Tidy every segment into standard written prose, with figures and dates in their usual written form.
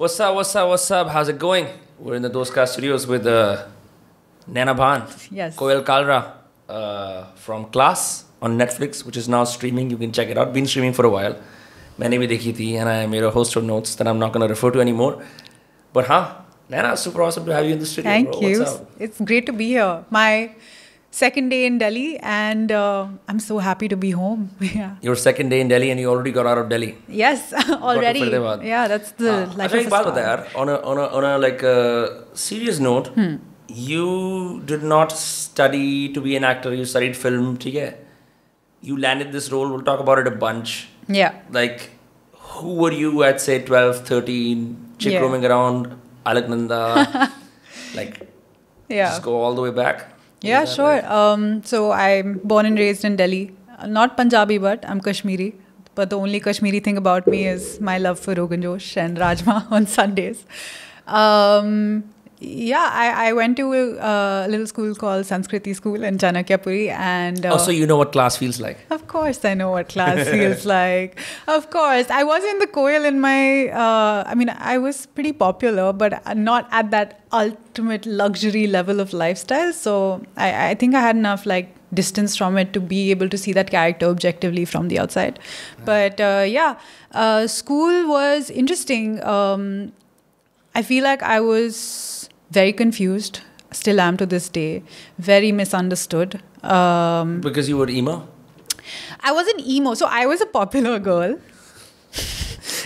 What's up, what's up, what's up? How's it going? We're in the Dostcast studios with Naina Bhan. Yes. Koel Kalra from Class on Netflix, which is now streaming. You can check it out. Been streaming for a while. मैंने भी देखी थी, and I made a host of notes that I'm not going to refer to anymore. But Naina, super awesome to have you in the studio. Thank bro. you. What's up? It's great to be here. My second day in Delhi, and I'm so happy to be home. Yeah. Your second day in Delhi, and you already got out of Delhi. Yes, already. Yeah, that's the life of a बात star. बता यार, on a like serious note, you did not study to be an actor. You studied film, ठीक है? You landed this role. We'll talk about it a bunch. Yeah. Like, who were you at say 12, 13, chick roaming around, Alaknanda, like, just go all the way back? Yeah, sure. So I'm born and raised in Delhi. Not Punjabi, but I'm Kashmiri. But the only Kashmiri thing about me is my love for Rogan Josh and Rajma on Sundays. I went to a little school called Sanskriti School in Chanakyapuri. And so you know what class feels like? Of course I know what class feels like. Of course. I was in the Koel in my... I was pretty popular, but not at that ultimate luxury level of lifestyle. So I think I had enough distance from it to be able to see that character objectively from the outside. But school was interesting. I feel like I was very confused, still am to this day, very misunderstood. Because you were emo? I wasn't emo, so I was a popular girl.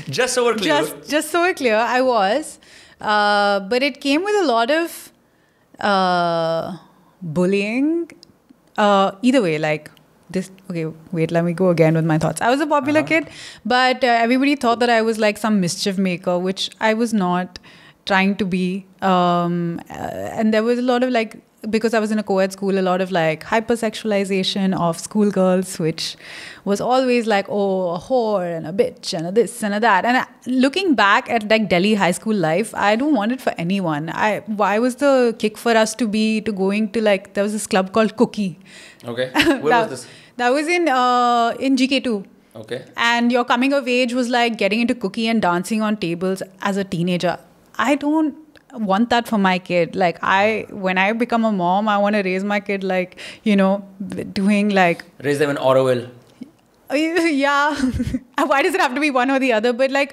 Just so we're clear. Just so we're clear, I was. But it came with a lot of bullying. Either way, this. Okay, wait, let me go again with my thoughts. I was a popular kid, but everybody thought that I was some mischief maker, which I was not trying to be. And there was a lot of because I was in a co-ed school, a lot of hypersexualization of schoolgirls, which was always a whore and a bitch and a this and a that. And looking back at Delhi high school life, I don't want it for anyone. Why was the kick for us to going to there was this club called Cookie. Okay. Where was this? That was in GK2. Okay. And your coming of age was getting into Cookie and dancing on tables as a teenager. I don't want that for my kid. When I become a mom, I want to raise my kid doing raise them in Oroville. Yeah. Why does it have to be one or the other? But I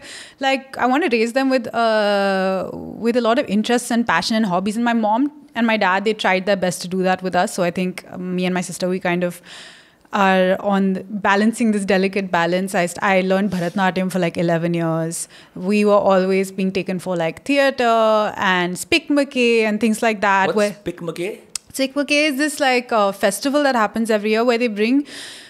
want to raise them with a lot of interests and passion and hobbies. And my mom and my dad, they tried their best to do that with us. So I think me and my sister, we kind of are on balancing this delicate balance. I learned Bharatanatyam for 11 years. We were always being taken for theatre and Spikmake and things like that. What's Spikmake? Spikmake is this festival that happens every year where they bring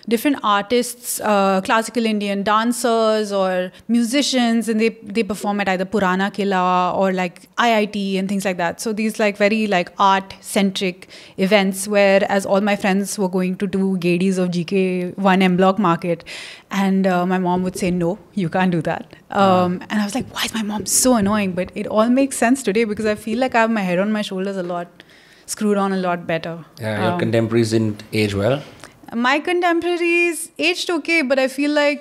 different artists, classical Indian dancers or musicians, and they perform at either Purana Kila or IIT and things like that. So these very art-centric events, whereas all my friends were going to do Gadies of GK1 M Block Market. And my mom would say, no, you can't do that. And I was why is my mom so annoying? But it all makes sense today because I feel like I have my head on my shoulders a lot, screwed on a lot better. Yeah, your contemporaries didn't age well. My contemporaries aged okay, but I feel I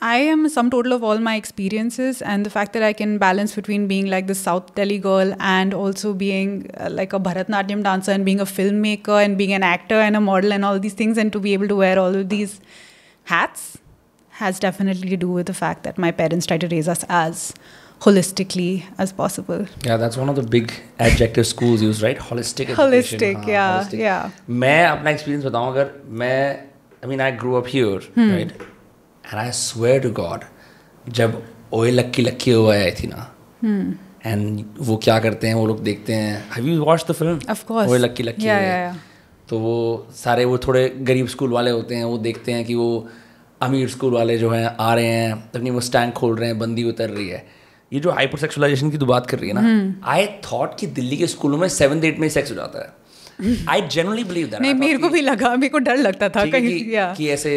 am a sum total of all my experiences, and the fact that I can balance between being the South Delhi girl and also being a Bharatanatyam dancer and being a filmmaker and being an actor and a model and all these things, and to be able to wear all of these hats has definitely to do with the fact that my parents try to raise us as holistically as possible. Yeah, that's one of the big adjective schools use, right? Holistic education. Holistic, yeah. मैं अपना experience बताऊँ अगर I grew up here, right? And I swear to God, जब ओए लक्की हुआ आई थी ना, and वो क्या करते हैं वो लोग देखते हैं. Have you watched the film? Of course. ओए लक्की Yeah. तो वो सारे वो थोड़े गरीब स्कूल वाले होते हैं, वो देखते हैं कि वो अमीर स्कूल वाले जो हैं आ रहे हैं, अपनी वो स्टैंड खोल रहे हैं, बंदी उतर रही है. ये जो हाइपरसेक्सुअलाइजेशन की तो बात कर रही है ना, आई थॉट कि दिल्ली के स्कूलों में 7th 8th में सेक्स हो जाता है. I genuinely believe that. नहीं, मेरे को भी लगा, मेरे को डर लगता था कहीं कि ऐसे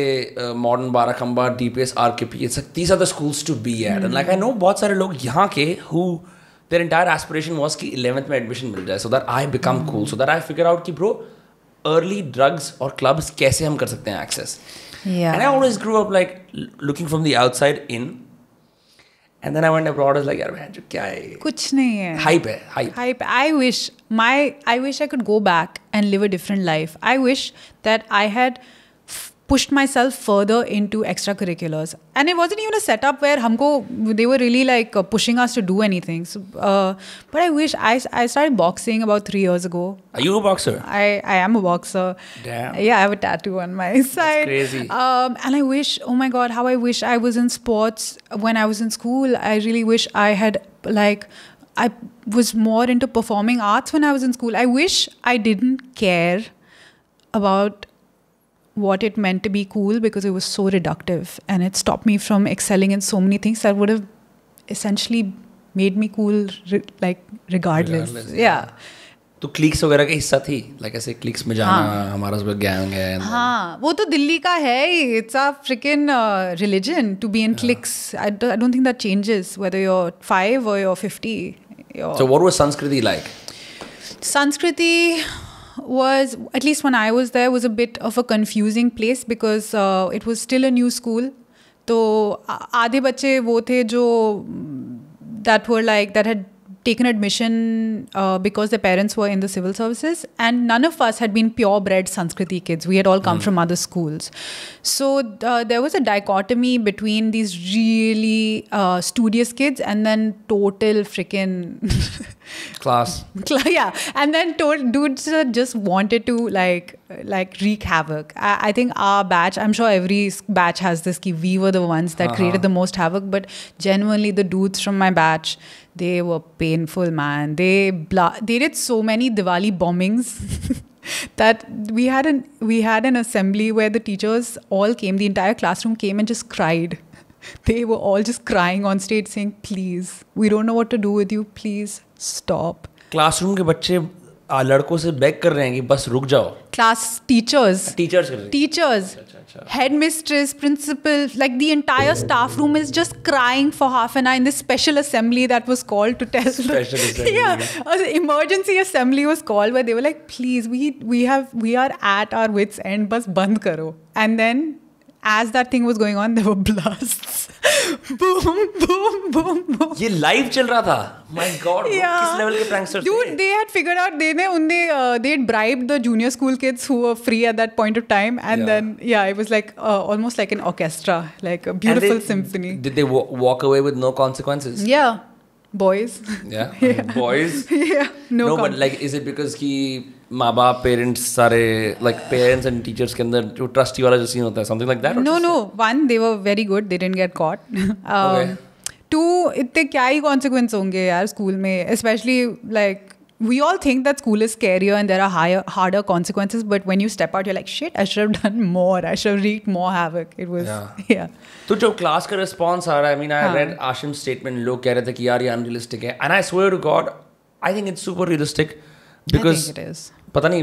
modern Barakhamba, DPS, RKP, these are the schools to be at. And I know बहुत सारे लोग यहाँ के who their entire aspiration was कि 11th में admission मिल जाए so that I become cool, so that I figure out कि bro early drugs or clubs कैसे हम कर सकते हैं access. Yeah. And I always grew up like looking from the outside in. And then I went abroad. I was like, यार बहन जो क्या है ये? कुछ नहीं है. Hype है, hype. Hype. I wish I could go back and live a different life. I wish that I had pushed myself further into extracurriculars, and it wasn't even a setup where they were really like pushing us to do anything. So, but I wish I started boxing about 3 years ago. Are you a boxer? I am a boxer. Damn. Yeah, I have a tattoo on my side. That's crazy. And I wish, oh my God, how I wish I was in sports when I was in school. I really wish I had I was more into performing arts when I was in school. I wish I didn't care about what it meant to be cool because it was so reductive, and it stopped me from excelling in so many things that would have essentially made me cool regardless. Yeah. तो clicks वगैरह का हिस्सा थी, like ऐसे clicks में जाना, हमारा सब गैंग है. हाँ, वो तो दिल्ली का है ही. It's a freaking religion to be in cliques. I don't think that changes whether you're 5 or you're 50. So what was Sanskriti like? Sanskriti was, at least when I was there, was a bit of a confusing place because it was still a new school. तो आधे बच्चे वो थे जो that had taken admission because their parents were in the civil services, and none of us had been purebred Sanskriti kids. We had all come from other schools. So there was a dichotomy between these really studious kids and then total freaking class. Yeah, and then dudes just wanted to like wreak havoc. I think our batch, I'm sure every batch has this, ki we were the ones that created the most havoc, but genuinely the dudes from my batch, they were painful, man. They did so many Diwali bombings that we had an assembly where the teachers all came, the entire classroom came and just cried. They were all just crying on stage saying, please, we don't know what to do with you, please stop. Classroom के बच्चे लड़कों से bag कर रहे हैं कि बस रुक जाओ. Class teachers अच्छा. headmistress, principal, like the entire staff room is just crying for half an hour in this special assembly that was called to tell Special assembly. Yeah, an emergency assembly was called where they were like, please, we are at our wits end, bas band karo. And then as that thing was going on, there were blasts. Boom, boom, boom, boom. ये live चल रहा था. My God, Yeah. किस level के pranksters थे? Dude, they had figured out they had bribed the junior school kids who were free at that point of time, and then it was like almost like an orchestra, like a beautiful symphony. Did they walk away with no consequences? Yeah, boys. Yeah. Boys. Yeah, no. But like, is it because कि माँ बाप parents सारे like parents and teachers के अंदर जो trusty वाला जो scene होता है, something like that? No. One, they were very good. They didn't get caught. Okay. Two, इतने क्या ही consequence होंगे यार school में, especially like we all think that school is scarier and there are harder consequences, but when you step out, you're like, shit, I should have done more. I should have wreaked more havoc. It was, yeah. तो जो class का response आ रहा है, I mean, I read Ashim's statement, लोग कह रहे थे कि यार ये unrealistic है, and I swear to God, I think it's super realistic because I think it is. पता नहीं,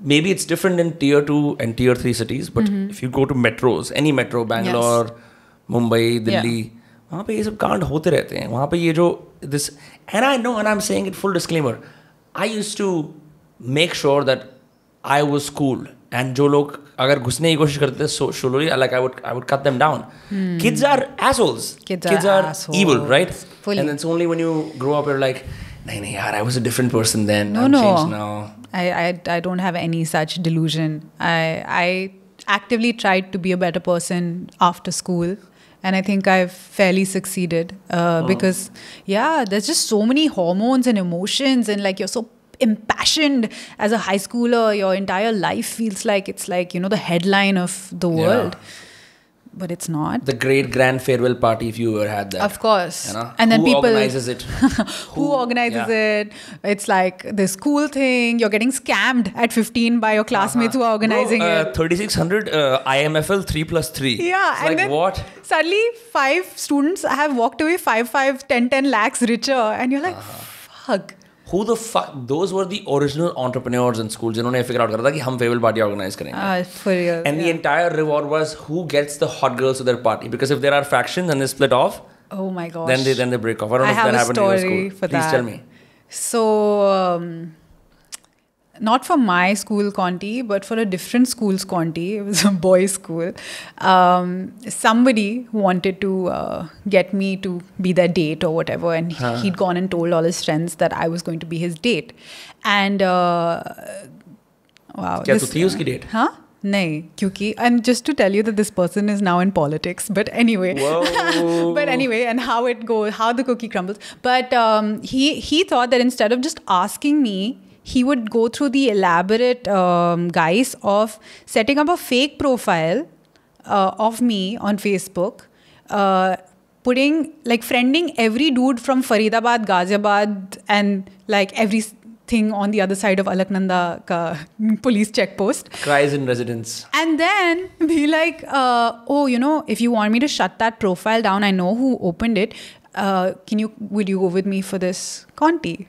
maybe it's different in tier 2 and tier 3 cities, but if you go to metros, any metro, Bangalore, Mumbai, Delhi, वहाँ पे ये सब कांड होते रहते हैं. वहाँ पे ये जो this, and I know, and I'm saying it full disclaimer, I used to make sure that I was cool, and जो लोग अगर घुसने की कोशिश करते थे, so slowly like I would cut them down. Kids are assholes. Kids are evil, right? Fully. And it's only when you grow up you're like, नहीं यार, I was a different person then. I'm changed now. I don't have any such delusion. I actively tried to be a better person after school. And I think I've fairly succeeded because, there's just so many hormones and emotions, and like you're so impassioned as a high schooler. Your entire life feels like it's like, the headline of the world. But it's not. The great grand farewell party, if you ever had that. Of course. And then who organizes it? Who organizes it? It's like this cool thing. You're getting scammed at 15 by your classmates who are organizing it. 3600 IMFL 3+3. Yeah. It's and like, what? Suddenly 5 students have walked away 10 lakhs richer. And you're like, fuck. Who the fuck? Those were the original entrepreneurs in school जिन्होंने figure out करा था कि हम farewell party organize करेंगे. For real. And the entire reward was who gets the hot girls to their party, because if there are factions and they split off, oh my gosh, then they break off. I don't know if that happened in your school. For Please that. tell me. So not for my school Conti, but for a different school's Conti. It was a boys' school. Somebody wanted to get me to be their date or whatever, and he'd gone and told all his friends that I was going to be his date. And wow, क्या तू थी उसकी date? हाँ नहीं क्योंकि and just to tell you that this person is now in politics, but anyway. Whoa. But anyway, and how it goes, how the cookie crumbles. But he thought that instead of just asking me, he would go through the elaborate guise of setting up a fake profile of me on Facebook, putting, like, friending every dude from Faridabad, Ghaziabad, and like everything on the other side of Alaknanda ka police checkpost. Cries in residence. And then be like, oh, you know, if you want me to shut that profile down, I know who opened it. Would you go with me for this Conti?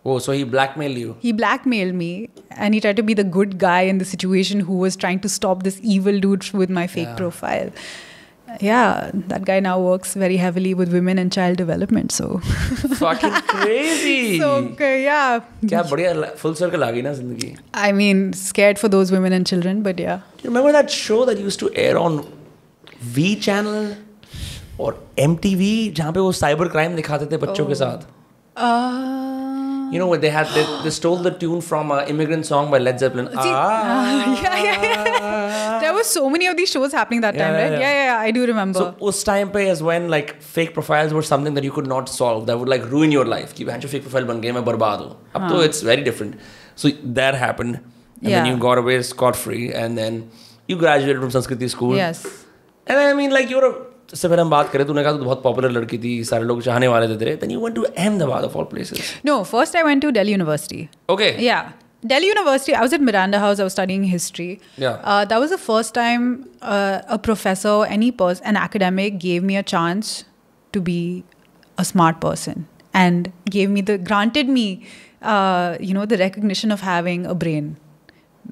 Oh, so he blackmailed you? He blackmailed me, and he tried to be the good guy in the situation who was trying to stop this evil dude with my fake profile. Yeah, that guy now works very heavily with women and child development, so... Fucking crazy! So, okay, yeah. क्या बढ़िया full circle आ गई ना जिंदगी. I mean, scared for those women and children, but yeah. Do you remember that show that used to air on V channel or MTV, जहाँ पे वो cyber crime दिखाते थे बच्चों के साथ? You know what they had? They stole the tune from an Immigrant Song by Led Zeppelin. Yeah. There were so many of these shows happening that time, right? Yeah, I do remember. So उस time पे is when like fake profiles were something that you could not solve. That would like ruin your life. कि बहन जो fake profile बन गए मैं बर्बाद हूँ. अब तो it's very different. So that happened, and then you got away scot-free, and then you graduated from Sanskriti school. Yes. And I mean like you're a इससे पहले हम बात करें तूने कहा तू बहुत पॉपुलर लड़की थी सारे लोग चाहने वाले थे तेरे then you went to Ahmedabad of all places. No, first I went to Delhi University. Okay. Yeah. Delhi University, I was at Miranda House, I was studying history. Yeah. That was the first time a professor, an academic gave me a chance to be a smart person and granted me, the recognition of having a brain.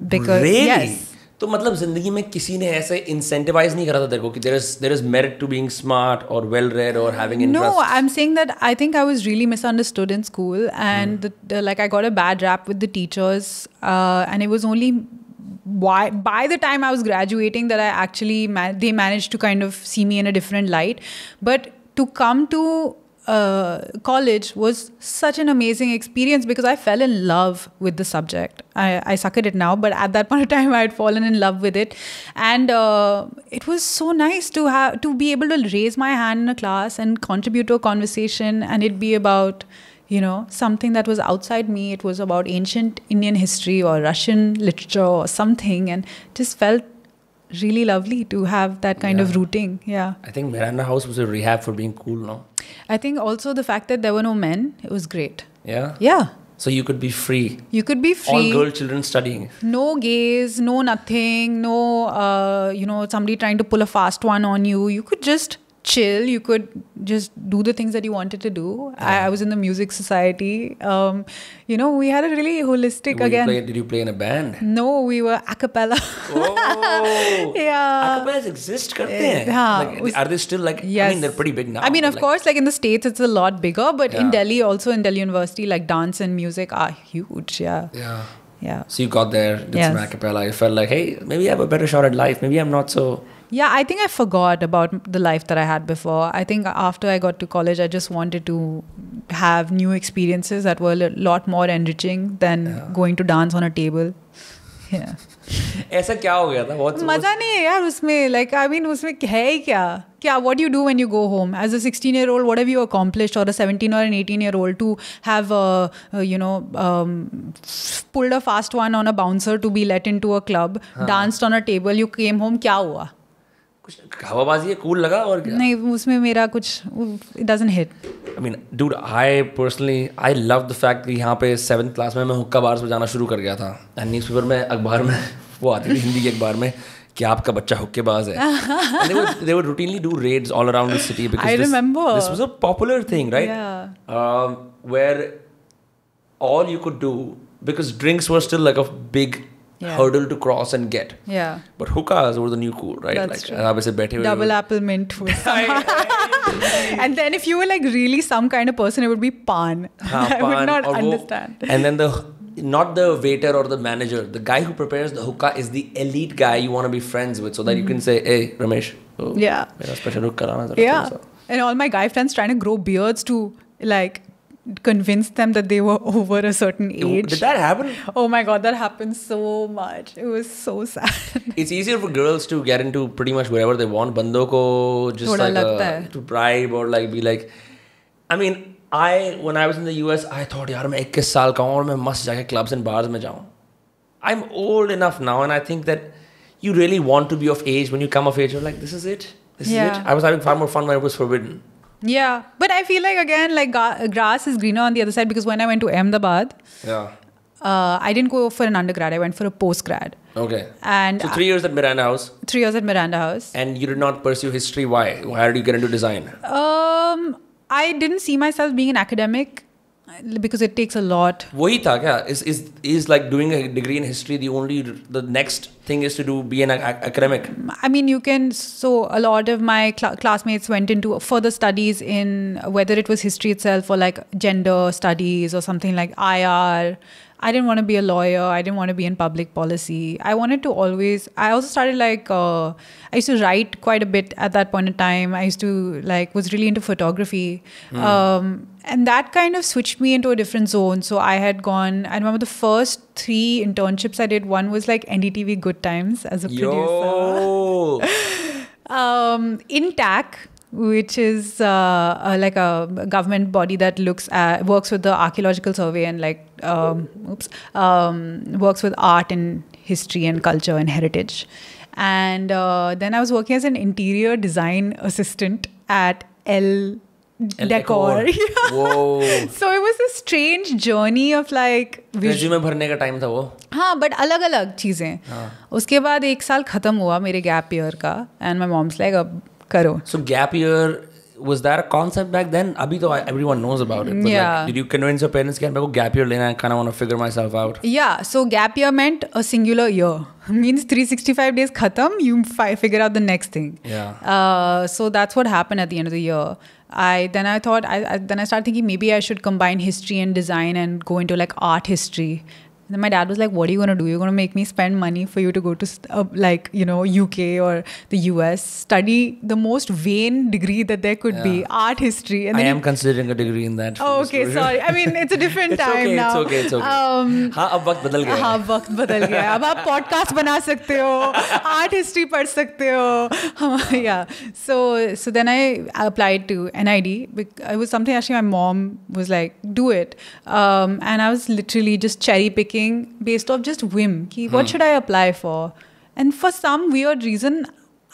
Because, really? Yes. तो मतलब जिंदगी में किसी ने ऐसे incentivise नहीं करा था तेरे को कि there is merit to being smart or well read or having interests? No, I'm saying that I think I was really misunderstood in school, and like I got a bad rap with the teachers, and it was only by the time I was graduating that I actually they managed to kind of see me in a different light. But to come to college was such an amazing experience because I fell in love with the subject. I suck at it now, but at that point of time I had fallen in love with it, and it was so nice to be able to raise my hand in a class and contribute to a conversation, and it be about something that was outside me. It was about ancient Indian history or Russian literature or something, and just felt really lovely to have that kind of rooting. Yeah. I think Miranda House was a rehab for being cool, no? I think also the fact that there were no men, it was great. Yeah? Yeah. So you could be free. You could be free. All girl children studying. No gays, no nothing, no, somebody trying to pull a fast one on you. You could just chill. You could just do the things that you wanted to do. I was in the music society. We had a really holistic Did you play in a band? No, we were a cappella. Oh! Yeah. Acapellas exist karte hain? Like, are they still like, yes. I mean, they're pretty big now. I mean, of course, like in the States, it's a lot bigger. But in Delhi, also in Delhi University, like dance and music are huge. Yeah. Yeah. So you got there, did some acapella. You felt like, hey, maybe I have a better shot at life. Maybe I'm not so... Yeah, I think I forgot about the life that I had before. I think after I got to college, I just wanted to have new experiences that were a lot more enriching than going to dance on a table. Yeah. ऐसा क्या हो गया था? मजा नहीं है यार उसमें. Like, I mean, उसमें है ही क्या? What do you do when you go home? As a 16-year-old, what have you accomplished? Or a 17 or an 18-year-old to have, pulled a fast one on a bouncer to be let into a club, danced on a table, you came home, क्या हुआ? कुछ हवाबाजी है, cool लगा और क्या? नहीं, उसमें मेरा कुछ, it doesn't hit. I mean, dude, I love the fact कि यहाँ पे 7th class में मैं हुक्का बार्स में जाना शुरू कर गया था. And newspaper में, अखबार में, वो आती थी हिंदी के अखबार में कि आपका बच्चा हुक्केबाज है. And they would routinely do raids all around the city because this was a popular thing, right? Yeah. Where all you could do, because drinks were still like a big hurdle to cross and get. Yeah. But hookahs were the new cool, right? That's true. Double apple mint was and then if you were like really some kind of person, it would be pan. I would not understand. And then not the waiter or the manager. The guy who prepares the hookah is the elite guy you want to be friends with, so that you can say, "Hey, Ramesh, mera special hookah laana zara." Yeah, and all my guy friends trying to grow beards to like convince them that they were over a certain age. Did that happen? Oh my god, that happened so much. It was so sad. It's easier for girls to get into pretty much wherever they want. Bandon ko just like to bribe or like be like. I mean, when I was in the US, I thought, yaar, मैं 21 साल का हूँ और मैं मस्त जाके clubs and bars में जाऊँ. I'm old enough now, and I think that you really want to be of age. When you come of age, you're like, this is it. This is it. I was having far more fun when it was forbidden. Yeah, but I feel like again, like grass is greener on the other side, because when I went to Ahmedabad, I didn't go for an undergrad. I went for a postgrad. Okay. And so 3 years at Miranda House. 3 years at Miranda House. And you did not pursue history. Why? Why did you get into design? I didn't see myself being an academic because it takes a lot. वही था क्या? Is like doing a degree in history the next thing is to be an academic? I mean, you can. So a lot of my classmates went into further studies in whether it was history itself or like gender studies or something like IR. I didn't want to be a lawyer. I didn't want to be in public policy. I wanted to always. I also started like I used to write quite a bit at that point in time. I used to was really into photography, and that kind of switched me into a different zone. So I had gone. I remember the first 3 internships I did. One was like NDTV Good Times as a producer. In TAC, which is like a government body that works with the Archaeological Survey and works with art and history and culture and heritage. And then I was working as an interior design assistant at El Decor. Yeah. Whoa. So it was a strange journey of like resume भरने का time था वो. हाँ, but अलग-अलग चीजें. उसके बाद 1 साल खत्म हुआ मेरे gap year का, and my mom's like, अब करो. So gap year, was that a concept back then? Abhi to everyone knows about it. But like, did you convince your parents that I gap year lena? I kind of want to figure myself out. Yeah. So gap year meant a singular year. Means 365 days khatam. You figure out the next thing. Yeah. So that's what happened at the end of the year. Then I started thinking maybe I should combine history and design and go into like art history. And then my dad was like, what are you going to do? You're going to make me spend money for you to go to UK or the US, study the most vain degree that there could be, art history. And I am considering a degree in that. Oh, okay, sorry. I mean, it's a different time now. It's okay. हाँ, अब वक्त बदल गया. हाँ, वक्त बदल गया. अब आप podcast बना सकते हो, art history पढ़ सकते हो. Yeah. So then I applied to NID. It was something actually my mom was like, do it. And I was literally just cherry picking based off just whim. What should I apply for? And for some weird reason,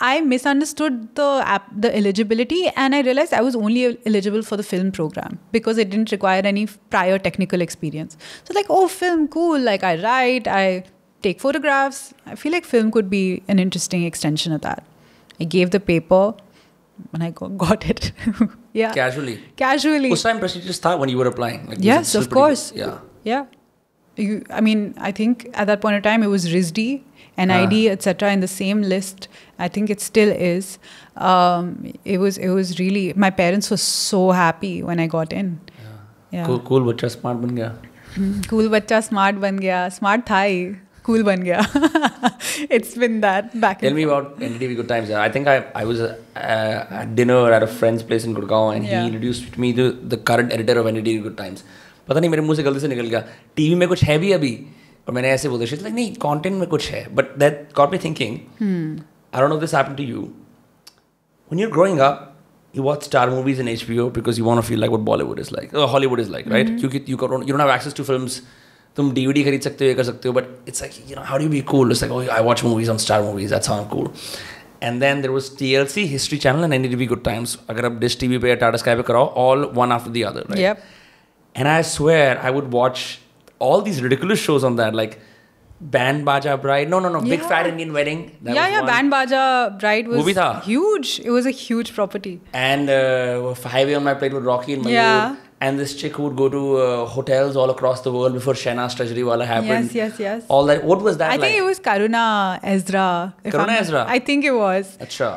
I misunderstood the eligibility, and I realized I was only eligible for the film program because it didn't require any prior technical experience. So like, oh, film, cool. Like I write, I take photographs. I feel like film could be an interesting extension of that. I gave the paper and I got it. Yeah. Casually. Casually. Was time prestigious thought when you were applying? Like, yes, of course. Yeah. Yeah. I mean, I think at that point in time it was RISD, NID, etc. in the same list. I think it still is. It was really, my parents were so happy when I got in. Yeah. Cool बच्चा smart बन गया. Cool बच्चा smart बन गया. Smart था ही. Cool बन गया. It's been that back. Tell me about NDTV Good Times. I think I was at dinner at a friend's place in Gurgaon, and he introduced me to the current editor of NDTV Good Times. पता नहीं मेरे मुंह से गलती से निकल गया, TV में कुछ है भी अभी, और मैंने ऐसे बोला लाइक नहीं, कंटेंट में कुछ है. But that got me thinking, I don't know if this happened to you. When you are growing up, you watch star movies in HBO because you want to feel like what Bollywood is like, or Hollywood is like, right? You don't have access to films. तुम DVD खरीद सकते हो, ये कर सकते हो, but it's like, how do you be cool? It's like, oh, I watch movies on Star Movies, that's how I'm cool. And then there was TLC, History Channel, and NDTV Good Times. अगर आप Dish TV पे या Tata Sky पे कराओ, all one after the other, right? Yep. And I swear I would watch all these ridiculous shows on that, like Band Baja Bride. No. Big Fat Indian Wedding. That was Band Baja Bride was huge. It was a huge property. And Highway on My Plate with Rocky and Mayur. Yeah. and this chick who would go to hotels all across the world before Shehnaaz Treasury wala happened. Yes. All that. What was that I like? think it was Karuna Ezra. Karuna Ezra? I think it was. Achha.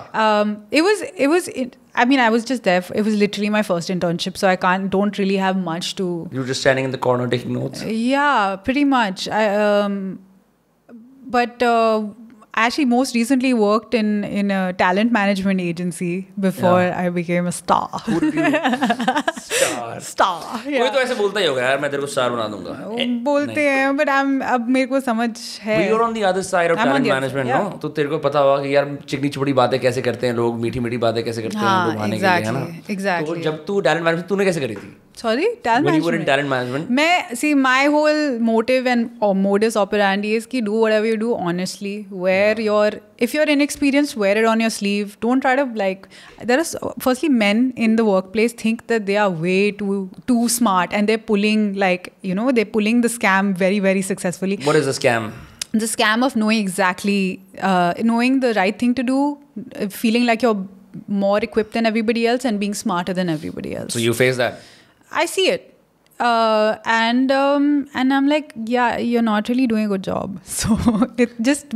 I was just there. It was literally my first internship, so I don't really have much to. You were just standing in the corner taking notes? Yeah, pretty much. But I actually most recently worked in a talent management agency before I became a star. Who did you? Star. Yeah. कोई तो ऐसे बोलता ही होगा यार मैं तेरे को star बना दूंगा. बोलते हैं, but अब मेरे को समझ है. But you're on the other side of talent management, no? तो तेरे को पता होगा कि यार चिकनी चुपड़ी बातें कैसे करते हैं लोग, मीठी बातें कैसे करते हैं लोग आने के लिए, है ना? Exactly. तो जब तू talent management तूने कैसे करी थी? Sorry, talent management. When you were in talent management. My whole motive or modus operandi is कि do whatever you do honestly. If you're inexperienced, wear it on your sleeve. Don't try to firstly men in the workplace think that they are way too smart and they're pulling they're pulling the scam very, very successfully. What is a scam? The scam of knowing exactly, knowing the right thing to do, feeling like you're more equipped than everybody else and being smarter than everybody else. So you face that? I see it. And I'm like, yeah, you're not really doing a good job. So just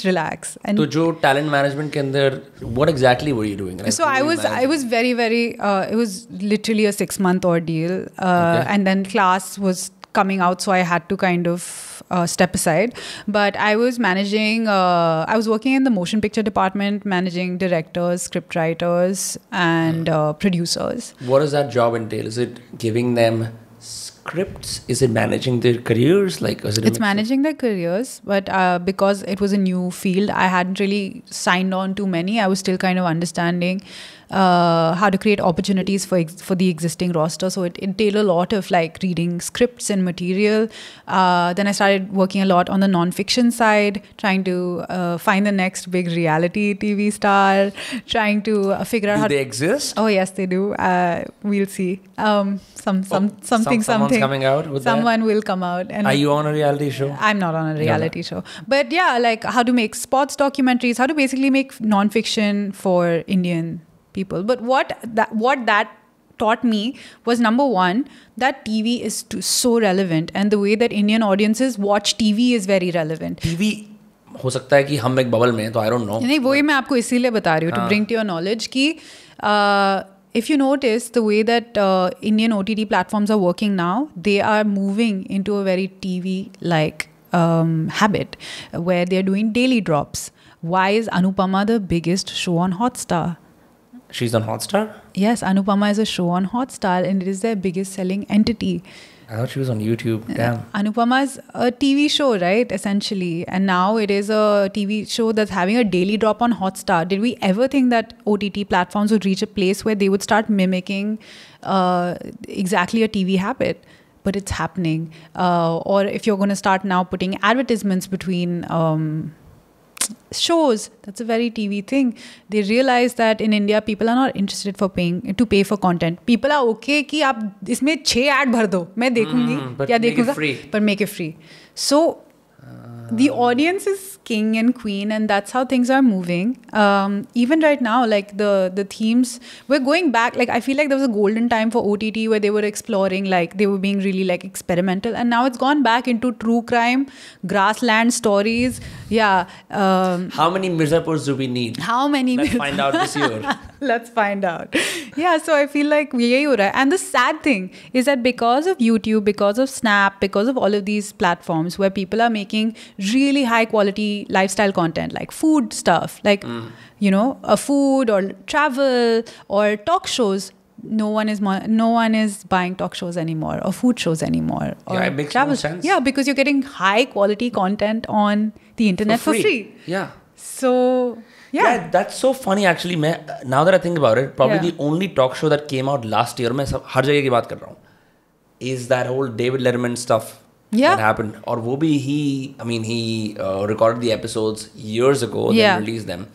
relax. And so jo talent management ke andar, what exactly were you doing? Like, so I was very, very, it was literally a 6-month ordeal. And then class was coming out, so I had to kind of step aside. But I was I was working in the motion picture department, managing directors, script writers, and producers. What does that job entail? Is it giving them scripts? Is it managing their careers? It's managing their careers, but because it was a new field, I hadn't really signed on to many. I was still kind of understanding how to create opportunities for the existing roster. So it entailed a lot of reading scripts and material. Then I started working a lot on the non-fiction side, trying to find the next big reality TV star, trying to figure out how they exist? Oh yes, they do. We'll see. Someone's coming out with someone will come out. And are you on a reality show? I'm not on a reality show. But yeah, how to make sports documentaries, how to basically make non-fiction for Indian people. But what that taught me was, number one, that TV is so relevant, and the way that Indian audiences watch TV is very relevant. TV हो सकता है कि हम एक bubble में, तो I don't know. नहीं, वही मैं आपको इसीलिए बता रही हूँ, to bring to your knowledge कि if you notice the way that Indian OTT platforms are working now, they are moving into a very TV-like habit where they're doing daily drops. Why is Anupama the biggest show on Hotstar? She's on Hotstar? Yes, Anupama is a show on Hotstar and it is their biggest selling entity. I thought she was on YouTube. Damn. Anupama is a TV show, right? Essentially. And now it is a TV show that's having a daily drop on Hotstar. Did we ever think that OTT platforms would reach a place where they would start mimicking exactly a TV habit? But it's happening. Or if you're going to start now putting advertisements between shows, that's a very TV thing. They realize that in India people are not interested to pay for content. People are okay कि आप इसमें 6 ad भर दो, मैं देखूंगी या देखूंगा, but make it free. So the audience is king and queen, and that's how things are moving. Even right now, the themes, we're going back. I feel like there was a golden time for OTT where they were exploring, they were being really experimental, and now it's gone back into true crime, grassland stories. Yeah. How many Mirzapurs do we need? How many? Let's find out this year. Let's find out. Yeah, so I feel like yahi ho raha hai. And the sad thing is that because of YouTube, because of Snap, because of all of these platforms where people are making really high quality lifestyle content, like food stuff, a food or travel or talk shows, no one is buying talk shows anymore or food shows anymore. Or it makes travel. No sense. Yeah, because you're getting high quality content on the internet for free. Yeah. So yeah, that's so funny actually. Now that I think about it, probably the only talk show that came out last year, मैं हर जगह की बात कर रहा हूँ, is that whole David Letterman stuff that happened. और वो भी he recorded the episodes years ago, then released them.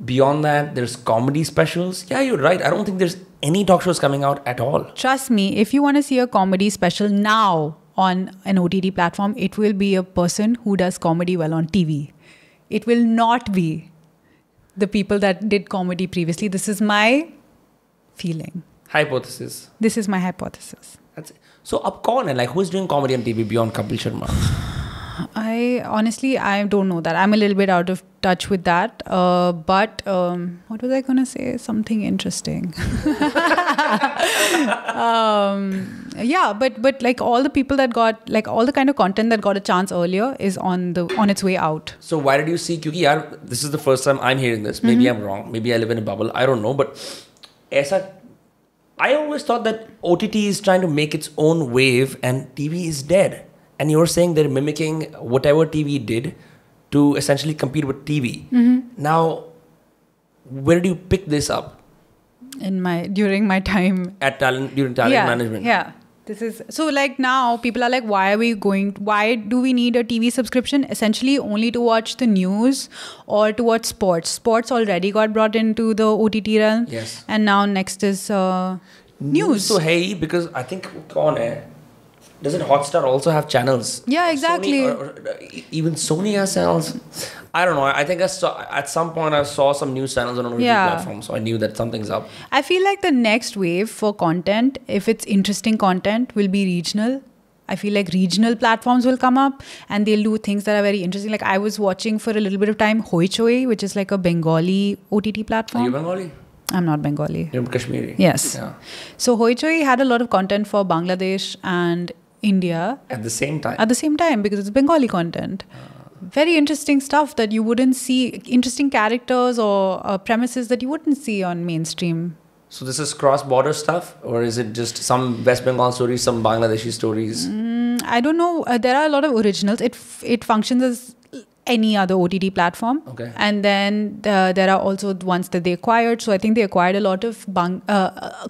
Beyond that, there's comedy specials. Yeah, you're right. I don't think there's any talk shows coming out at all. Trust me, if you want to see a comedy special now on an OTT platform, it will be a person who does comedy well on TV. It will not be the people that did comedy previously. This is my feeling. Hypothesis. This is my hypothesis. That's it. So, up kaun hai? Like, who's doing comedy on TV beyond Kapil Sharma? I don't know that. I'm a little bit out of touch with that. But what was I going to say? Something interesting. Yeah, but like all the people that got, like all the kind of content that got a chance earlier is on its way out. So why did you see? Kyunki yaar, this is the first time I'm hearing this. Maybe I'm wrong. Maybe I live in a bubble. I don't know. But I always thought that OTT is trying to make its own wave and TV is dead. And you're saying they're mimicking whatever TV did to essentially compete with TV. Now, where do you pick this up? During my time During talent management. Yeah. This is so like now people are like, why do we need a TV subscription? Essentially only to watch the news or to watch sports. Sports already got brought into the OTT realm. Yes. And now next is news. So hey, because I think doesn't Hotstar also have channels? Yeah, exactly. Sony, even Sony has channels. I don't know. I think at some point I saw some news channels on OTT platforms, so I knew that something's up. I feel like the next wave for content, if it's interesting content, will be regional. I feel like regional platforms will come up and they'll do things that are very interesting. Like I was watching for a little bit of time Hoi Choi, which is like a Bengali OTT platform. Are you Bengali? I'm not Bengali. You're Kashmiri? Yes. Yeah. So Hoi Choi had a lot of content for Bangladesh and India. At the same time? At the same time, because it's Bengali content. Very interesting stuff that you wouldn't see, interesting characters or premises that you wouldn't see on mainstream. So this is cross-border stuff, or is it just some West Bengal stories, some Bangladeshi stories? I don't know. There are a lot of originals. It functions as any other OTT platform. Okay. And then there are also ones that they acquired. So I think they acquired a lot of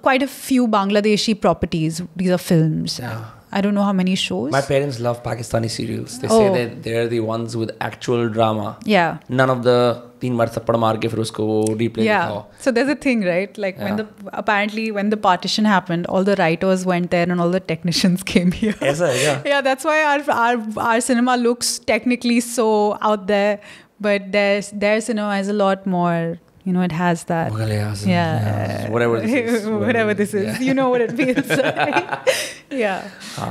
quite a few Bangladeshi properties. These are films. Yeah. I don't know how many shows. My parents love Pakistani serials. They say that they're the ones with actual drama. Yeah. None of the teen baar thappad maar ke fir usko replay dikhao. So there's a thing, right? Like when the partition happened, all the writers went there and all the technicians came here. Aisa hai kya? Yeah, that's why our cinema looks technically so out there, but their cinema is a lot more. You know, it has that. Whatever this is. Whatever this is. Yeah. You know what it feels like. Yeah.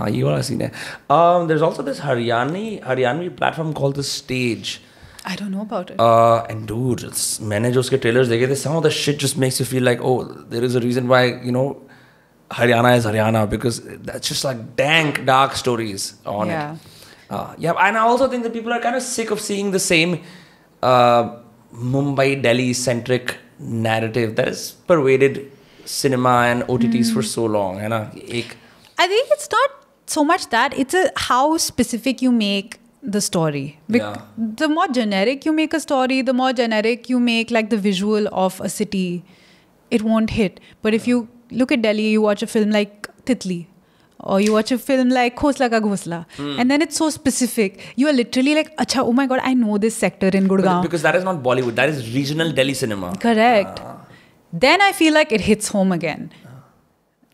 You want to see that. There's also this Haryanvi platform called The Stage. I don't know about it. And dude, मैंने जो उसके trailers देखे थे, some of the shit just makes you feel like, oh, there is a reason why, you know, Haryana is Haryana, because that's just like dank, dark stories on it. Yeah, and I also think that people are kind of sick of seeing the same Mumbai, Delhi-centric narrative that has pervaded cinema and OTTs for so long. है ना? I think it's not so much that, it's how specific you make the story. The more generic you make a story, the more generic you make like the visual of a city, it won't hit. But if you look at Delhi, you watch a film like Titli, or you watch a film like Khosla Ka Ghosla, and then it's so specific. You are literally like, Acha, oh my God, I know this sector in Gurgaon. Because that is not Bollywood, that is regional Delhi cinema. Correct. Then I feel like it hits home again.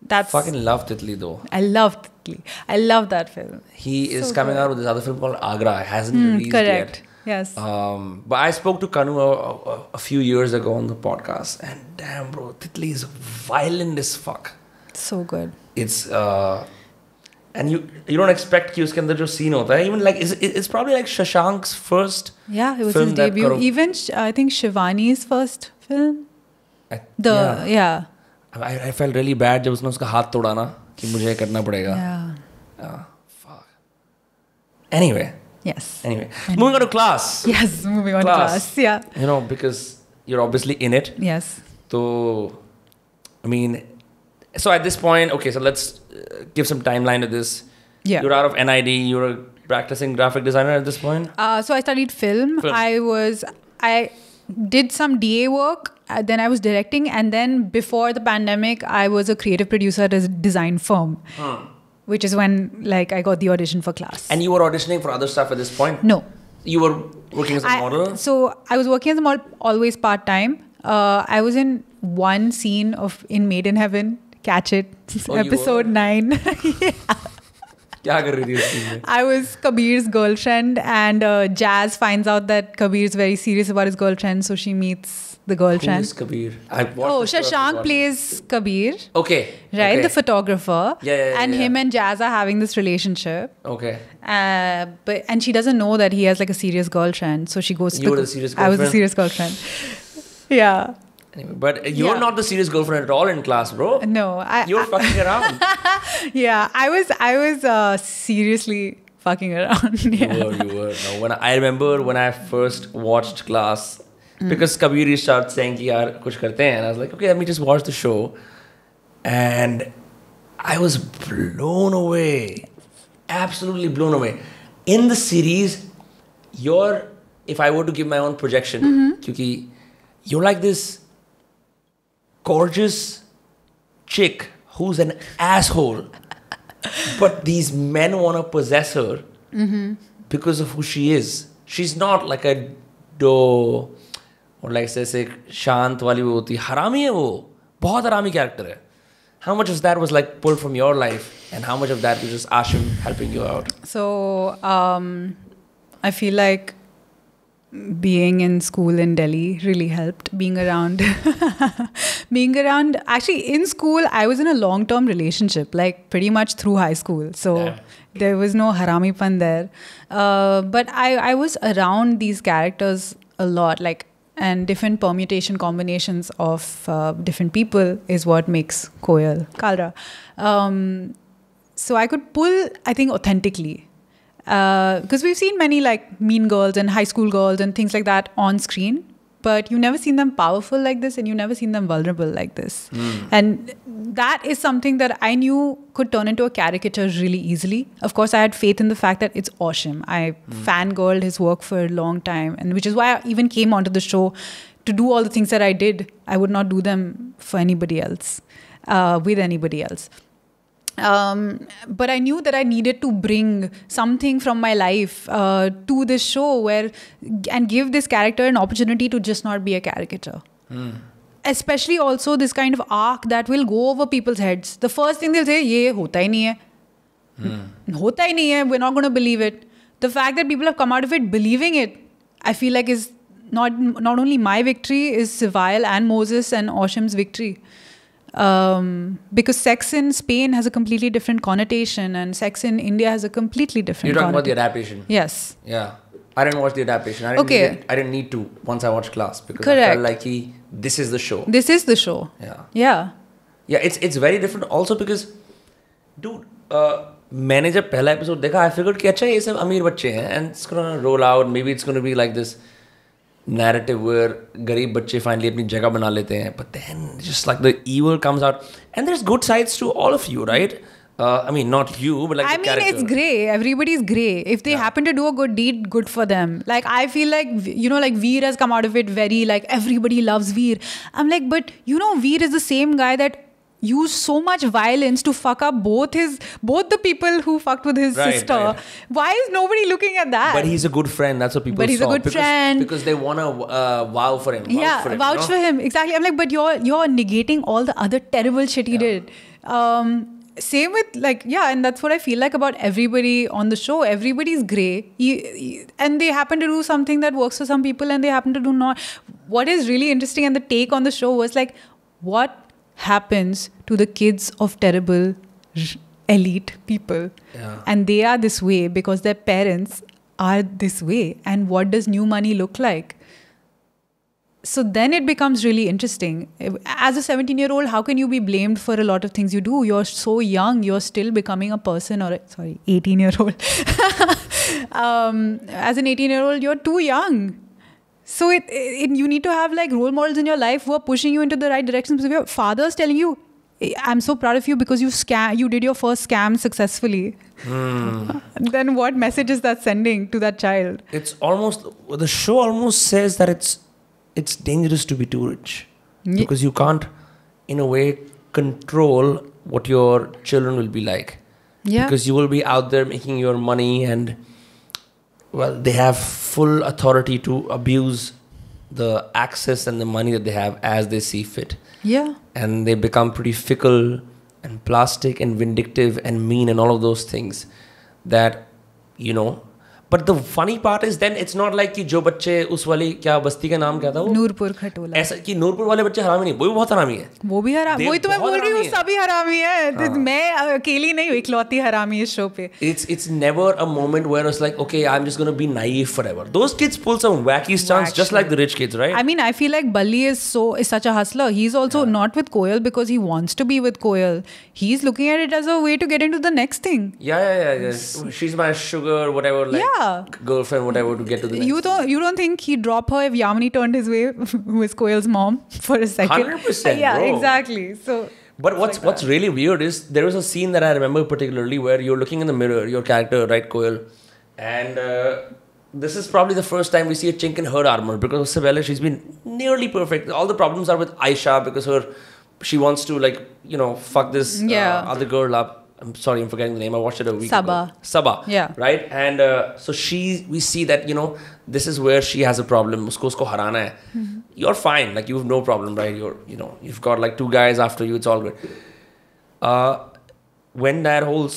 That's fucking love Titli though. I love Titli. I love that film. He is coming out with this other film called Agra. It hasn't released yet. Yes. But I spoke to Kanu a few years ago on the podcast, and damn, bro, Titli is violent as fuck. So good. It's and you don't expect कि उसके अंदर जो scene होता है, even like it's probably like Shashank's first. Yeah, it was his debut. Even I think Shivani's first film. I felt really bad जब उसने उसका हाथ तोड़ा ना कि मुझे करना पड़ेगा. Fuck. Anyway. Yes. Anyway, moving on to Class. Yes, moving on to Class. Yeah. You know, because you're obviously in it. Yes. So, I mean, so at this point, okay, so let's give some timeline to this. Yeah. You're out of NID. You're a practicing graphic designer at this point. So I studied film. I did some DA work. Then I was directing, and then before the pandemic, I was a creative producer at a design firm. Which is when like I got the audition for Class. And you were auditioning for other stuff at this point? No. You were working as a model? So I was working as a model, always part-time. I was in one scene in Made in Heaven, Catch It, episode 9. क्या कर रही थी उस scene में? I was Kabir's girlfriend, and Jazz finds out that Kabir is very serious about his girlfriend, so she meets the girl Who trend. is Kabir? Shashank plays Kabir. Okay. Right, okay. the photographer. Yeah, and yeah. him and Jazz are having this relationship. Okay. And she doesn't know that he has like a serious girlfriend. So she goes You were the serious girlfriend? I was the serious girlfriend. Yeah. Anyway, but you're not the serious girlfriend at all in class, bro. No. You're fucking around. Yeah, I was seriously fucking around. Yeah. You were. No, I remember when I first watched class, because Kabir started saying कि यार कुछ करते हैं, and I was like, okay, let me just watch the show, and I was blown away, absolutely blown away. In the series, if I were to give my own projection, क्योंकि you're like this gorgeous chick who's an asshole, but these men want to possess her because of who she is. She's not like a doe or like say शांत वाली वो होती, हरामी है वो, बहुत हरामी character है. How much of that was like pulled from your life, and how much of that was just Ashim helping you out? So I feel like being in school in Delhi really helped. Being around, actually in school, I was in a long-term relationship, like pretty much through high school. So there was no haramipan there. But I was around these characters a lot, like, and different permutation combinations of different people is what makes Koyal, Kalra. So I could pull, I think, authentically. Because we've seen many like mean girls and high school girls and things like that on screen, but you've never seen them powerful like this, and you've never seen them vulnerable like this. And that is something that I knew could turn into a caricature really easily. Of course, I had faith in the fact that it's Ashim. I fangirled his work for a long time, and which is why I even came onto the show to do all the things that I did. I would not do them for anybody else, with anybody else. But I knew that I needed to bring something from my life to this show and give this character an opportunity to just not be a caricature. Especially also this kind of arc that will go over people's heads. The first thing they'll say, ye hota hi nahi hai. Hota hi nahi hai, we're not going to believe it. The fact that people have come out of it believing it, I feel like is not only my victory, is Sivayal and Moses and Ashim's victory. Because sex in Spain has a completely different connotation, and sex in India has a completely different You're talking about the adaptation? Yes. Yeah. I didn't watch the adaptation. I didn't need to once I watched Class, because I felt like this is the show. This is the show. Yeah. Yeah, it's very different also because, dude, मैंने जब पहला episode देखा, I figured कि अच्छा ये सब अमीर बच्चे हैं, and it's gonna roll out, maybe it's gonna be like this narrative where गरीब बच्चे finally अपनी जगह बना लेते हैं, but then just like the evil comes out, and there's good sides to all of you, right? I mean, not you, but like the character. It's grey. Everybody's grey. If they happen to do a good deed, good for them. Like, I feel like, like Veer has come out of it very, like, everybody loves Veer. I'm like, but, Veer is the same guy that used so much violence to fuck up both the people who fucked with his sister. Right. Why is nobody looking at that? But he's a good friend. That's what people But he's a good friend. Because they want to vouch for him. Vouch for him. Exactly. I'm like, but you're negating all the other terrible shit he did. Same with and that's what I feel like about everybody on the show. Everybody's grey, and they happen to do something that works for some people, and they happen to do not. What is really interesting, and the take on the show was like, what happens to the kids of terrible elite people, and they are this way because their parents are this way, and what does new money look like? So then it becomes really interesting. As a 17-year-old, how can you be blamed for a lot of things you do? You're so young. You're still becoming a person, 18-year-old. As an 18-year-old, you're too young. So you need to have like role models in your life who are pushing you into the right direction. Because if your father's telling you, I'm so proud of you because you did your first scam successfully. Then what message is that sending to that child? The show almost says that it's dangerous to be too rich. Because you can't, in a way, control what your children will be like. Yeah. Because you will be out there making your money, and they have full authority to abuse the access and the money that they have as they see fit. Yeah. And they become pretty fickle and plastic and vindictive and mean and all of those things that, But the funny part is then it's not like कि जो बच्चे उस वाली क्या बस्ती का नाम क्या था वो नूरपुर खटोला ऐसा कि नूरपुर वाले बच्चे हरामी नहीं वो भी बहुत हरामी है वो भी हरामी वही तो मैं बोल रही हूँ सभी हरामी है मैं अकेली नहीं हूँ इकलौती हरामी इस शो पे it's never a moment where it's like okay I'm just gonna be naive forever. Those kids pull some wacky stunts just like the rich kids, right? I mean I feel like Balli is such a hustler. He's also not with Koel because he wants to be with Koel. He's looking at it as a way to get into the next thing. Yeah. She's my sugar whatever like girlfriend whatever to get to the next you don't think he'd drop her if Yamini turned his way who is Koel's mom for a second? 100%. Yeah, bro. Exactly. So but what's really weird is there was a scene that I remember particularly where you're looking in the mirror, your character, right, Koel, and this is probably the first time we see a chink in her armor because Sibella, she's been nearly perfect. All the problems are with Aisha because she wants to like fuck this other girl up. I'm sorry, I'm forgetting the name. I watched it a week ago. Sabah. Yeah. Right? And so we see that, this is where she has a problem. Usko harana hai. Mm-hmm. You're fine. Like, you have no problem, right? You've got like 2 guys after you. It's all good. When that whole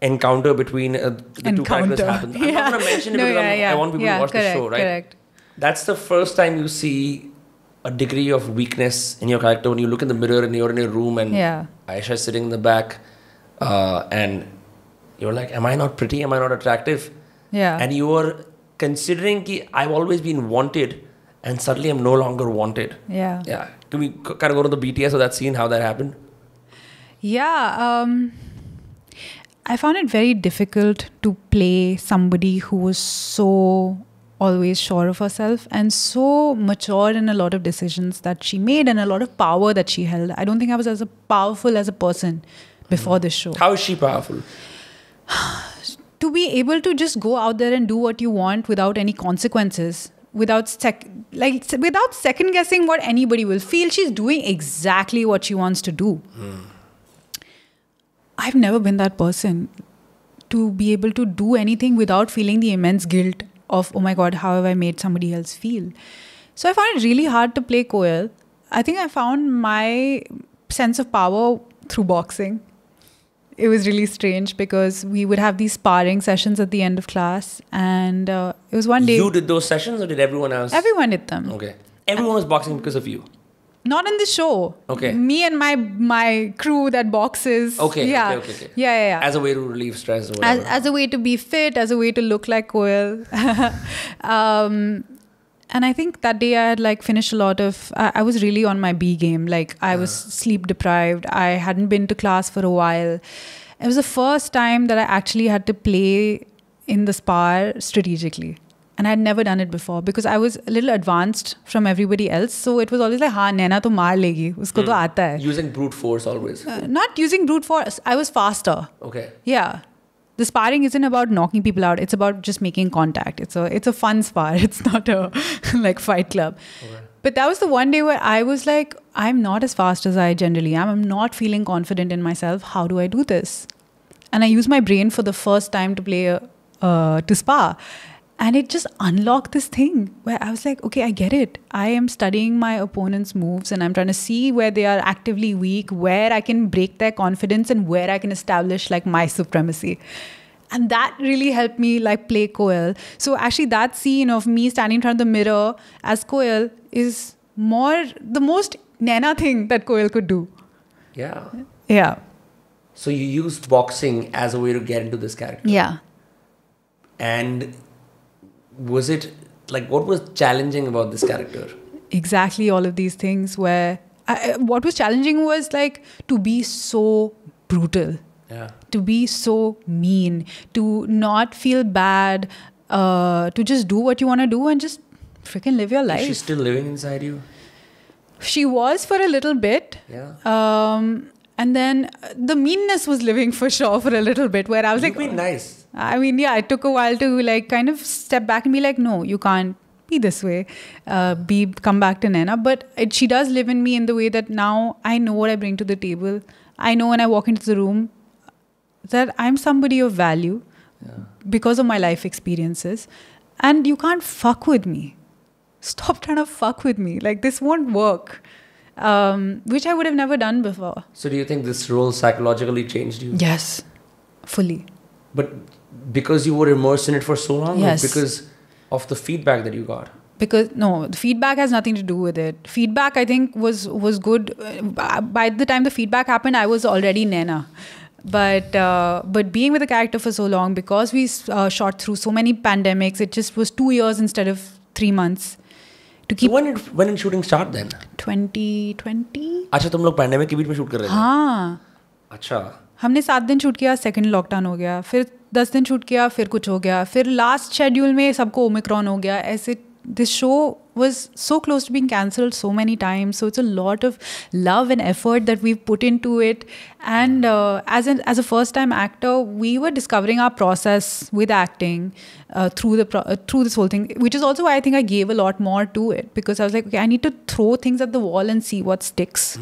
encounter between the 2 characters happens, I'm not going to mention it because I want people to watch the show, right? Correct. That's the first time you see a degree of weakness in your character when you look in the mirror and you're in a room and Aisha is sitting in the back. And you're like, am I not pretty? Am I not attractive? Yeah. And you're considering that I've always been wanted and suddenly I'm no longer wanted. Yeah. Yeah. Can we kind of go to the BTS of that scene, how that happened? Yeah. I found it very difficult to play somebody who was so always sure of herself and so mature in a lot of decisions that she made and a lot of power that she held. I don't think I was as powerful as a person before this show. How is she powerful? To be able to just go out there and do what you want without any consequences, without second guessing what anybody will feel. She's doing exactly what she wants to do. I've never been that person to be able to do anything without feeling the immense guilt of, oh my God, how have I made somebody else feel? So I found it really hard to play Koel. I think I found my sense of power through boxing. It was really strange because we would have these sparring sessions at the end of class, and it was one day. You did those sessions or did everyone else? Everyone did them. Okay. Everyone was boxing because of you? Not in the show. Okay. Me and my crew that boxes. Okay. Yeah. Okay. Yeah. As a way to relieve stress or whatever. As a way to be fit, as a way to look like Koel. And I think that day I had finished a lot of, I was really on my B game. I was sleep deprived. I hadn't been to class for a while. It was the first time that I actually had to play in the spar strategically. And I had never done it before because I was a little advanced from everybody else. So it was always like, हाँ Naina तो मार लेगी, उसको तो आता है. Using brute force always. Not using brute force. I was faster. Okay. Yeah. The sparring isn't about knocking people out. It's about just making contact. It's a fun spar. It's not a fight club. Okay. But that was the one day where I was like, I'm not as fast as I generally am. I'm not feeling confident in myself. How do I do this? And I used my brain for the first time to play to spar. And it just unlocked this thing where I was like, okay, I get it. I am studying my opponent's moves and I'm trying to see where they are actively weak, where I can break their confidence and where I can establish my supremacy. And that really helped me play Koel. So actually that scene of me standing in front of the mirror as Koel is the most Naina thing that Koel could do. Yeah. Yeah. So you used boxing as a way to get into this character. Yeah. And was it what was challenging about this character? Exactly all of these things where what was challenging was to be so brutal. Yeah. To be so mean, to not feel bad, to just do what you want to do and just freaking live your life. Is she still living inside you? She was for a little bit. Yeah. And then the meanness was living for sure for a little bit where I was You've been nice. I mean, yeah, it took a while to kind of step back and be like, no, you can't be this way. Come back to Naina. But she does live in me in the way that now I know what I bring to the table. I know when I walk into the room that I'm somebody of value because of my life experiences. And you can't fuck with me. Stop trying to fuck with me. This won't work. Which I would have never done before. So do you think this role psychologically changed you? Yes, fully. But because you were immersed in it for so long? Yes. Or because of the feedback that you got? Because no, the feedback has nothing to do with it. Feedback, I think, was good. By the time the feedback happened, I was already Naina. But being with the character for so long, because we shot through so many pandemics, it just was 2 years instead of 3 months. To keep. So when did shooting start then? 2020. अच्छा तुम लोग pandemic के बीच में shoot कर रहे थे? हाँ. अच्छा. हमने 7 दिन शूट किया, सेकंड लॉकडाउन हो गया, फिर 10 दिन शूट किया, फिर कुछ हो गया, फिर लास्ट शेड्यूल में सबको ओमिक्रॉन हो गया. ऐसे this show was so close to being cancelled so many times. So it's a lot of love and effort that we've put into it. And as a first-time actor, we were discovering our process with acting through this whole thing, which is also why I think I gave a lot more to it, because I was like, okay, I need to throw things at the wall and see what sticks.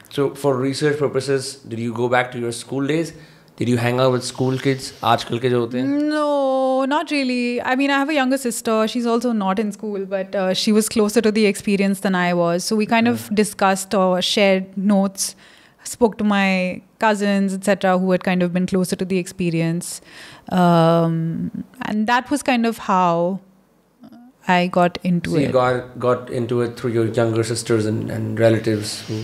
So for research purposes, did you go back to your school days? Did you hang out with school kids? आजकल के जो होते हैं? No, not really. I mean, I have a younger sister. She's also not in school, but she was closer to the experience than I was. So we kind of discussed or shared notes, spoke to my cousins, etc., who had kind of been closer to the experience. And that was kind of how I got into it. So you got into it through your younger sisters and relatives who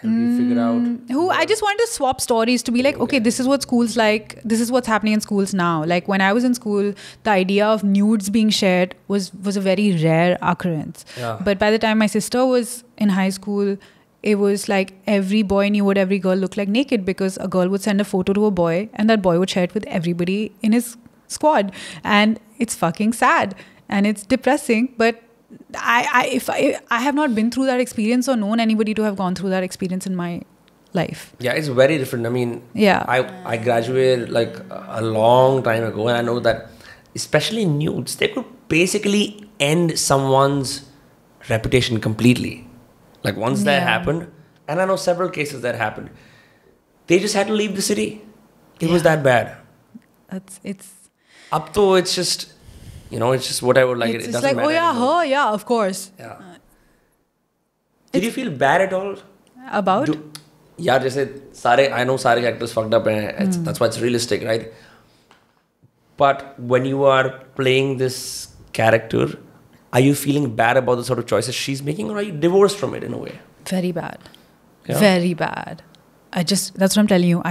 helped you figure out? Who I just wanted to swap stories to be like, okay, this is what school's like. This is what's happening in schools now. Like when I was in school, the idea of nudes being shared was a very rare occurrence. Yeah. But by the time my sister was in high school, it was like every boy knew what every girl looked like naked, because a girl would send a photo to a boy and that boy would share it with everybody in his squad. And it's fucking sad and it's depressing, but I have not been through that experience or known anybody to have gone through that experience in my life. Yeah, it's very different. I mean, yeah, I graduated like a long time ago, and I know that especially nudes, they could basically end someone's reputation completely. Like once that happened, and I know several cases that happened, they just had to leave the city. It was that bad. It's up to it's just, you know, it's just whatever. Like it doesn't like, matter. oh yeah, anymore. her, yeah, of course. Yeah. Did you feel bad at all? About? Yeah, जैसे सारे, I know सारे characters fucked up हैं. That's why it's realistic, right? But when you are playing this character, are you feeling bad about the sort of choices she's making, or are you divorced from it in a way? Very bad. Yeah. Very bad. That's what I'm telling you.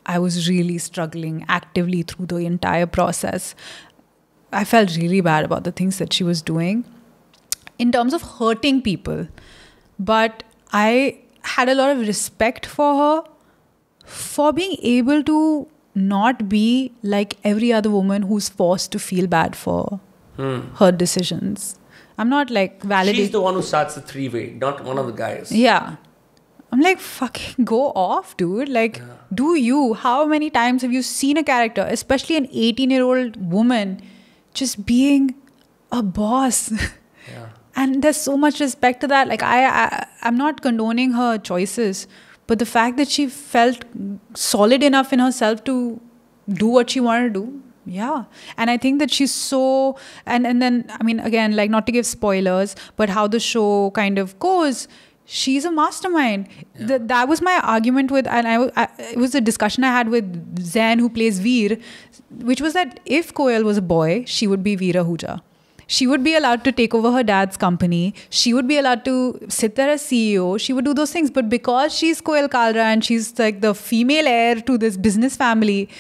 I was really struggling actively through the entire process. I felt really bad about the things that she was doing in terms of hurting people. But I had a lot of respect for her for being able to not be like every other woman who's forced to feel bad for her decisions. I'm not like validating. She's the one who starts the three-way, not one of the guys. Yeah. I'm like, fucking go off, dude. Like, do you? How many times have you seen a character, especially an 18-year-old woman, just being a boss? Yeah. And there's so much respect to that. Like, I'm not condoning her choices, but the fact that she felt solid enough in herself to do what she wanted to do, yeah. And I think that she's so... And then, I mean, again, like, not to give spoilers, but how the show kind of goes... She's a mastermind. Yeah. That was my argument with, and it was a discussion I had with Zain, who plays Veer, which was that if Koyal was a boy, she would be Veera Huja. She would be allowed to take over her dad's company. She would be allowed to sit there as CEO. She would do those things. But because she's Koyal Kalra and she's like the female heir to this business family,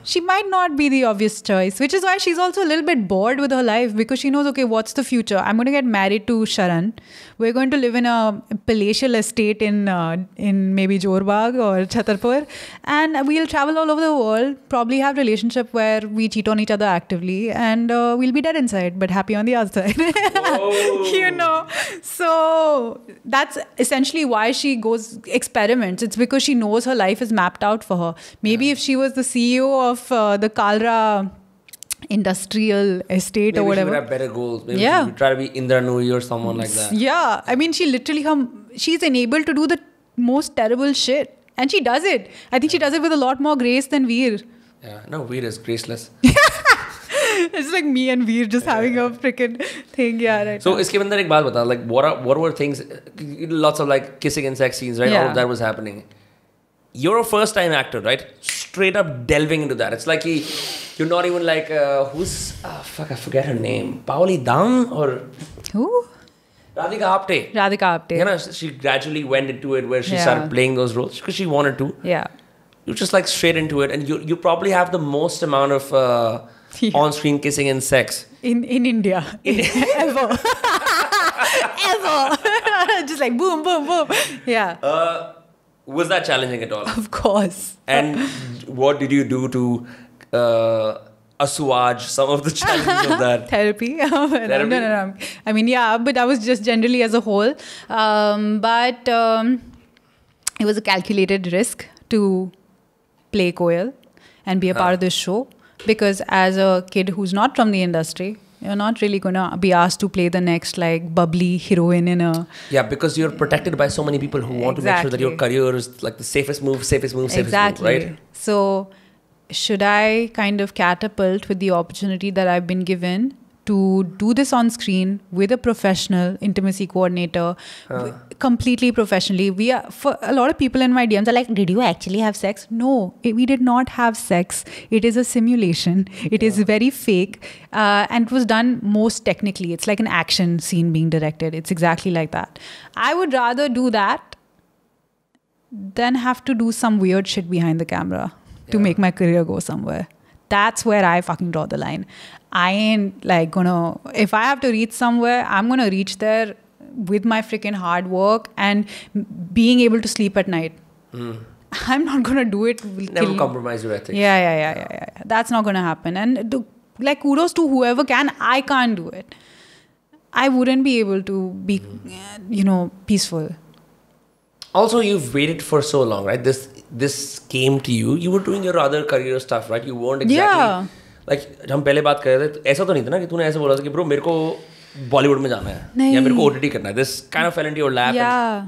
she might not be the obvious choice, which is why she's also a little bit bored with her life, because she knows, okay, what's the future? I'm going to get married to Sharan. We're going to live in a palatial estate in maybe Jorbagh or Chhatarpur, and we'll travel all over the world, probably have a relationship where we cheat on each other actively, and we'll be dead inside, but happy on the outside. You know, so that's essentially why she goes experiments. It's because she knows her life is mapped out for her. Maybe if she was the CEO of the Kalra industrial estate, maybe or whatever, she would have better goals. Maybe she would try to be Indra Nooyi or someone like that. Yeah, I mean, she literally she's enabled to do the most terrible shit, and she does it. I think she does it with a lot more grace than Veer. Yeah, no, Veer is graceless. It's like me and Veer just having a freaking thing, right? So, iske bandar ek baat bata, like what were things, lots of like kissing and sex scenes, right? Yeah. All of that was happening. You're a first-time actor, right? Straight up delving into that. It's like You're not even like, who's, fuck, I forget her name. Paoli Dang or Who? Radhika Apte. Radhika Apte. You know, she gradually went into it where she Yeah. started playing those roles because she wanted to. Yeah. You just like straight into it, and you probably have the most amount of on-screen kissing and sex In India. Ever. Ever. Just like boom, boom, boom. Yeah. Was that challenging at all? Of course. And what did you do to assuage some of the challenges of that? Therapy? No. I mean, yeah, but I was just generally as a whole. But it was a calculated risk to play Koyal and be a part of this show, because as a kid who's not from the industry, you're not really going to be asked to play the next like bubbly heroine in a... Yeah, because you're protected by so many people who want to make sure that your career is like the safest move, Exactly. right? So should I kind of catapult with the opportunity that I've been given to do this on screen with a professional intimacy coordinator, completely professionally? We are, for a lot of people in my DMs are like, did you actually have sex? No, we did not have sex. It is a simulation. It is very fake. And it was done most technically. It's like an action scene being directed. It's exactly like that. I would rather do that than have to do some weird shit behind the camera to make my career go somewhere. That's where I fucking draw the line. I ain't like gonna, if I have to reach somewhere, I'm gonna reach there with my freaking hard work and being able to sleep at night. I'm not gonna do it. Never compromise your ethics. Yeah. That's not gonna happen. And like kudos to whoever can. I can't do it. I wouldn't be able to be, peaceful. Also, you've waited for so long, right? This came to you. You were doing your other career stuff, right? You weren't exactly like हम पहले बात कर रहे थे, ऐसा तो नहीं था ना कि तूने ऐसे बोला था कि ब्रो मेरे को बॉलीवुड में जाना है या मेरे को OTT करना है. This kind of fell into your lap. Yeah.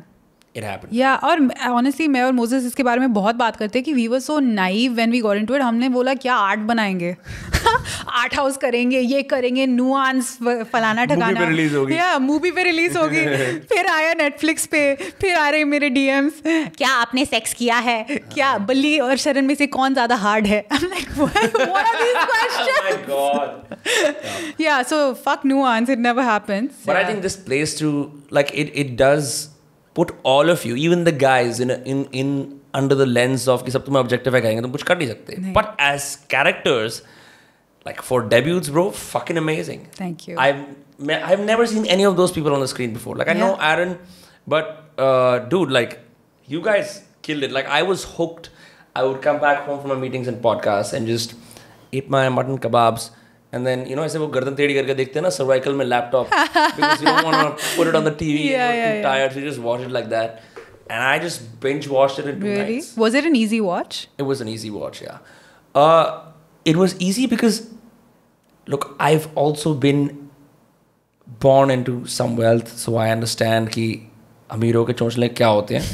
It happened. Yeah, और honestly मैं और मोसेस इसके बारे में बहुत बात करते हैं कि we were so naive when we got into it. हमने बोला क्या आर्ट बनाएंगे, आर्ट हाउस करेंगे, ये करेंगे, नुआंस फलाना ठकाना. मूवी पे रिलीज होगी. फिर आया नेटफ्लिक्स पे, फिर आ रहे मेरे DMs, क्या आपने सेक्स किया है, क्या बल्ली और शरण में से कौन ज्यादा हार्ड है. I'm like, what are these questions? Oh my god. Yeah, so fuck nuance, it never happens. But I think this plays to like it does put all of you, even the guys, in under the lens of कि सब तुम्हें objectify करेंगे, तुम कुछ कर नहीं सकते. But as characters, like for debuts, bro, fucking amazing. Thank you. I've never seen any of those people on the screen before. Like I know Aaron, but dude, like you guys killed it. Like I was hooked. I would come back home from my meetings and podcasts and just eat my mutton kebabs. And then, ऐसे वो गर्दन टेढ़ी करके देखते हैं ना cervical में laptop, because you don't want to put it on the TV, you're too tired, so you just watch it like that. And I just binge watched it in 2 nights. Was it an easy watch? It was an easy watch, yeah. It was easy because, look, I've also been born into some wealth, so I understand कि अमीरों के चोंचले क्या होते हैं.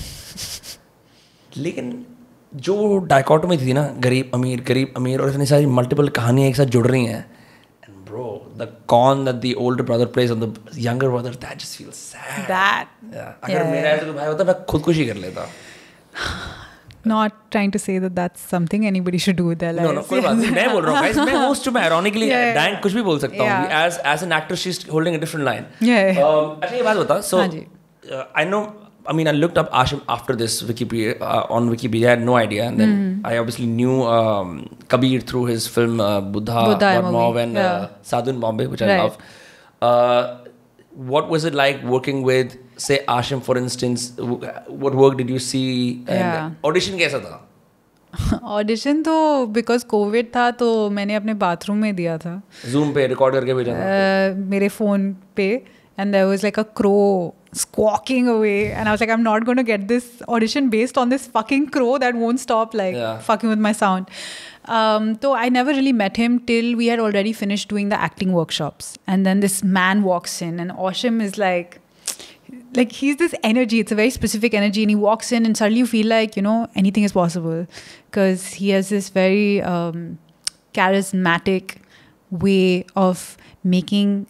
लेकिन जो dichotomy थी ना, गरीब अमीर और इतनी सारी मल्टीपल कहानियाँ एक साथ जुड़ रही हैं. Bro, the con that the older brother plays on the younger brother, that just feels sad. अगर मेरा ऐसा कोई भाई होता मैं खुदकुशी कर लेता. Not trying to say that that's something anybody should do with their lives. No, कोई बात नहीं. मैं बोल रहा हूँ guys, मैं host हूँ, मैं ironically Dan कुछ भी बोल सकता हूँ. As an actor, she's holding a different line. अच्छा ये बात बता. So I know. I mean, I looked up Ashim after this on Wikipedia. I had no idea, and then I obviously knew Kabir through his film Buddha Mov and Sadhu in Bombay, which I love. What was it like working with, say, Ashim, for instance? What work did you see? And audition कैसा था? Audition तो because COVID था तो मैंने अपने bathroom में दिया था. Zoom पे record करके भेजा था. मेरे phone पे, and there was like a crow squawking away, and I was like, I'm not going to get this audition based on this fucking crow that won't stop fucking with my sound. So I never really met him till we had already finished doing the acting workshops, and then this man walks in, and Ashim is like he's this energy. It's a very specific energy, and he walks in and suddenly you feel like anything is possible, because he has this very charismatic way of making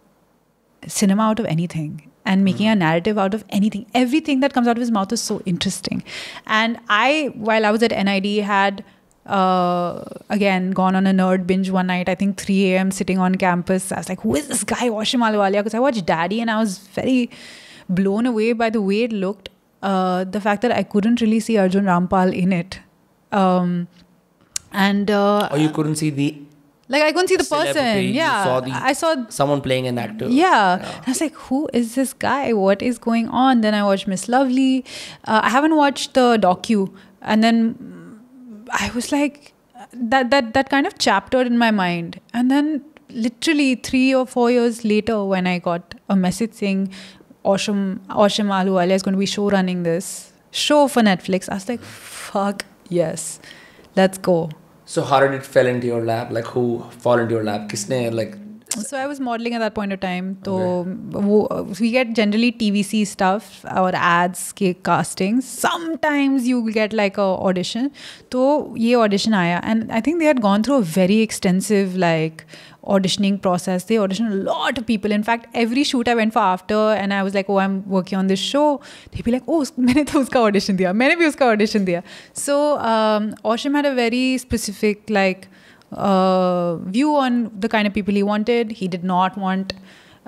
cinema out of anything and making a narrative out of anything. Everything that comes out of his mouth is so interesting. And while I was at NID, had Again, gone on a nerd binge one night, I think 3 a.m. sitting on campus. I was like, who is this guy, Osham Ahluwalia? Because I watched Daddy and I was very blown away by the way it looked. The fact that I couldn't really see Arjun Rampal in it. Or you couldn't see the... Like, I couldn't see the person. Yeah. I saw someone playing an actor. Yeah. I was like, who is this guy? What is going on? Then I watched Miss Lovely. I haven't watched the docu. And then I was like, that kind of chaptered in my mind. And then literally 3 or 4 years later, when I got a message saying Osham Ahluwalia is going to be show running this show for Netflix, I was like, fuck yes, let's go. So how did it fall into your lap? Like, who fall into your lap? Kisne, like... So I was modeling at that point of time. So we get generally TVC stuff or ads, castings. Sometimes you get like a audition. So ye audition aaya. And I think they had gone through a very extensive like auditioning process. They auditioned a lot of people. In fact, every shoot I went for after, and I was like, oh, I'm working on this show. They'd be like, oh, मैंने तो उसका audition दिया. मैंने भी उसका audition दिया. So Osham had a very specific like view on the kind of people he wanted. He did not want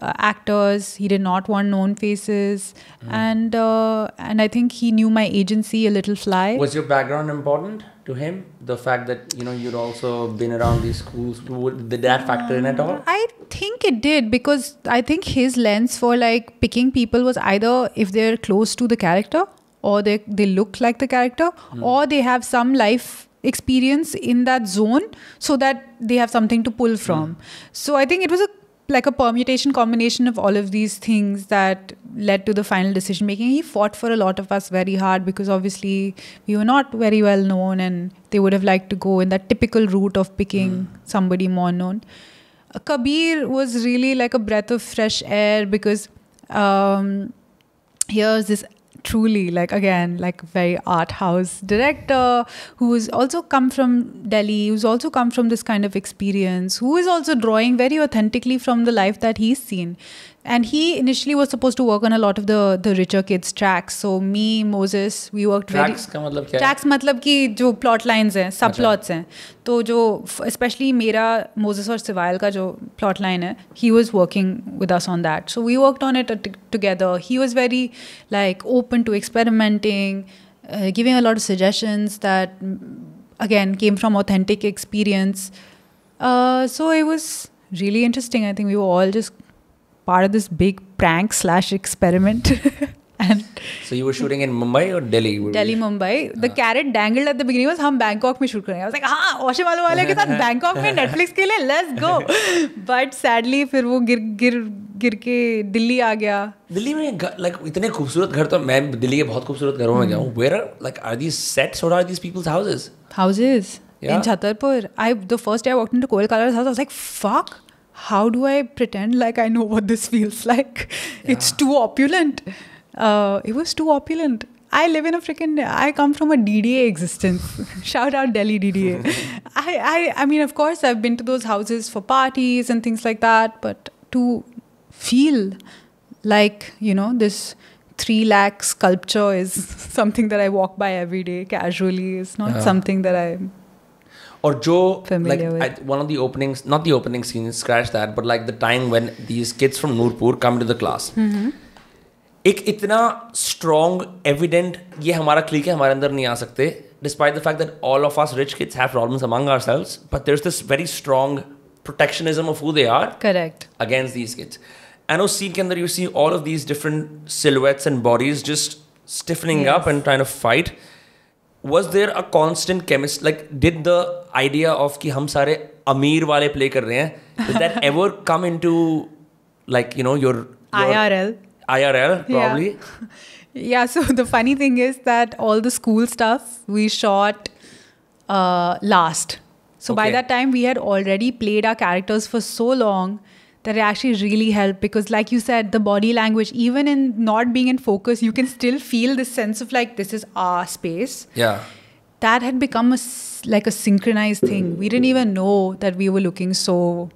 actors. He did not want known faces. And I think he knew my agency a little fly. Was your background important to him? The fact that, you know, you'd also been around these schools, did that factor in at all? I think it did, because I think his lens for like picking people was either if they're close to the character, or they look like the character, or they have some life experience in that zone so that they have something to pull from. So I think it was like a permutation combination of all of these things that led to the final decision making. He fought for a lot of us very hard, because obviously we were not very well known, and they would have liked to go in that typical route of picking somebody more known. Kabir was really like a breath of fresh air, because here's this truly, like, again, like very art house director who's also come from Delhi, who's also come from this kind of experience, who is also drawing very authentically from the life that he's seen. And he initially was supposed to work on a lot of the richer kids tracks. So me, Moses, we worked tracks का मतलब क्या है? Tracks मतलब कि जो plot lines हैं, subplots हैं. तो जो especially मेरा Moses और Sivail का जो plot line है, he was working with us on that. So we worked on it together. He was very like open to experimenting, giving a lot of suggestions that again came from authentic experience. So it was really interesting. I think we were all just part of this big prank / experiment. And so you were shooting in Mumbai or Delhi? Delhi, Mumbai. The carrot dangled at the beginning was हम Bangkok में shoot करेंगे. I was like, हाँ, Osham Ahluwalia के साथ Bangkok में Netflix के लिए, let's go. But sadly फिर वो गिर के दिल्ली आ गया. दिल्ली में like इतने खूबसूरत घर, तो मैं दिल्ली के बहुत खूबसूरत घरों में गया हूँ. Where are these sets, or are these people's houses? Houses. Yeah. In Chhatarpur. The first day I walked into Koel Kala's house, I was like, fuck. How do I pretend like I know what this feels like? Yeah. It's too opulent. It was too opulent. I come from a DDA existence. Shout out Delhi DDA. I mean, of course, I've been to those houses for parties and things like that, but to feel like, you know, this 3 lakh sculpture is something that I walk by every day casually. It's not something that I'm or Joe, familiar like with. one of the openings, not the opening scene, scratch that, but like the time when these kids from Nurpur come to the class. एक इतना strong, evident, ये हमारा clique है, हमारे अंदर नहीं आ सकते, despite the fact that all of us rich kids have problems among ourselves, but there's this very strong protectionism of who they are. Correct. Against these kids. And उस scene के अंदर you see all of these different silhouettes and bodies just stiffening up and trying to fight. Was there a constant chemistry? Like, did the idea of कि हम सारे अमीर वाले play कर रहे हैं, did that ever come into, like, you know, your IRL probably? Yeah, so the funny thing is that all the school stuff we shot last. So by that time we had already played our characters for so long that it actually really helped, because like you said, the body language, even in not being in focus, you can still feel this sense of like, this is our space. Yeah. That had become like a synchronized thing. We didn't even know that we were looking so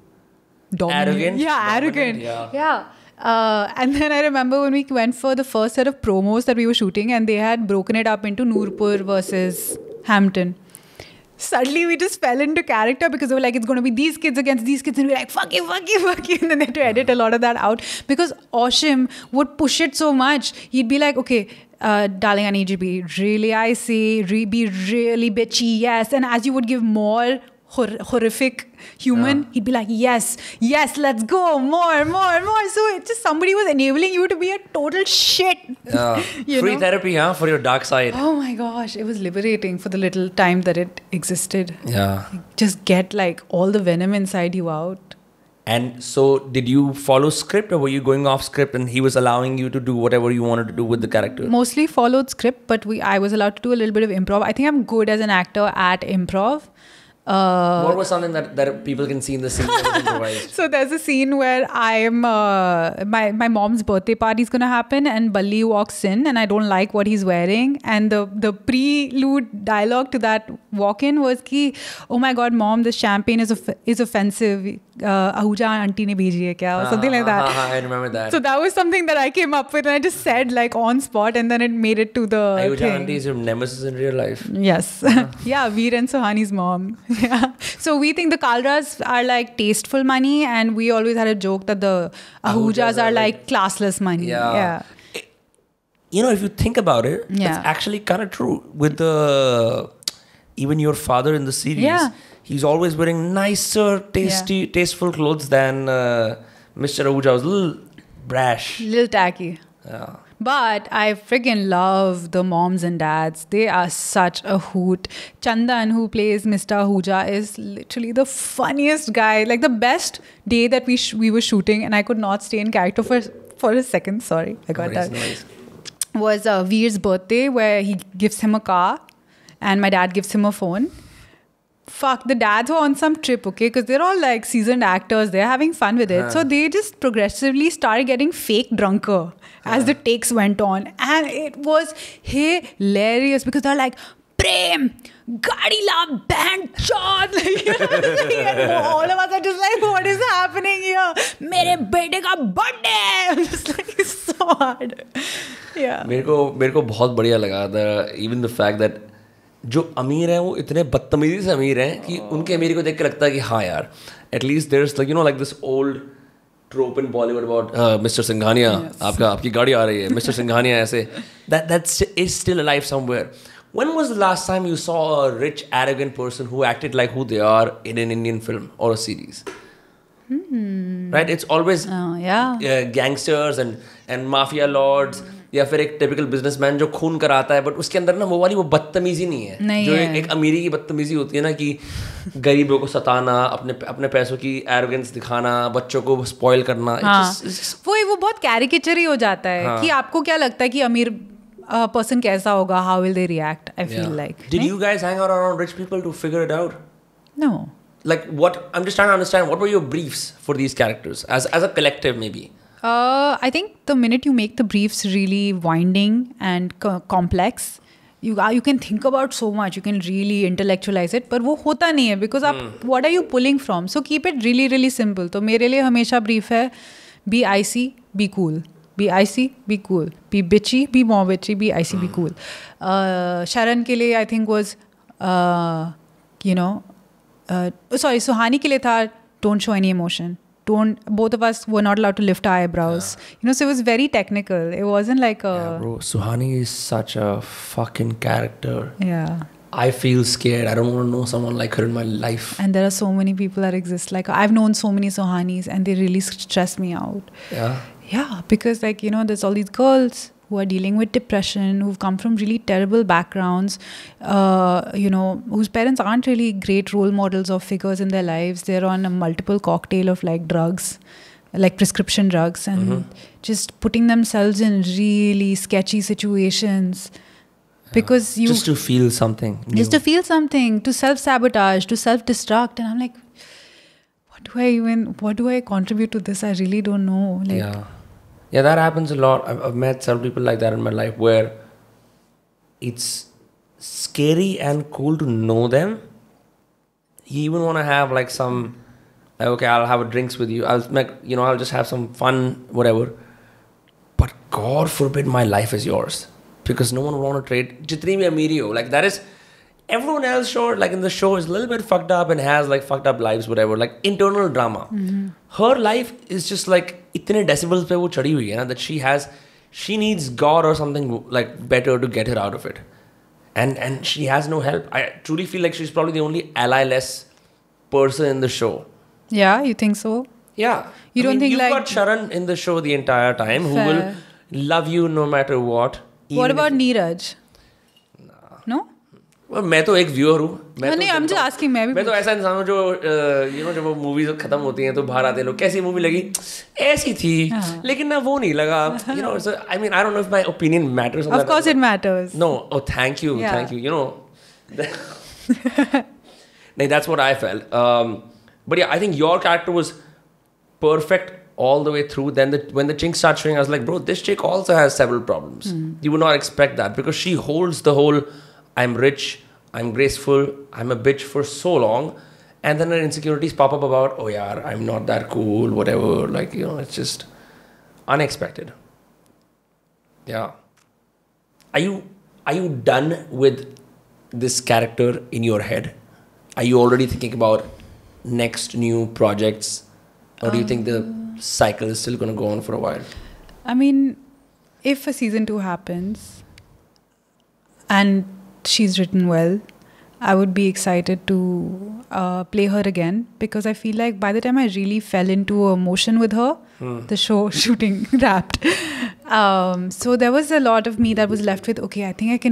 dominant. Arrogant? Yeah, arrogant. Yeah. And then I remember when we went for the first set of promos that we were shooting, and they had broken it up into Nurpur versus Hampton. suddenly we just fell into character because they were like, it's going to be these kids against these kids. And we're like, fuck you. And then they had to edit a lot of that out because Oshim would push it so much. He'd be like, okay, darling, I need you to be really icy, be really bitchy, yes. And as you would give more horrific human, he'd be like, yes, let's go, more. So it's just somebody was enabling you to be a total shit. Free therapy, for your dark side. Oh my gosh, it was liberating for the little time that it existed. Yeah. Just get like all the venom inside you out. And so did you follow script or were you going off script and he was allowing you to do whatever you wanted to do with the character? Mostly followed script, but I was allowed to do a little bit of improv. I think I'm good as an actor at improv. What was something that people can see in the scene that was improvised? So there's a scene where I'm my mom's birthday party is gonna happen and Balli walks in and I don't like what he's wearing, and the prelude dialogue to that walk-in was ki, oh my god mom, this champagne is offensive, Ahuja auntie ne bheji hai kya, or something like that. I remember that. So that was something that I came up with and I just said like on spot, and then it made it to the Ahuja thing. auntie is your nemesis in real life. Yes. Yeah, Veer and Sohani's mom. Yeah. So we think the Kalras are like tasteful money, and we always had a joke that the Ahujas are like classless money. Yeah. You know, if you think about it, it's actually kind of true. With even your father in the series, he's always wearing nicer, tasteful clothes than Mr. Ahuja was a little brash. Little tacky. Yeah. But I friggin' love the moms and dads. They are such a hoot. Chandan, who plays Mr. Ahuja, is literally the funniest guy. Like the best day that we were shooting, and I could not stay in character for a second. Sorry, I got that. Nice. Was Veer's birthday, where he gives him a car and my dad gives him a phone. Fuck, the dads were on some trip, okay? Because they're all like seasoned actors. They're having fun with it. So they just progressively started getting fake drunker as the takes went on. And it was hilarious because they're like, Prem, Gadi la band chod. And all of us are just like, what is happening here? Mere bete ka birthday. I'm just like, it's so hard. Yeah. मेरे को बहुत बढ़िया लगा even the fact that जो अमीर हैं वो इतने बदतमीजी से अमीर हैं कि उनके अमीरी को देख के लगता है कि हाँ यार at least there is like this old trope in Bollywood about Mr. Singhania, आपकी गाड़ी आ रही है, Mr. Singhania ऐसे, that is still alive somewhere. When was the last time you saw a rich arrogant person who acted like who they are in an Indian film or a series? Right, it's always gangsters and mafia lords, या फिर एक typical businessman जो खून कराता है, but उसके अंदर ना वो बदतमीजी नहीं है जो एक अमीरी की बदतमीजी होती है ना, कि गरीबों को सताना, अपने पैसों की एरोगेंस दिखाना, बच्चों को स्पॉइल करना. वो बहुत कैरिकेचर ही हो जाता है कि आपको क्या लगता है कि अमीर पर्सन कैसा होगा, how will they react. I feel like. Did you guys hang out around rich people to figure it out? No. Like what? I'm just trying to understand, what were your briefs for these characters as a collective maybe? I think the minute you make the briefs really winding and complex, you can think about so much, you can really intellectualize it, but वो होता नहीं है because what are you pulling from? So keep it really really simple. तो मेरे लिए हमेशा brief है, be icy, be cool. Be icy, be cool. Be bitchy, be more bitchy. Be icy, be cool. Sharan के लिए I think was Sohani के लिए था, don't show any emotion. Both of us were not allowed to lift our eyebrows. So it was very technical. It wasn't like a... Yeah, bro. Suhani is such a fucking character. Yeah. I feel scared. I don't want to know someone like her in my life. And there are so many people that exist. Like, I've known so many Sohanis and they really stress me out. Yeah? Yeah, because there's all these girls who are dealing with depression, who've come from really terrible backgrounds, whose parents aren't really great role models or figures in their lives. They're on a multiple cocktail of like drugs, like prescription drugs, and just putting themselves in really sketchy situations because just to feel something new. Just to feel something, to self-sabotage, to self-destruct. And I'm like, what do I contribute to this? I really don't know. Yeah, that happens a lot. I've met several people like that in my life where it's scary and cool to know them. You even want to have like some, okay, I'll have a drinks with you. I'll just have some fun, whatever. But God forbid my life is yours, because no one will want to trade. Jitni bhi ameeri ho, like that is, everyone else show, like in the show, is a little bit fucked up and has like fucked up lives, whatever, like internal drama. Her life is just like itne decibels pe wo chadi hui hai na, that she needs God or something like better to get her out of it. And she has no help. I truly feel like she's probably the only ally-less person in the show. Yeah, you think so? Yeah. You don't think you've like... got Sharan in the show the entire time who will love you no matter what. What about Neeraj? No? Well, मैं तो एक viewer हूँ. नहीं, I'm just asking. मैं तो ऐसा इंसान हूँ जो जब वो मूवीज खत्म होती हैं तो बाहर आते हैं लोग, कैसी मूवी लगी? ऐसी थी, लेकिन ना वो नहीं लगा. I mean, I don't know if my opinion matters. Of course it matters. No, thank you. No, that's what I felt. But yeah, I think your character was perfect all the way through. Then when the chink started showing, I was like, bro, this chick also has several problems. You would not expect that because she holds the whole I'm rich, I'm graceful, I'm a bitch for so long, and then her insecurities pop up about, oh yeah, I'm not that cool, whatever. Like, it's just unexpected. Yeah. Are you done with this character in your head? Are you already thinking about next new projects? Or do you think the cycle is still going to go on for a while? I mean, if a season 2 happens and she's written well, I would be excited to play her again, because I feel like by the time I really fell into emotion with her, the show shooting wrapped. So there was a lot of me that was left with, okay, I think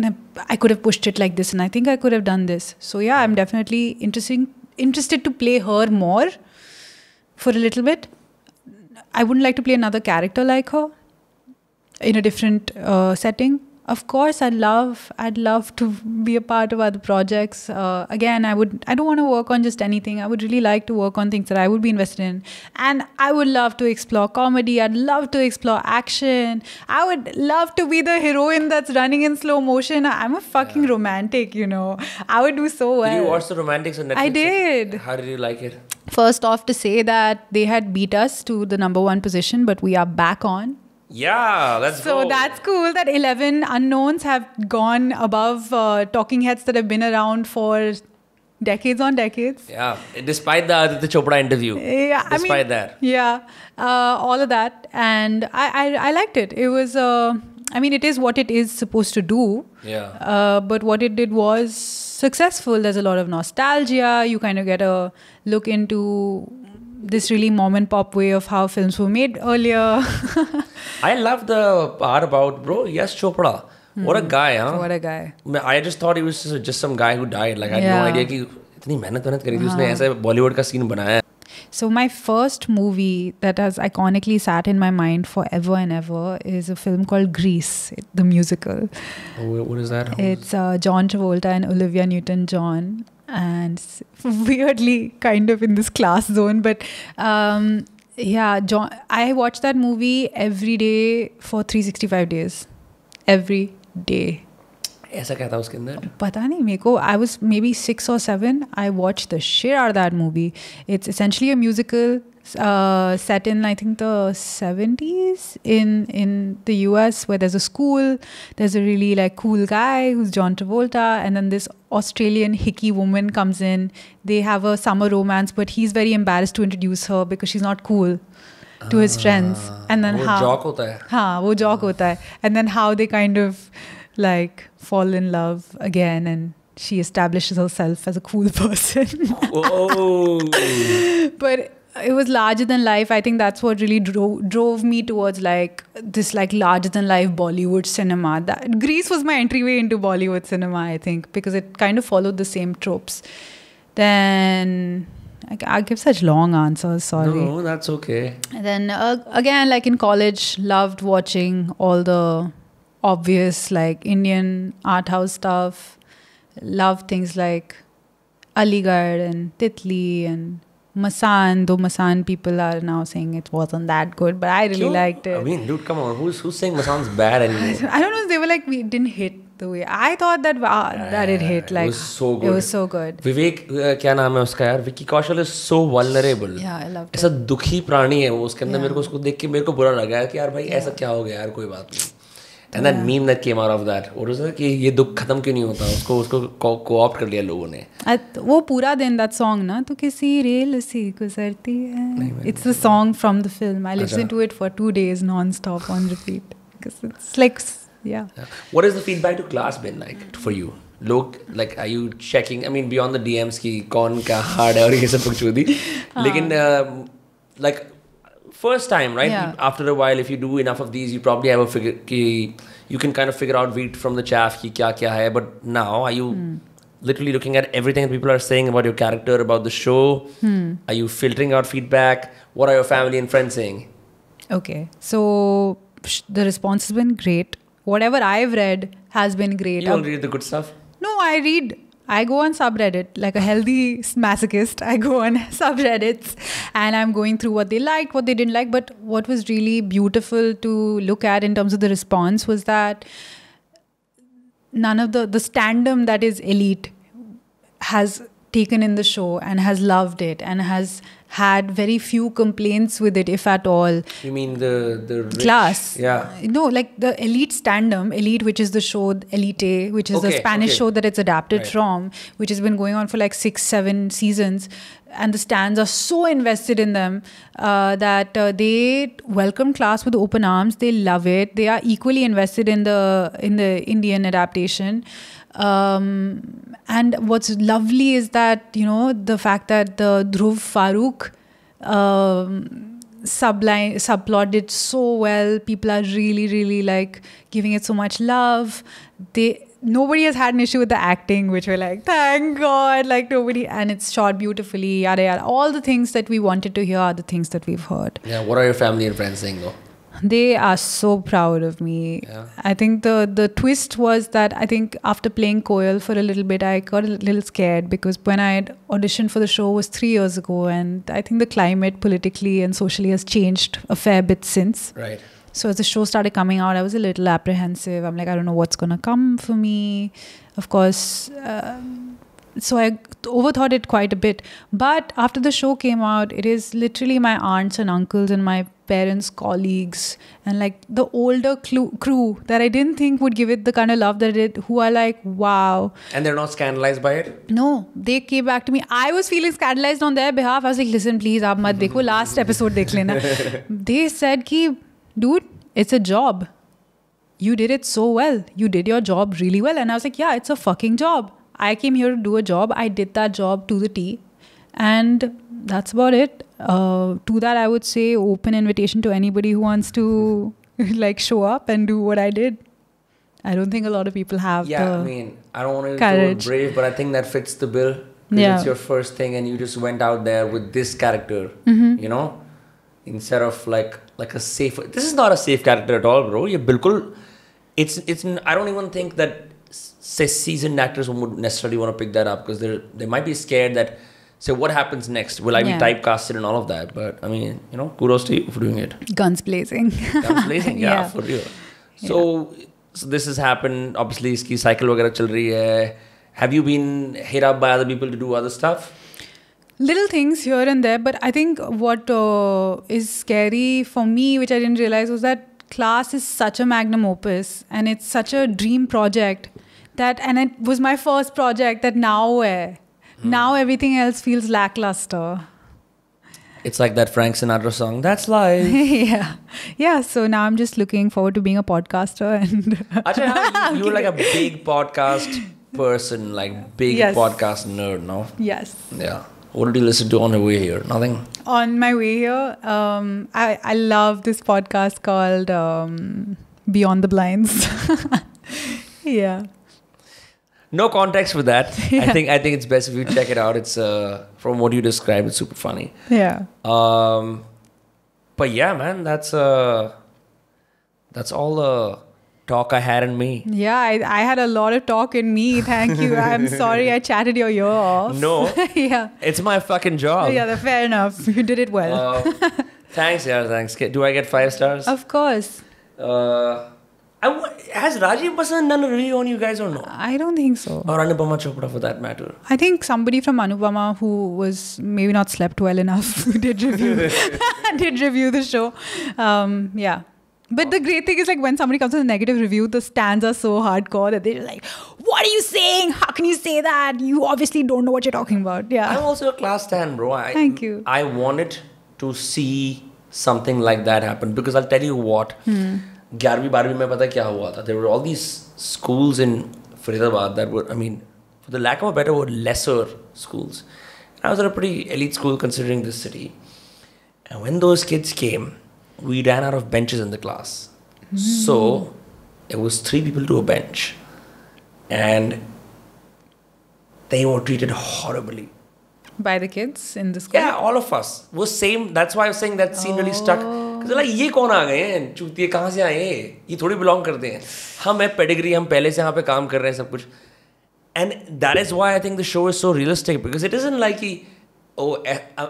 I could have pushed it like this, and I think I could have done this. So yeah, I'm definitely interested to play her more for a little bit. I wouldn't like to play another character like her in a different setting. Of course, I'd love to be a part of other projects. Again, I don't want to work on just anything. I would really like to work on things that I would be invested in. And I would love to explore comedy. I'd love to explore action. I would love to be the heroine that's running in slow motion. I'm a fucking romantic, I would do so well. Did you watch the Romantics on Netflix? I did. How did you like it? First off, to say that they had beat us to the number 1 position, but we are back on. Yeah, let's go. So that's cool that 11 unknowns have gone above talking heads that have been around for decades on decades. Yeah, despite the Aditya Chopra interview. Yeah, despite that. Yeah, all of that. And I liked it. It was, it is what it is supposed to do. Yeah. But what it did was successful. There's a lot of nostalgia. You kind of get a look into this really mom and pop way of how films were made earlier. I love the part about, bro, Yash Chopra. What a guy, huh? What a guy. I just thought he was just some guy who died. Like, I had no idea कि इतनी मेहनत करी थी उसने ऐसे Bollywood का scene बनाया. So my first movie that has iconically sat in my mind forever and ever is a film called Grease, the musical. Oh, what is that? It's John Travolta and Olivia Newton-John. And weirdly kind of in this class zone, but I watched that movie every day for 365 days. Every day. ऐसा क्या था उसके अंदर? पता नहीं मेरे को. I was maybe 6 or 7. I watched the shit out of that movie. It's essentially a musical set in, I think, the 70s in the US, where there's a school. There's a really cool guy who's John Travolta, and then this Australian hickey woman comes in. They have a summer romance, but he's very embarrassed to introduce her because she's not cool to his friends. And then वो jock होता है. हाँ, वो jock होता है. And then how they kind of fall in love again, and she establishes herself as a cool person. Whoa. But it was larger than life. I think that's what really drove me towards this larger than life Bollywood cinema. Grease was my entryway into Bollywood cinema, I think, because it kind of followed the same tropes. Then I give such long answers, sorry. No, that's okay. And then again, in college, loved watching all the obvious Indian art house stuff. Loved things like Aligarh and Titli and Masan, though Masan people are now saying it wasn't that good, but I really liked it. I mean, dude, come on, who's saying Masan's bad anymore? I don't know, they were we didn't hit the way I thought that it hit. It was so good. It was so good. Vivek, क्या नाम है उसका यार? Vicky Kaushal is so vulnerable. Yeah, I loved it. ऐसा दुखी प्राणी है वो, उसके अंदर मेरे को उसको देख के मेरे को बुरा लगा कि यार भाई ऐसा क्या हो गया यार, कोई बात नहीं. And that meme that came out of that, what was it? कि ये दुख खत्म क्यों नहीं होता? उसको co-opt कर लिया लोगों ने. वो पूरा दिन that song ना तो किसी रेल सी गुजरती है. It's the song from the film. I listened to it for 2 days non-stop on repeat because it's like yeah. What has the feedback to class been like for you? लोग like are you checking? I mean beyond the DMs की कौन क्या hard है और ये सब कुछ होती. लेकिन like first time, right? Yeah. After a while, if you do enough of these, you probably have a figure. You can kind of figure out wheat from the chaff. Ki kya kya hai. But now, are you literally looking at everything that people are saying about your character, about the show? Are you filtering out feedback? What are your family and friends saying? Okay, so the response has been great. Whatever I've read has been great. You don't read the good stuff? No, I go on subreddit like a healthy masochist. I go on subreddits and I'm going through what they liked, what they didn't like. But what was really beautiful to look at in terms of the response was that none of the standum that is elite has taken in the show and has loved it and has had very few complaints with it, if at all. You mean the rich? Class? Yeah. No, like the elite standum, Elite, which is the show, Elite, which is the Spanish show that it's adapted from, which has been going on for like 6-7 seasons. And the stands are so invested in them that they welcome class with open arms. They love it. They are equally invested in the Indian adaptation. And what's lovely is that, you know, the fact that the Dhruv Farooq subplot did so well. People are really, really like giving it so much love. Nobody has had an issue with the acting, which we're like, thank God, like nobody, and it's shot beautifully, yada yada. All the things that we wanted to hear are the things that we've heard. Yeah, what are your family and friends saying though? They are so proud of me. Yeah. I think the twist was that I think after playing Koyal for a little bit, I got a little scared because when I had auditioned for the show was 3 years ago, and I think the climate politically and socially has changed a fair bit since. Right. So as the show started coming out, I was a little apprehensive. I'm like, I don't know what's going to come for me. Of course, so I overthought it quite a bit. But after the show came out, it is literally my aunts and uncles and my parents, colleagues, and like the older crew that I didn't think would give it the kind of love that it, who are like, wow. And they're not scandalized by it? No, they came back to me. I was feeling scandalized on their behalf. I was like, listen, please, aap mat dekho, last episode dekh lena. They said ki, dude, it's a job. You did it so well. You did your job really well. And I was like, yeah, it's a fucking job. I came here to do a job. I did that job to the T. And that's about it. To that, I would say open invitation to anybody who wants to like show up and do what I did. I don't think a lot of people have I mean, I don't want to be brave, but I think that fits the bill. Yeah. It's your first thing and you just went out there with this character, you know, instead of like a safe... This is not a safe character at all, bro. It's I don't even think that seasoned actors would necessarily want to pick that up because they might be scared that, say, what happens next? Will I be typecasted and all of that? But I mean, you know, kudos to you for doing it. Guns blazing. Guns blazing, yeah, for real. So this has happened. Obviously, iski cycle वगैरह चल रही है. Have you been hit up by other people to do other stuff? Little things here and there, but I think what is scary for me, which I didn't realize, was that Class is such a magnum opus and it's such a dream project and it was my first project that now everything else feels lackluster. It's like that Frank Sinatra song, That's Life. Yeah. So now I'm just looking forward to being a podcaster. And you were like a big podcast person, like big podcast nerd, no? Yes. Yeah. What did you listen to on your way here? Nothing? On my way here, I love this podcast called Beyond the Blinds. Yeah. No context with that. Yeah. I think it's best if you check it out. It's from what you described, it's super funny. Yeah. But yeah, man, that's all the talk I had in me. Yeah, I had a lot of talk in me. Thank you. I'm sorry I chatted your ear off. No. Yeah. It's my fucking job. Yeah, fair enough. You did it well. Thanks, yeah, thanks. Do I get 5 stars? Of course. Has Rajiv Basan done a review on you guys or no? I don't think so. Or Anupama Chopra for that matter. I think somebody from Anupama who was maybe not slept well enough did review the show. Yeah. But the great thing is like when somebody comes with a negative review, the stands are so hardcore that they're like, what are you saying? How can you say that? You obviously don't know what you're talking about. Yeah. I'm also a class stan, bro. Thank you. I wanted to see something like that happen because I'll tell you what. 11वीं 12वीं में पता क्या हुआ था? There were all these schools in Faridabad that were, I mean, for the lack of a better word, lesser schools. And I was at a pretty elite school considering this city. And when those kids came, we ran out of benches in the class. So it was 3 people to a bench. And they were treated horribly. By the kids in the school? Yeah, all of us. Was same. That's why I was saying that scene really stuck. Because like, ये कौन आ गए हैं? चूतिए कहाँ से आए? ये थोड़ी belong करते हैं. हम है pedigree, हम पहले से यहाँ पे काम कर रहे हैं सब कुछ. And that is why I think the show is so realistic. Because it isn't like कि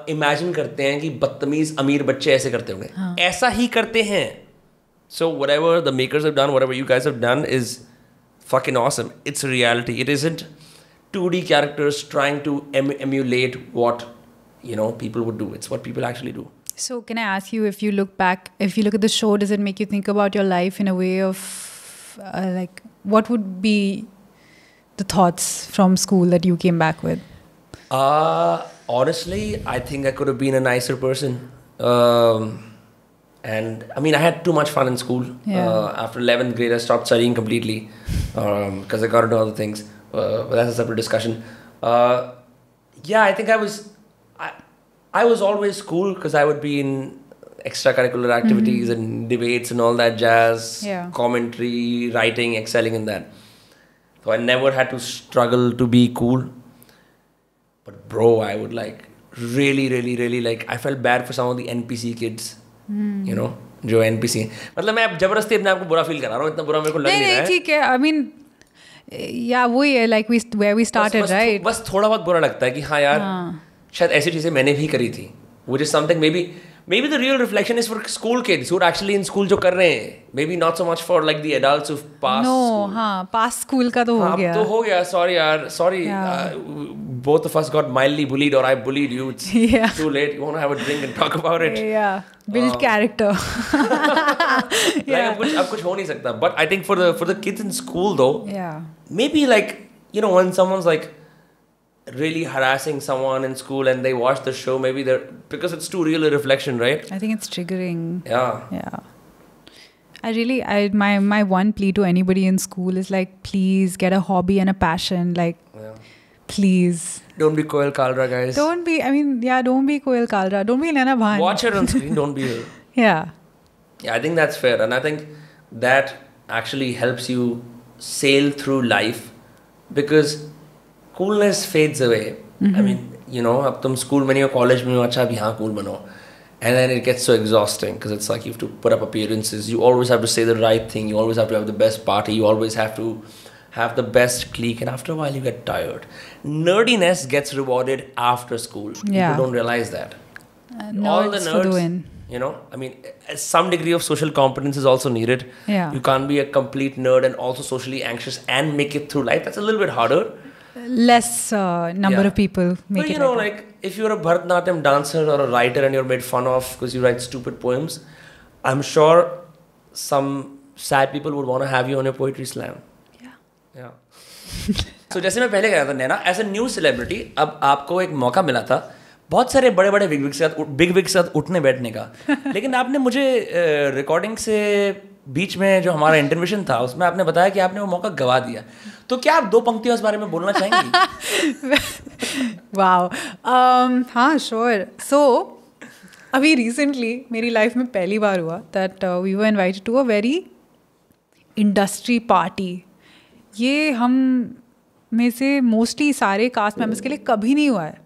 इमेजिन करते हैं कि बदतमीज अमीर बच्चे ऐसे करते होंगे ऐसा ही करते हैं so whatever the makers have done whatever you guys have done is fucking awesome it's a reality it isn't 2D characters trying to emulate what you know people would do it's what people actually do. So can I ask you if you look at the show does it make you think about your life in a way of like what would be the thoughts from school that you came back with? Honestly, I think I could have been a nicer person. And I mean, I had too much fun in school. After 11th grade, I stopped studying completely because I got into other things. But that's a separate discussion. Yeah, I think I was always cool because I would be in extracurricular activities and debates and all that jazz, commentary, writing, excelling in that. So I never had to struggle to be cool. But bro, I would like really like I felt bad for some of the NPC kids, you know, जो NPC हैं. मतलब मैं जबरदस्ती अपने आप को बुरा feel करा रहा हूँ इतना बुरा मेरे को लग नहीं रहा है. ठीक है. I mean, yeah, वही है like where we started, right? बस थोड़ा बहुत बुरा लगता है कि हाँ यार शायद ऐसी चीज़ें मैंने भी करी थी. Which is something maybe the real reflection is for school kids who are actually in school जो कर रहे हैं. Maybe not so much for like the adults who've passed school. No, हाँ, past school का तो हो गया. तो हो गया. Sorry यार. Sorry. Both of us got mildly bullied or I bullied you. It's too late. You want to have a drink and talk about it. Yeah. Build character. Like अब कुछ हो नहीं सकता. But I think for the kids in school though. Maybe like you know when someone's like really harassing someone in school and they watch the show maybe they're because it's too real a reflection right I think it's triggering yeah my one plea to anybody in school is like please get a hobby and a passion like please don't be Koel Kalra guys don't be Koel Kalra don't be Naina Bhan watch her on screen don't be her yeah I think that's fair and I think that actually helps you sail through life because coolness fades away. I mean, you know, अब तुम school में नहीं हो, college में हो, अच्छा भी हाँ cool बनो. And then it gets so exhausting because it's like you have to put up appearances. You always have to say the right thing. You always have to have the best party. You always have to have the best clique. And after a while, you get tired. Nerdiness gets rewarded after school. People don't realize that. All the nerds, you know, I mean, some degree of social competence is also needed. You can't be a complete nerd and also socially anxious and make it through life. That's a little bit harder. Less number of people make it. You know, like if you're a Bharatanatyam dancer or a writer and you're made fun of because you write stupid poems, I'm sure some sad people would want to have you on your poetry slam. Yeah. So जैसे मैं पहले कह रहा था नैना, as a new celebrity, अब आपको एक मौका मिला था बहुत सारे बड़े बड़े बिग विग के साथ उठने बैठने का लेकिन आपने मुझे रिकॉर्डिंग से बीच में जो हमारा इंटरव्यूशन था उसमें आपने बताया कि आपने वो मौका गवा दिया तो क्या आप 2 पंक्तियां उस बारे में बोलना चाहेंगी वाओ हाँ श्योर सो अभी रिसेंटली मेरी लाइफ में पहली बार हुआ that we were invited to a very industry party ये हम में से मोस्टली सारे कास्ट मेंबर्स के लिए कभी नहीं हुआ है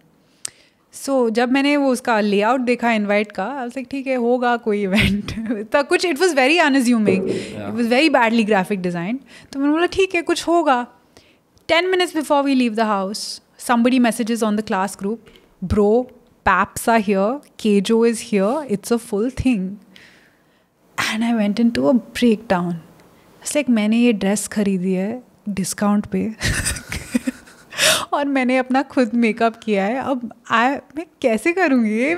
सो जब मैंने वो उसका लेआउट देखा इनवाइट का आई वाज लाइक ठीक है होगा कोई इवेंट तो कुछ it was very अनअज्यूमिंग it was very badly graphic design तो मैंने बोला ठीक है कुछ होगा 10 minutes before we leave the house somebody messages on the class group bro paps are here Kejo is here it's a full thing and I went into a breakdown it's like मैंने ये dress खरीदी है discount पे और मैंने अपना खुद makeup किया है. अब मैं कैसे करूँगी?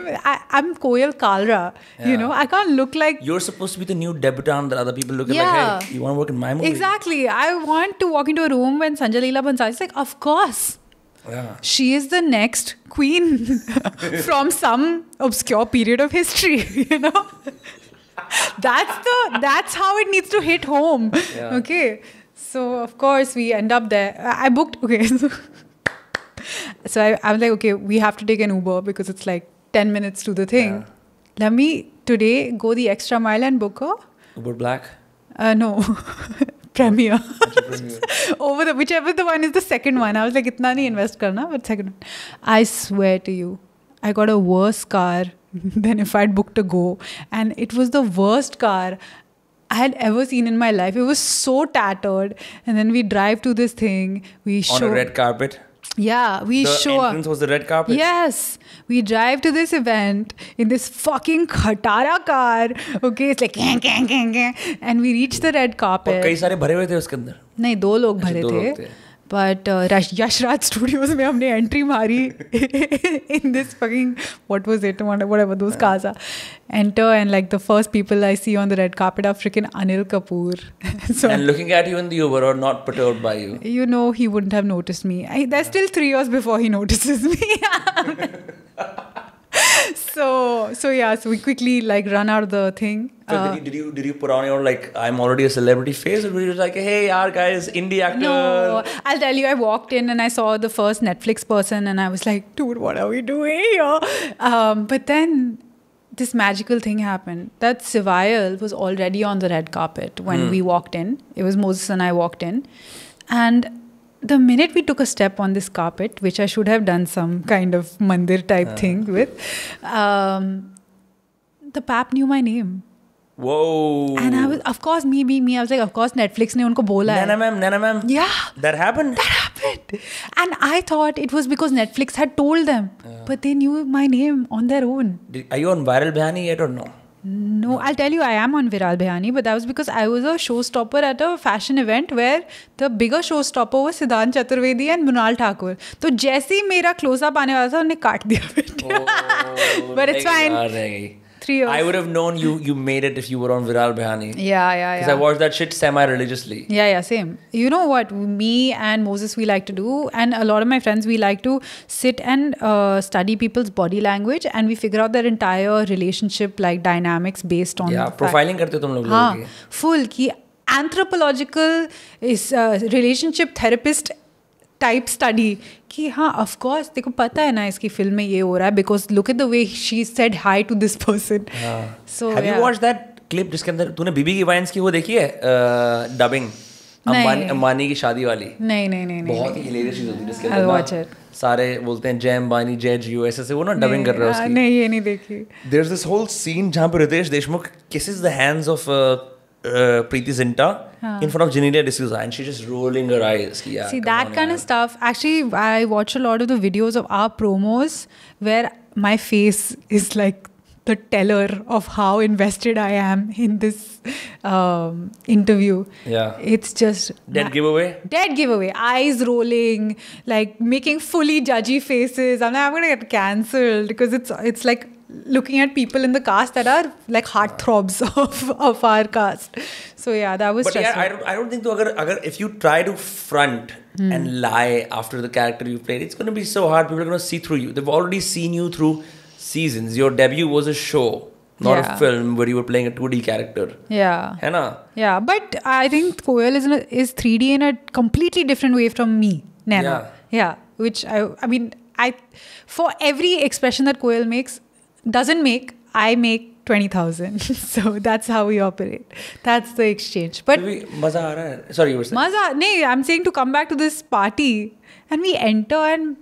I'm Koyal Kalra, you know. I can't look like... You're supposed to be the new debutant that other people look at like, hey, you want to work in my movie? Exactly. I want to walk into a room when Sanjay Leela Bhansali is like, of course. Yeah. She is the next queen from some obscure period of history, you know. That's how it needs to hit home. Yeah. Okay. So of course we end up there. I booked, okay. So I was like, okay, we have to take an Uber because it's like 10 minutes to the thing. Yeah. Let me today go the extra mile and book a Uber Black? No. Premier. Over whichever the one is the second one. I was like, itna nahi invest karna, but second one. I swear to you, I got a worse car than if I'd booked a go. And it was the worst car I had ever seen in my life. It was so tattered. And then we drive to this thing. On a red carpet? Yeah, the entrance was the red carpet? Yes. We drive to this event in this fucking khatara car. Okay, it's like and we reach the red carpet. और कई सारे भरे हुए थे उसके अंदर? नहीं, 2 लोग भरे थे. But Yashraj Studios में हमने entry मारी in this fucking, what was it, whatever those cars are. Enter and like the first people I see on the red carpet are freaking Anil Kapoor. So, and looking at you in the Uber or not perturbed by you? You know, he wouldn't have noticed me. There's still 3 years before he notices me. So we quickly like run out of the thing. So did you put on your like I'm already a celebrity face, or were you like, hey yaar guys, indie actor? No, I'll tell you, I walked in and I saw the first Netflix person and I was like, dude, what are we doing here? But then this magical thing happened. That Sivayal was already on the red carpet when we walked in. It was Moses and I walked in, and the minute we took a step on this carpet, which I should have done some kind of mandir type thing with, the pap knew my name. Whoa. And I was, of course, me being me, I was like, of course, Netflix ne unko bola hai. Naina ma'am. Yeah. That happened? That happened. And I thought it was because Netflix had told them. But they knew my name on their own. Are you on Viral Bihani yet or no? No, I'll tell you, I am on Viral Bihani, but that was because I was a showstopper at a fashion event where the bigger showstopper was Siddhant Chaturvedi and Munal Thakur. So जैसे ही मेरा close-up आने वाला था, उन्हें काट दिया. But it's fine. 3 years. I would have known you made it if you were on Viral Bihani. Yeah. Because I watched that shit semi-religiously. Yeah, same. You know what? Me and Moses, we like to do, and a lot of my friends, we like to sit and study people's body language, and we figure out their entire relationship, like dynamics based on. Yeah, profiling करते तुम लोग लोगों की. Full की anthropological is relationship therapist type study कि हाँ of course देखो पता है ना इसकी फिल्म में ये हो रहा है because look at the way she said hi to this person. So have you watched that clip जिसके अंदर तूने बीबी की वाइन्स की वो देखी है डबिंग अंबानी की शादी वाली? नहीं बहुत ही हिलेरियस चीज होती है जिसके अंदर सारे बोलते हैं जय अंबानी जय जियो ऐसे से वो ना डबिंग कर रहा है उसकी. नहीं ये नहीं देखी. There's this whole scene जहाँ पे Ritesh Deshmukh kisses the hands of Preeti Zinta in front of Genelia D'Souza and she's just rolling her eyes. Yeah, see that kind of stuff. Actually, I watch a lot of the videos of our promos where my face is like the teller of how invested I am in this interview. Yeah. It's just... Dead giveaway. Eyes rolling, like making fully judgy faces. I'm like, I'm going to get cancelled because it's like looking at people in the cast that are like heartthrobs of our cast. So yeah, that was stressful. Yeah, I don't think if you try to front and lie after the character you played, it's going to be so hard. People are going to see through you. They've already seen you through seasons. Your debut was a show, not a film where you were playing a 2D character. Yeah. Hai na? Yeah, but I think Koyal is 3D in a completely different way from me, Naina. Yeah. Which I mean, for every expression that Koyal doesn't make, I make 20,000. So that's how we operate. That's the exchange. But maza aa raha hai. Sorry, you were saying. No, I'm saying to come back to this party and we enter and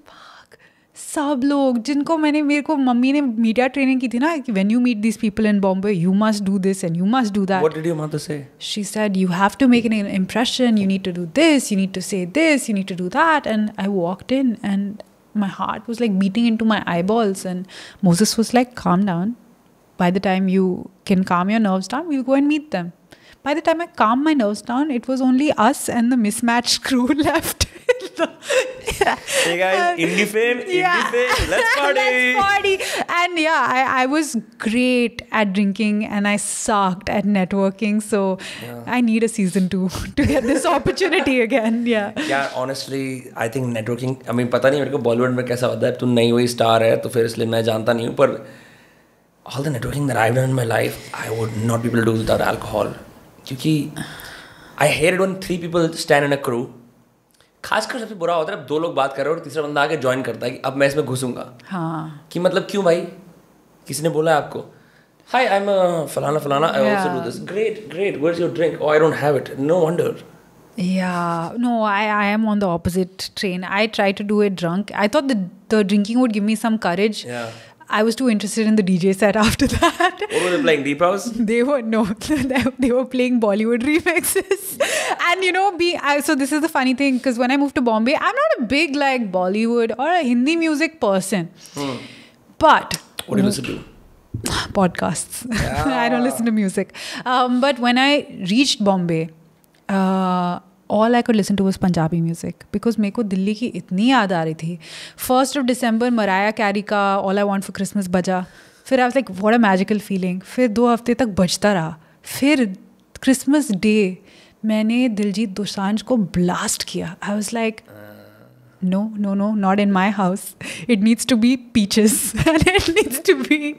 सब लोग जिनको मेरे को mummy ने media training की थी ना कि when you meet these people in Bombay, you must do this and you must do that. What did your mother say? She said, you have to make an impression, you need to do this, you need to say this, you need to do that. And I walked in and my heart was like beating into my eyeballs and Moses was like, calm down. By the time you can calm your nerves down, we'll go and meet them. By the time I calmed my nerves down, it was only us and the mismatched crew left. Hey guys, indie fame, let's party. And I was great at drinking and I sucked at networking. So I need a season 2 to get this opportunity again. Yeah, honestly, I think networking, I mean, पता नहीं मेरे को बॉलीवुड में कैसा होता है, तू नई वही स्टार है तो फिर इसलिए मैं जानता नहीं हूँ, पर all the networking that I've done in my life, I would not be able to do without alcohol. क्योंकि I hate it when 3 people stand in a crew. खासकर सबसे बुरा होता है जब 2 लोग बात कर रहे हो और तीसरा बंदा आके ज्वाइन करता है कि अब मैं इसमें घुसूंगा. हाँ. कि मतलब क्यों भाई? किसी ने बोला है आपको? Hi, I'm फलाना. I also do this. Great. Where's your drink? Oh, I don't have it. No wonder. Yeah, no, I am on the opposite train. I try to do it drunk. I thought the drinking would give me some courage. Yeah. I was too interested in the DJ set after that. What were they playing? Deep House? They were playing Bollywood remixes. And so this is the funny thing, because when I moved to Bombay, I'm not a big like Bollywood or a Hindi music person. But what do you listen to? Podcasts. I don't listen to music. But when I reached Bombay, all I could listen to was Punjabi music, because मेरे को दिल्ली की इतनी याद आ रही थी. 1st of December Mariah Carey का All I Want for Christmas बजा. फिर I was like, what a magical feeling. फिर 2 हफ्ते तक बजता रहा. फिर Christmas Day मैंने दिलजीत दोसांझ को blast किया. I was like, no, not in my house. It needs to be Peaches. And it needs to be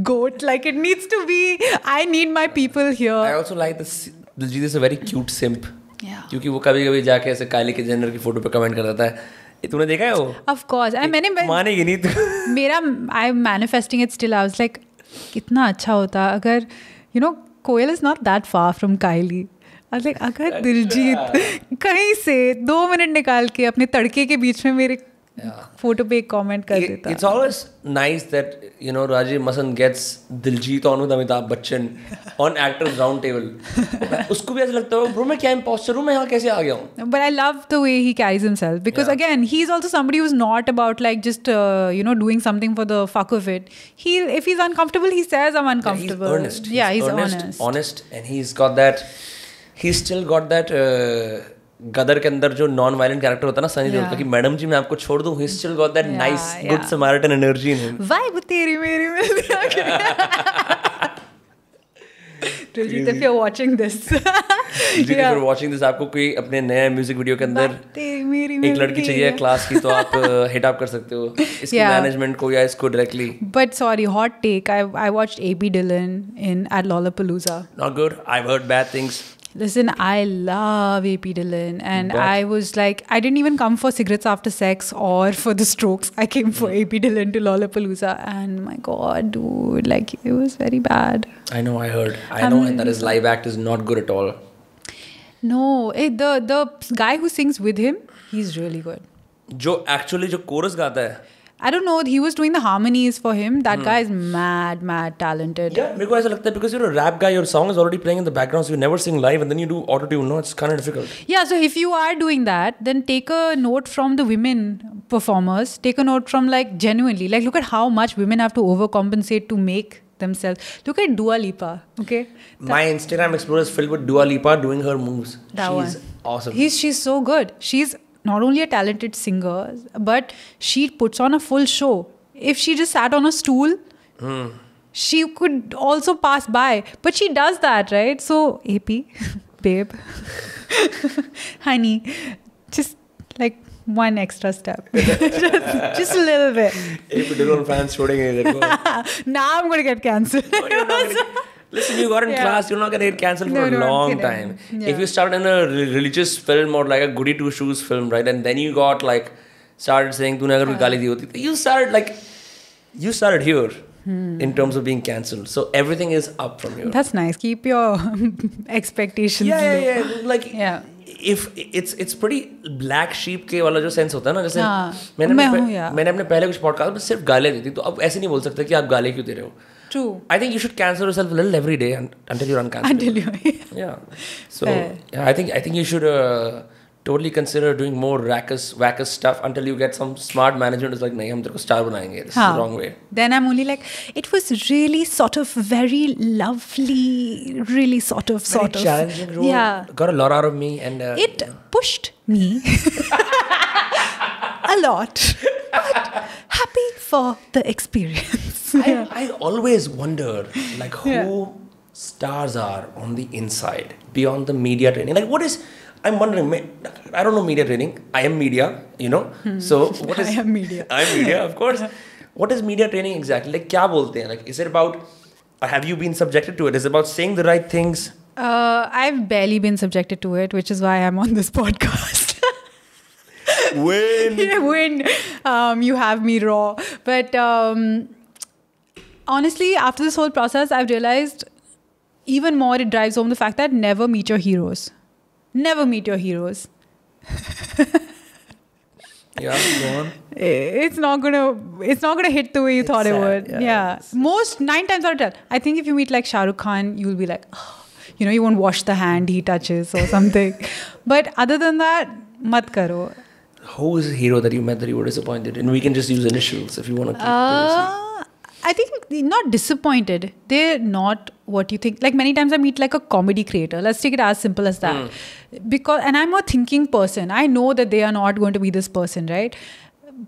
Goat. Like it needs to be, I need my people here. I also like this. Diljit is a very cute simp. Yeah. क्योंकि वो कभी जाके ऐसे कायली के Jenner की photo पे comment कर देता है. तूने देखा है वो? Of course. मैंने मानेगी नहीं तू. मेरा I'm manifesting it still. I was like, कितना अच्छा होता अगर Koel is not that far from Kylie. I was like, अगर दिलजीत कहीं से 2 मिनट निकाल के अपने तड़के के बीच में मेरे फोटो पे एक कमेंट कर देता. It's always nice that Rajiv Masan gets Diljit on with Amitabh Bachchan on actors round table. उसको भी ऐसा लगता है bro मैं क्या imposter हूँ, मैं यहाँ कैसे आ गया हूँ. But I love the way he carries himself, because again he's also somebody who's not about like just doing something for the fuck of it. If he's uncomfortable, he says I'm uncomfortable. He's earnest. He's honest, and he's still got that गदर के अंदर जो non violent character होता है ना सनी देओल का, कि madam जी मैं आपको छोड़ दूं, he still got that nice good Samaritan energy in him. Vibe तेरी मेरी मिल Diljit, if you're watching this, if you're watching this, आपको कोई अपने नए म्यूजिक वीडियो के अंदर एक लड़की चाहिए क्लास की, तो आप हिट अप कर सकते हो इसकी मैनेजमेंट को या इसको directly. But sorry, hot take. I watched AP Dhillon at Lollapalooza. Not good. I've heard bad things. Listen, I love AP Dhillon, and I was like, I didn't even come for Cigarettes After Sex or for The Strokes. I came for AP Dhillon to Lollapalooza, and my God, dude, like it was very bad. I know, I heard. I know that his live act is not good at all. No, the guy who sings with him, he's really good. जो chorus गाता है. I don't know, he was doing the harmonies for him. That guy is mad talented. Yeah, मेरे को ऐसा लगता है because you're a rap guy, your song is already playing in the background, so you never sing live, and then you do auto-tune. No, it's kind of difficult. Yeah, so if you are doing that, then take a note from the women performers. Take a note from like genuinely, like look at how much women have to overcompensate to make themselves. Look at Dua Lipa, okay? My Instagram Explorer is filled with Dua Lipa doing her moves. She's awesome. She's so good. She's not only a talented singer, but she puts on a full show. If she just sat on a stool, she could also pass by. But she does that, right? So, AP, babe, honey, just like one extra step. just a little bit. AP Dhillon fans shooting it. Now I'm going to get cancelled. Listen, you got in class, you're not going to get cancelled for a long time. Yeah. If you start in a religious film or like a goody two shoes film, right, and then you got like started saying तूने अगर कोई गाली दी होती, you started here in terms of being cancelled. So everything is up from here. That's nice. Keep your expectations low. Yeah. Like if it's pretty black sheep के वाला जो sense होता है ना, जैसे मैंने अपने पहले कुछ पॉडकास्ट में सिर्फ गाली दी थी, तो अब ऐसे नहीं बोल सकते कि आप गाली क्यों दे रहे हो. True. I think you should cancel yourself a little every day until you're uncancelable. Until you. Yeah. So I think you should totally consider doing more wackus stuff until you get some smart management who's like, nahi, hum tere ko star banayenge. This is the wrong way. Then I'm only like, it was really sort of very lovely, really sort of. Challenging role. Yeah. Got a lot out of me. And it pushed me a lot. But happy for the experience. I always wonder, like, who stars are on the inside beyond the media training. Like, what is... I'm wondering, I don't know media training. I am media, you know. So what is... I am media. I'm media, of course. What is media training exactly? Like, kya bolte hain? Like, is it about... have you been subjected to it? Is it about saying the right things? I've barely been subjected to it, which is why I'm on this podcast. When you have me raw. But honestly, after this whole process, I've realized even more it drives home the fact that never meet your heroes. Never meet your heroes. Yeah, go on. It's not gonna hit the way you thought it would. Yeah. Most 9 times out of 10. I think if you meet like Shah Rukh Khan, you'll be like, oh, you know, you won't wash the hand he touches or something. But other than that, mat karo. Who is a hero that you met that you were disappointed in? And we can just use initials if you want to keep I think not disappointed. They're not what you think. Like many times I meet like a comedy creator. Let's take it as simple as that. And I'm a thinking person. I know that they are not going to be this person, right?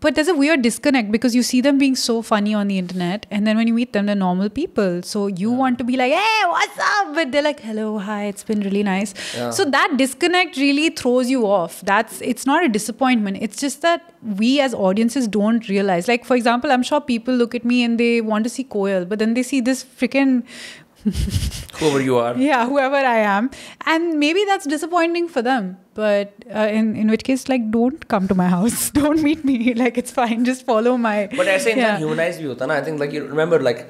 But there's a weird disconnect because you see them being so funny on the internet, and then when you meet them, they're normal people. So you want to be like, hey, what's up? But they're like, hello, hi, it's been really nice. Yeah. So that disconnect really throws you off. It's not a disappointment. It's just that we as audiences don't realize. Like, for example, I'm sure people look at me and they want to see Koyal, but then they see this freaking... whoever you are. Yeah, whoever I am. And maybe that's disappointing for them. But in which case, like, don't come to my house. Don't meet me. Like, it's fine. Just follow my... But I say humanized view. I think, like, you remember, like,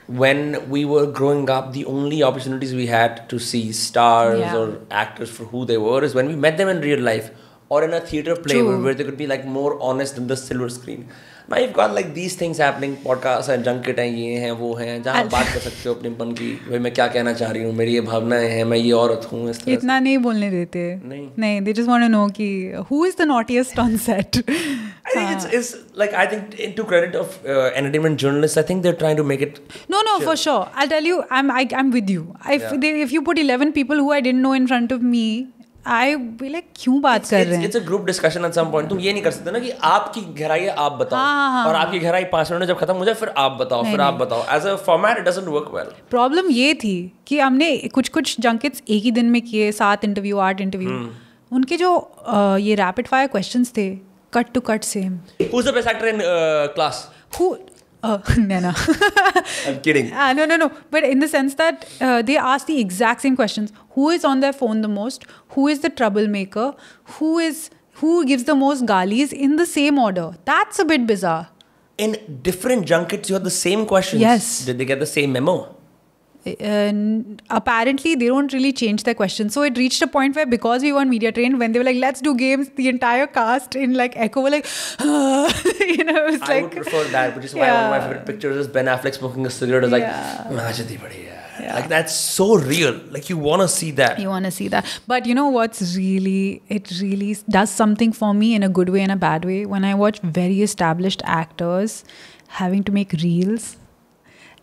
when we were growing up, the only opportunities we had to see stars or actors for who they were is when we met them in real life or in a theatre play where they could be, like, more honest than the silver screen. Now you've got like these things happening, podcasts हैं, junket हैं, ये हैं, वो हैं, जहाँ बात कर सकते हो अपनेपन की, भाई मैं क्या कहना चाह रही हूँ, मेरी ये भावनाएं हैं, मैं ये औरत हूँ, इस तरह इतना नहीं बोलने देते, नहीं, they just want to know कि who is the naughtiest on set. I think it's like, I think to credit of entertainment journalists, I think they're trying to make it. No, for sure. I'll tell you, I'm with you. If you put 11 people who I didn't know in front of me, I be like, क्यों बात कर रहे हैं? It's a group discussion at some point. तुम ये नहीं कर सकते ना कि आपकी गहराई है आप बताओ और आपकी गहराई 5 मिनट में जब खत्म हो जाए फिर आप बताओ. As a format, it doesn't work well. Problem ये थी कि हमने कुछ junkets एक ही दिन में किए, 7 इंटरव्यू 8 इंटरव्यू. उनके जो ये rapid fire questions थे, cut to cut same. Who's the best actor in class? Naina. I'm kidding. No. But in the sense that they ask the exact same questions. Who is on their phone the most? Who is the troublemaker? Who gives the most galis in the same order? That's a bit bizarre. In different junkets, you have the same questions. Yes. Did they get the same memo? Apparently they don't really change their questions, so it reached a point where, because we weren't media trained, when they were like, let's do games, the entire cast in like echo were like, you know, it was I would prefer that, which is why one of my favorite pictures is Ben Affleck smoking a cigarette. Is like, like that's so real. Like you want to see that. But you know what's it really does something for me in a good way and a bad way when I watch very established actors having to make reels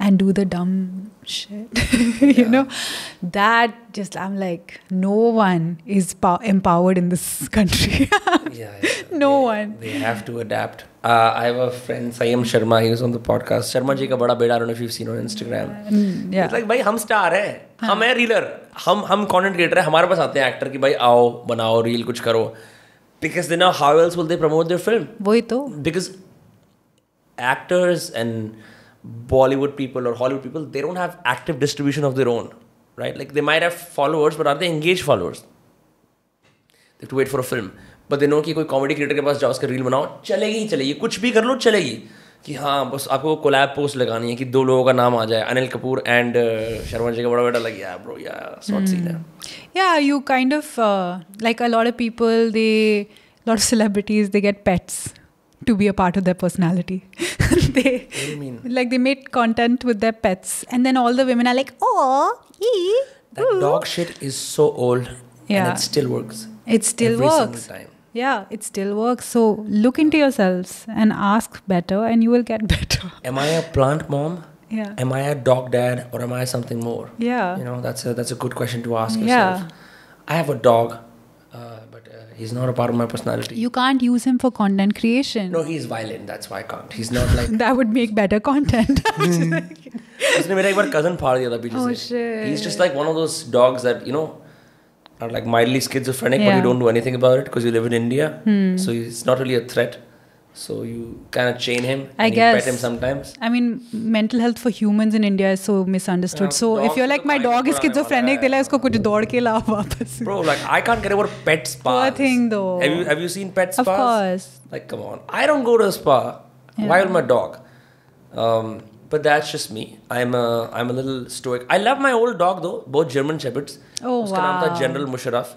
and do the dumb shit, you know, that just, I'm like, no one is empowered in this country. No one. They have to adapt. I have a friend, Sayam Sharma, he was on the podcast. Sharma ji ka bada beta, I don't know if you've seen on Instagram. It's like, bhai, hum star hai. Hum hai reeler. Hum content creator hai. Hamare paas aate hain actor ki, bhai, aao, banao, reel, kuch karo. Because then now, how else will they promote their film? Wohi to. Because actors and Bollywood people or Hollywood people, they don't have active distribution of their own, right? Like they might have followers, but are they engaged followers? They have to wait for a film. But they know कि कोई comedy creator के पास जाओ उसका reel बनाओ, चलेगी, कुछ भी कर लो चलेगी. कि हाँ बस आपको collab post लगानी है कि 2 लोगों का नाम आ जाए, अनिल कपूर and शर्मा जी का बड़ा बेटा लग गया, bro, sort scene है. Yeah, you kind of like a lot of people, a lot of celebrities, they get pets to be a part of their personality. What do you mean? Like they made content with their pets, and then all the women are like, oh, that dog shit is so old, and it still works. It still every works. single time. Yeah, it still works. So look into yourselves and ask better, and you will get better. Am I a plant mom? Yeah. Am I a dog dad, or am I something more? Yeah. You know, that's a good question to ask Yeah. yourself. I have a dog, but he's not a part of my personality. You can't use him for content creation. No, he's violent. That's why I can't. He's not like. That would make better content. उसने मेरा एक बार cousin फाड़ दिया था पीछे Oh, से. shit. He's just like one of those dogs that are like mildly schizophrenic, but Yeah. you don't do anything about it because you live in India. So it's not really a threat. So you kind of chain him. I and guess. You pet him sometimes. I mean, mental health for humans in India is so misunderstood. Yeah, So if dogs you're को like तो my खाने dog को is बुलाने schizophrenic, वाला दिला है. उसको कुछ दौड़ के ला वापस. Bro, like I can't get over pet spas. Poor thing though. Have you seen pet spas? Of course. Like come on, I don't go to a spa. Yeah. Why will my dog? But that's just me. I'm a little stoic. I love my old dog though, both German shepherds. Oh, उसका नाम था wow. General Musharraf.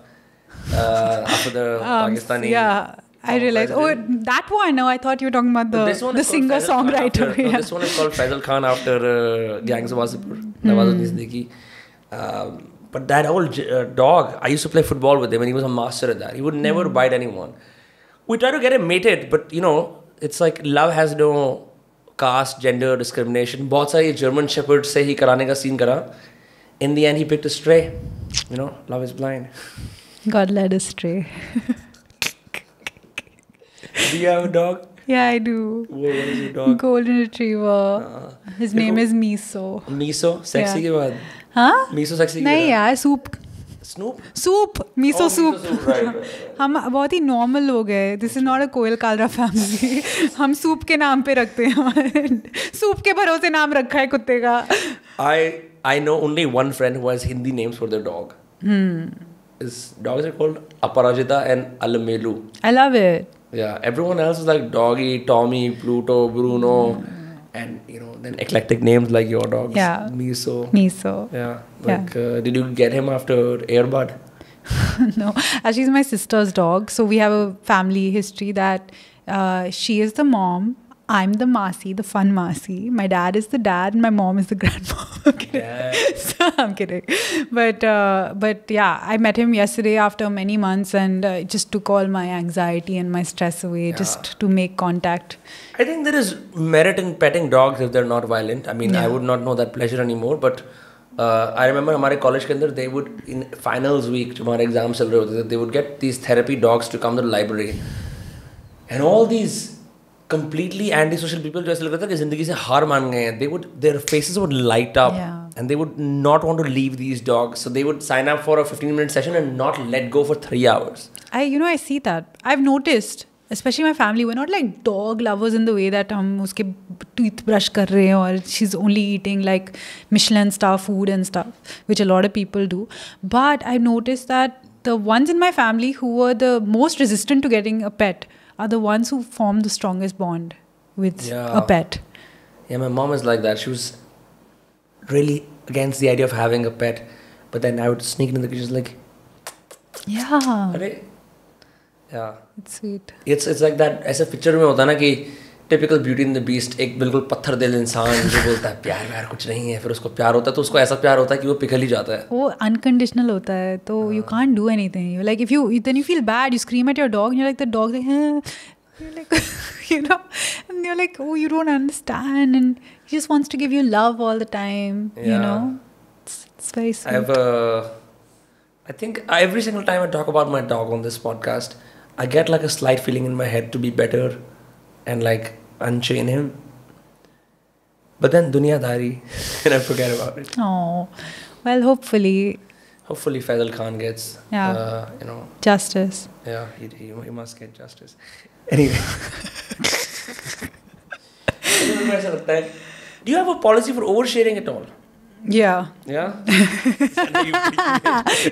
After the Pakistani. Yeah. I realized. Oh, that one. No, I thought you were talking about But this one the is called Faisal Khan singer-songwriter. after- no, Yeah. this one is called Faisal Khan after Gangs of Wasseypur. Nawazuddin Siddiqui. But that old dog, I used to play football with him and he was a master at that. He would never bite anyone. We try to get him mated, but it's like love has no caste, gender discrimination. बहुत सारे German shepherds से ही कराने का scene करा. In the end, he picked a stray. Love is blind. God led astray. Do you have a dog? Yeah, I do. What is your dog? Golden Retriever. His name is Miso. Miso? Sexy Yeah. के बाद? हाँ? Miso sexy के नहीं बाद? यार, soup. Snoop? Soup. Miso Oh, soup. miso soup, right. हम बहुत ही नॉर्मल लोग हैं. This is not a Koyal Kalra family. हम सूप के नाम पे रखते हैं. सूप के भरोसे नाम रखा है कुत्ते का. I know only one friend who has Hindi names for their dog. His dogs are called Aparajita and Alamelu. I love it. Yeah, everyone else is like Doggy, Tommy, Pluto, Bruno, and then eclectic names like your dogs. Yeah. Miso. Miso. Yeah. Like, did you get him after Airbud? No, actually, she's my sister's dog. So we have a family history that she is the mom. I'm the Masi, the fun Masi. My dad is the dad, and my mom is the grandma. Yeah. So, I'm kidding. But yeah, I met him yesterday after many months, and it just took all my anxiety and my stress away just to make contact. I think there is merit in petting dogs if they're not violent. I mean, I would not know that pleasure anymore, but I remember हमारे college के अंदर they would, in finals week, जब हमारे exams चल रहे होते थे, they would get these therapy dogs to come to the library. And all these completely antisocial people जो ऐसे लगता था कि जिंदगी से हार मान गए हैं, their faces would light up and they would not want to leave these dogs. So they would sign up for a 15-minute session and not let go for 3 hours. I see that. I've noticed, especially my family, we're not like dog lovers in the way that हम उसके toothbrush कर रहे हैं और she's only eating like Michelin star food and stuff, which a lot of people do. But I've noticed that the ones in my family who were the most resistant to getting a pet are the ones who form the strongest bond with a pet. Yeah, my mom is like that. She was really against the idea of having a pet. But then I would sneak into the kitchen like, Yeah. Yeah. It's sweet. It's like that. ऐसा picture में होता है ना कि typical Beauty and the Beast, एक बिल्कुल पत्थर दिल इंसान जो बोलता है प्यार व्यार कुछ नहीं है, फिर उसको प्यार होता है तो उसको ऐसा प्यार होता है कि वो पिघल ही जाता है. वो unconditional होता है तो you can't do anything. You're like if you then you feel bad, you scream at your dog and you're like the dog's like you're like and you're like oh you don't understand and he just wants to give you love all the time. It's very sweet. I think every single time I talk about my dog on this podcast, I get like a slight feeling in my head to be better and like unchain him. But then dunyadari and I forget about it. Oh, well, hopefully Faisal Khan gets, justice. Yeah, he must get justice. Anyway. Do you have a policy for oversharing at all? Yeah. Yeah?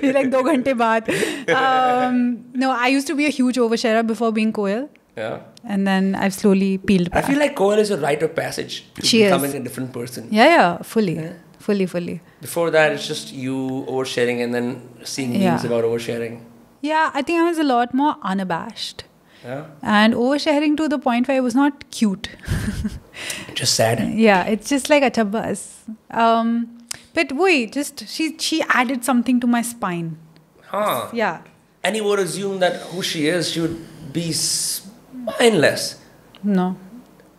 You're like 2 घंटे बाद. No, I used to be a huge oversharer before being Koel. Yeah. And then I've slowly peeled back. I feel like Koel is a rite of passage to becoming a different person. Yeah, fully. Yeah. Fully. Before that, it's just you oversharing and then seeing memes about oversharing. Yeah, I think I was a lot more unabashed. Yeah. And oversharing to the point where it was not cute. Just sad. Yeah, it's just like acha bas. But wait, just she added something to my spine. Huh. Yeah. And you would assume that who she is, she would be spineless. No.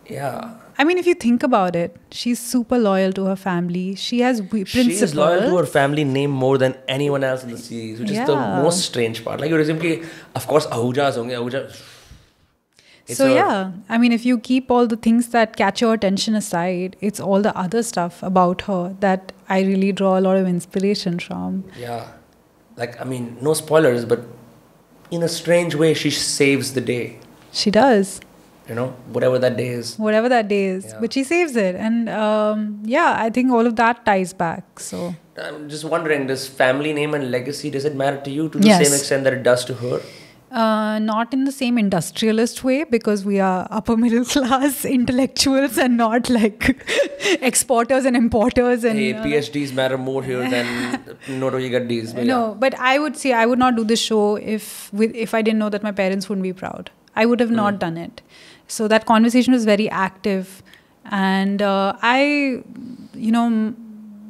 Yeah. I mean, if you think about it, she's super loyal to her family. She has principles. She is loyal to her family name more than anyone else in the series, which is the most strange part. Like, you assume ki, of course, Ahujas honge. Ahuja. I mean, if you keep all the things that catch your attention aside, it's all the other stuff about her that I really draw a lot of inspiration from. Yeah. Like, I mean, no spoilers, but in a strange way, she saves the day. She does. You know, whatever that day is. Whatever that day is. Yeah. But she saves it. And I think all of that ties back. So I'm just wondering, does family name and legacy, does it matter to you to the same extent that it does to her? Not in the same industrialist way, because we are upper middle class intellectuals and not like exporters and importers. And PhDs matter more here than Ds. No, but I would say I would not do this show if I didn't know that my parents wouldn't be proud. I would have not done it. So that conversation was very active. And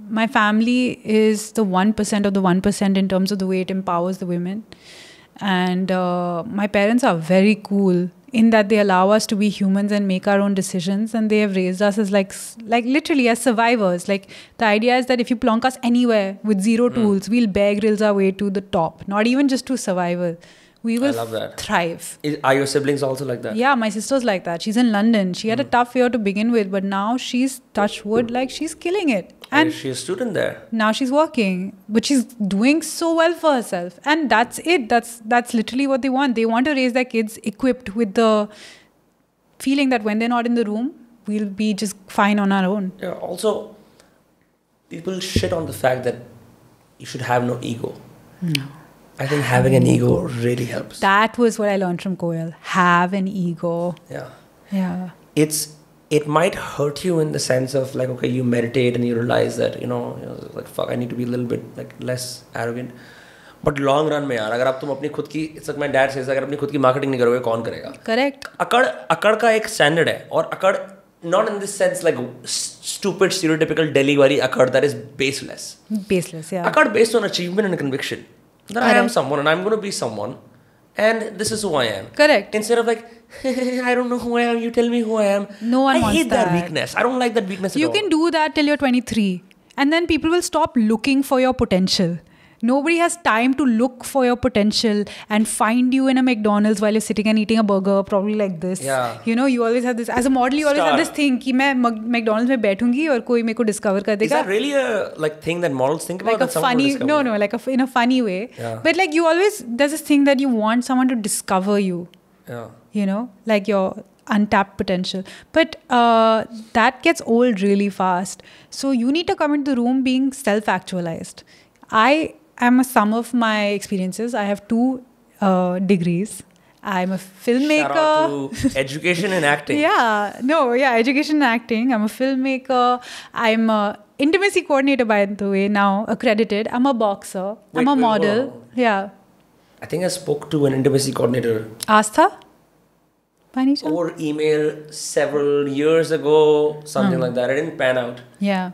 my family is the 1% of the 1% in terms of the way it empowers the women. And my parents are very cool in that they allow us to be humans and make our own decisions. And they have raised us as like literally as survivors. Like, the idea is that if you plonk us anywhere with zero tools, we'll Bear Grylls our way to the top. Not even just to survival. We will thrive. Are your siblings also like that? Yeah, my sister's like that. She's in London. She had a tough year to begin with, but now she's, touch wood, like she's killing it. And she's a student there. Now she's working, but she's doing so well for herself. And that's it. That's literally what they want. They want to raise their kids equipped with the feeling that when they're not in the room, we'll be just fine on our own. Yeah. Also, people shit on the fact that you should have no ego. No. I think having an ego really helps. That was what I learned from Koel. Have an ego. Yeah. Yeah. It might hurt you in the sense of like, okay, you meditate and you realize that, like, fuck, I need to be a little bit like less arrogant. But long run में यार, अगर आप तुम अपनी खुद की, it's like my dad says, अगर अपनी खुद की marketing नहीं करोगे, कौन करेगा? Correct. अकड़ का एक standard है, और अकड़ not in this sense like stupid stereotypical Delhi वाली अकड़ that is baseless. Baseless, yeah. अकड़ based on achievement and conviction. That I am someone and I'm going to be someone and this is who I am. Correct. Instead of like, I don't know who I am, you tell me who I am. No one wants that. I hate that weakness. I don't like that weakness at all. You can do that till you're 23 and then people will stop looking for your potential. Nobody has time to look for your potential and find you in a McDonald's while you're sitting and eating a burger, probably like this. Yeah. You always have this, as a model, you always have this thing कि मैं McDonald's में बैठूंगी और कोई मेरे को discover कर देगा. Is that really a like thing that models think about? Like a funny, no, like in a funny way. Yeah. But like you always, there's this thing that you want someone to discover you. Yeah. Like your untapped potential. But that gets old really fast. So you need to come into the room being self-actualized. I am a sum of my experiences. I have 2 degrees. I'm a filmmaker. Shout out to education and acting. Education and acting. I'm a filmmaker. I'm a intimacy coordinator, by the way, now accredited. I'm a boxer. I'm a model. Whoa. Yeah. I think I spoke to an intimacy coordinator. Astha? By any chance? Over email several years ago, something like that. It didn't pan out. Yeah.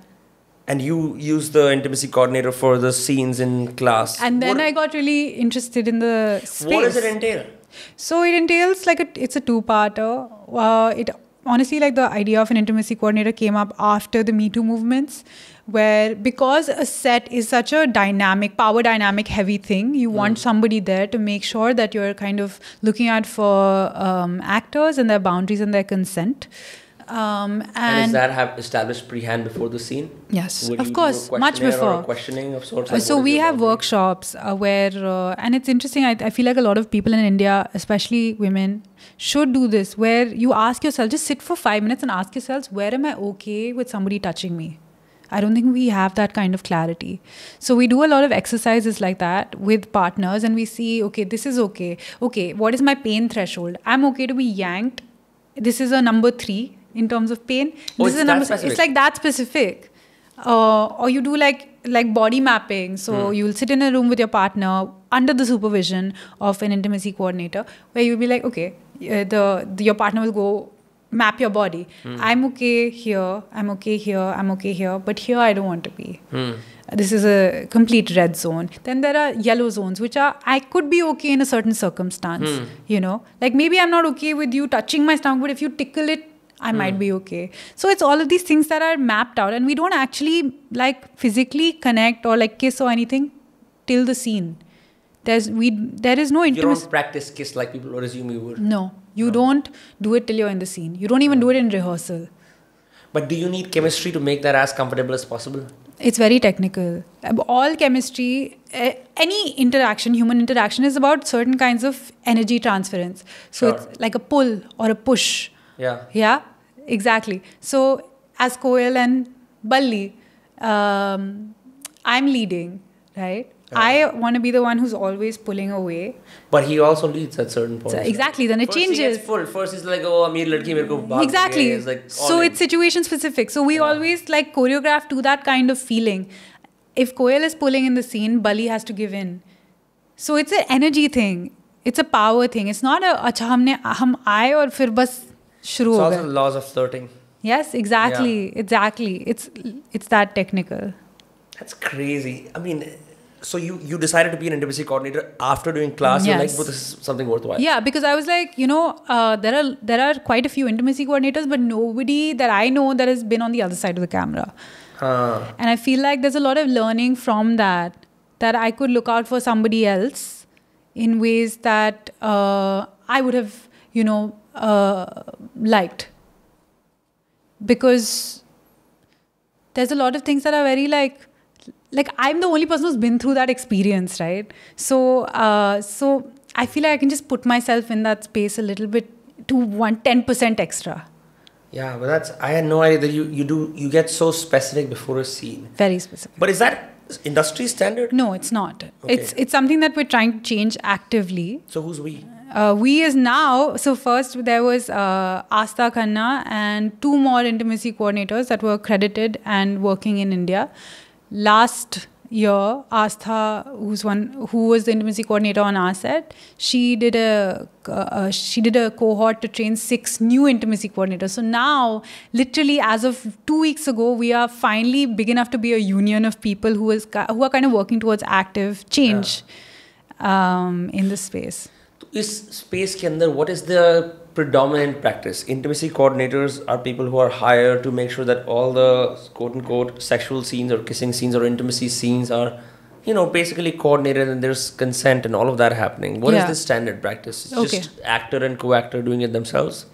And you used the intimacy coordinator for the scenes in class. And then I got really interested in the space. What does it entail? So it entails it's a 2-parter. It honestly, like the idea of an intimacy coordinator came up after the Me Too movements, where because a set is such a power dynamic heavy thing, you want somebody there to make sure that you're kind of looking out for actors and their boundaries and their consent. And does that have established pre-hand before the scene? Yes, of course, much before. Or questioning of sorts? Like so we have workshops where, and it's interesting, I feel like a lot of people in India, especially women, should do this, where you ask yourself, just sit for 5 minutes and ask yourselves, where am I okay with somebody touching me? I don't think we have that kind of clarity. So we do a lot of exercises like that with partners and we see, okay, this is okay. Okay, what is my pain threshold? I'm okay to be yanked. This is a number 3. In terms of pain, this is a number. It's like that specific, or you do like body mapping. So you'll sit in a room with your partner under the supervision of an intimacy coordinator, where you'll be like, okay, your partner will go map your body. I'm okay here, I'm okay here, I'm okay here, but here I don't want to be. This is a complete red zone. Then there are yellow zones, which are, I could be okay in a certain circumstance, you know. Like maybe I'm not okay with you touching my stomach, but if you tickle it, I might be okay. So it's all of these things that are mapped out, and we don't actually like physically connect or like kiss or anything till the scene. There is no intimacy. You don't practice kiss like people would assume you would. No, you don't do it till you're in the scene. You don't even do it in rehearsal. But do you need chemistry to make that as comfortable as possible? It's very technical. All chemistry, any interaction, human interaction, is about certain kinds of energy transference. So it's like a pull or a push. Yeah, exactly. So as Koel and Balli, I'm leading, right? I want to be the one who's always pulling away. But he also leads at certain points. So exactly, then it changes. He gets pulled. First he's like, oh, amir ladki mere ko bhag exactly. It's like so it's situation specific. So we always like choreograph to that kind of feeling. If Koel is pulling in the scene, Balli has to give in. So it's an energy thing. It's a power thing. It's not a acha hum aaye aur fir bas shuru ho It's also gaye. the laws of flirting. Yes, exactly. Exactly. It's that technical. That's crazy. I mean, so you decided to be an intimacy coordinator after doing class. You're like, but this is something worthwhile. Yeah, because I was like, you know, there are quite a few intimacy coordinators, but nobody that I know that has been on the other side of the camera. And I feel like there's a lot of learning from that I could look out for somebody else in ways that I would have, you know, liked. Because there's a lot of things that are very like I'm the only person who's been through that experience, right? So I feel like I can just put myself in that space a little bit to 10% extra. Yeah, but I had no idea that you get so specific before a scene. Very specific. But is that industry standard? No, it's not. Okay. It's something that we're trying to change actively. So who's we? We is now, so first there was Astha Khanna and 2 more intimacy coordinators that were credited and working in India. Last year, Astha, who was the intimacy coordinator on our set, she did a cohort to train 6 new intimacy coordinators. So now, literally as of 2 weeks ago, we are finally big enough to be a union of people who are kind of working towards active change in this space. इस space के अंदर what is the predominant practice? Intimacy coordinators are people who are hired to make sure that all the quote-unquote sexual scenes or kissing scenes or intimacy scenes are, you know, basically coordinated and there's consent and all of that happening. What is the standard practice? It's just actor and co-actor doing it themselves?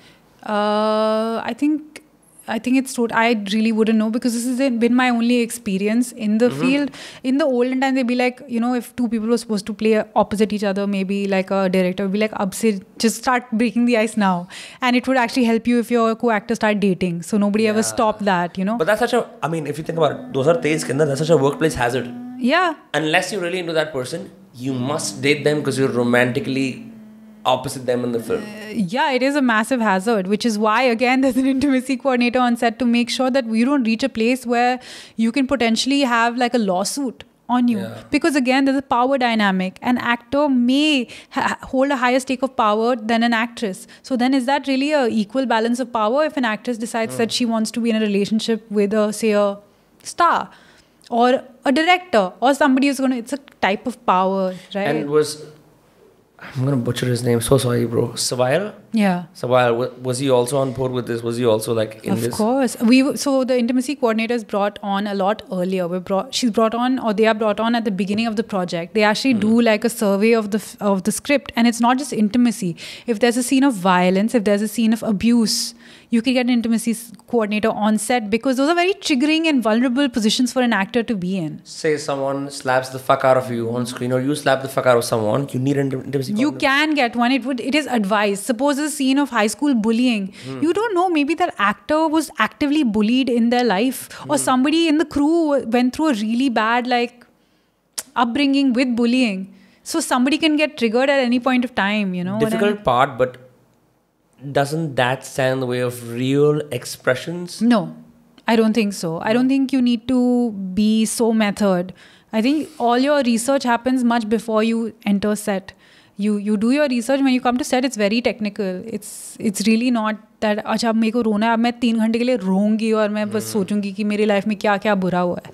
I think it's true. I really wouldn't know because this has been my only experience in the field. In the olden time, they'd be like, you know, if 2 people were supposed to play opposite each other, maybe like a director would be like, ab se just start breaking the ice now. And it would actually help you if your co-actor start dating. So nobody ever stopped that, you know. But that's such a, I mean, if you think about it, 2023 ke andar, that's such a workplace hazard. Yeah. Unless you're really into that person, you must date them because you're romantically opposite them in the film. Yeah, it is a massive hazard, which is why, again, there's an intimacy coordinator on set to make sure that you don't reach a place where you can potentially have like a lawsuit on you. Yeah. Because again, there's a power dynamic. An actor may hold a higher stake of power than an actress. So then is that really an equal balance of power if an actress decides that she wants to be in a relationship with a star or a director or somebody who's it's a type of power, right? And I'm going to butcher his name. So sorry, bro. Savail? Yeah. Savail, was he also on board with this? Was he also like in this? Of course. So the intimacy coordinators brought on a lot earlier. They are brought on at the beginning of the project. They actually do like a survey of the script. And it's not just intimacy. If there's a scene of violence, if there's a scene of abuse, you can get an intimacy coordinator on set because those are very triggering and vulnerable positions for an actor to be in. Say someone slaps the fuck out of you on screen or you slap the fuck out of someone, you need an intimacy coordinator. You can get one. It is advised. Suppose a scene of high school bullying. You don't know, maybe that actor was actively bullied in their life or somebody in the crew went through a really bad like upbringing with bullying. So somebody can get triggered at any point of time, you know. Difficult part, but doesn't that stand in the way of real expressions? No, I don't think so. I don't think you need to be so method. I think all your research happens much before you enter set. You do your research. When you come to set, it's very technical. It's really not that अच्छा अब मेरे को रोना है, अब मैं 3 घंटे के लिए रोऊंगी और मैं बस सोचूंगी कि मेरी लाइफ में क्या क्या बुरा हुआ है.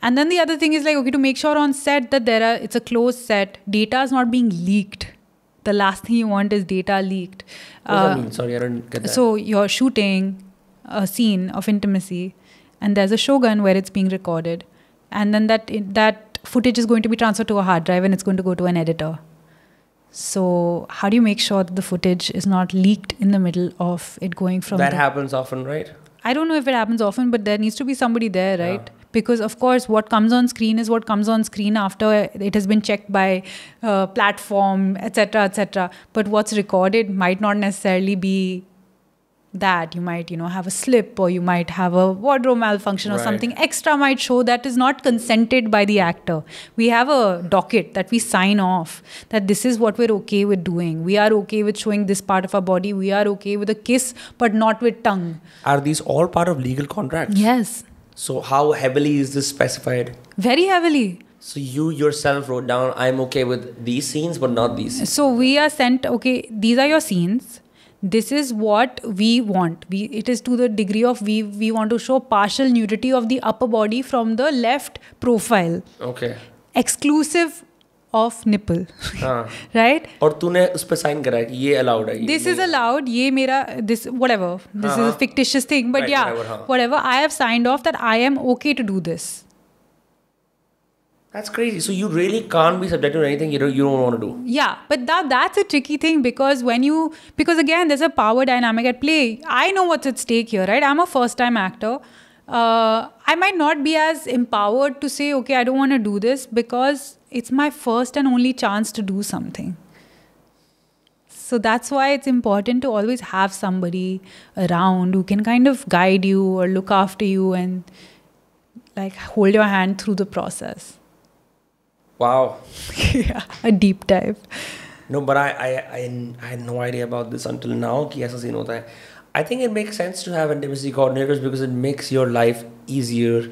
And then the other thing is like, okay, to make sure on set that it's a closed set, data is not being leaked. The last thing you want is data leaked. What does that mean? Sorry, I don't get that. So you're shooting a scene of intimacy, and there's a Shogun where it's being recorded, and then that footage is going to be transferred to a hard drive, and it's going to go to an editor. So how do you make sure that the footage is not leaked in the middle of it going from that happens often, right? I don't know if it happens often, but there needs to be somebody there, right? Because of course what comes on screen is what comes on screen after it has been checked by platform, etc. But what's recorded might not necessarily be that. You might have a slip, or you might have a wardrobe malfunction, or something extra might show that is not consented by the actor. We have a docket that we sign off that this is what we're okay with doing. We are okay with showing this part of our body. We are okay with a kiss, but not with tongue. Are these all part of legal contracts? Yes. So how heavily is this specified? Very heavily. So you yourself wrote down, I'm okay with these scenes, but not these scenes. So we are sent, okay, these are your scenes. This is what we want. It is to the degree of we want to show partial nudity of the upper body from the left profile. Okay. Exclusive of nipple. Right? और तूने उस पे sign करा है कि ये allowed है. This is allowed. ये मेरा this whatever. This is a fictitious thing, but whatever. I have signed off that I am okay to do this. That's crazy. So you really can't be subjected to anything you don't want to do. Yeah, but that's a tricky thing because because again, there's a power dynamic at play. I know what's at stake here, right? I'm a first-time actor. I might not be as empowered to say, okay, I don't want to do this because it's my first and only chance to do something. So that's why it's important to always have somebody around who can kind of guide you or look after you and like hold your hand through the process. Wow. Yeah, a deep dive. No, but I had no idea about this until now कि ऐसा scene होता है. I think it makes sense to have intimacy coordinators because it makes your life easier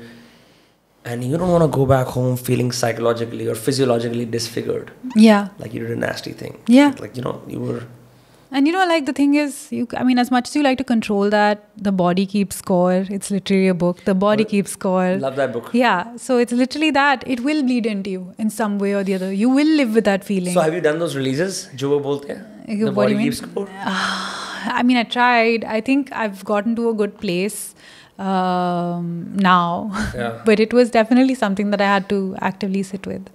and you don't want to go back home feeling psychologically or physiologically disfigured. Yeah. Like you did a nasty thing. Yeah. Like, you were... And like the thing is, as much as you like to control that, the body keeps score. It's literally a book. The body keeps score. Love that book. Yeah. So it's literally that. It will bleed into you in some way or the other. You will live with that feeling. So have you done those releases? Jo wo bolte hain? The body keeps score? I tried. I think I've gotten to a good place now. Yeah. But it was definitely something that I had to actively sit with.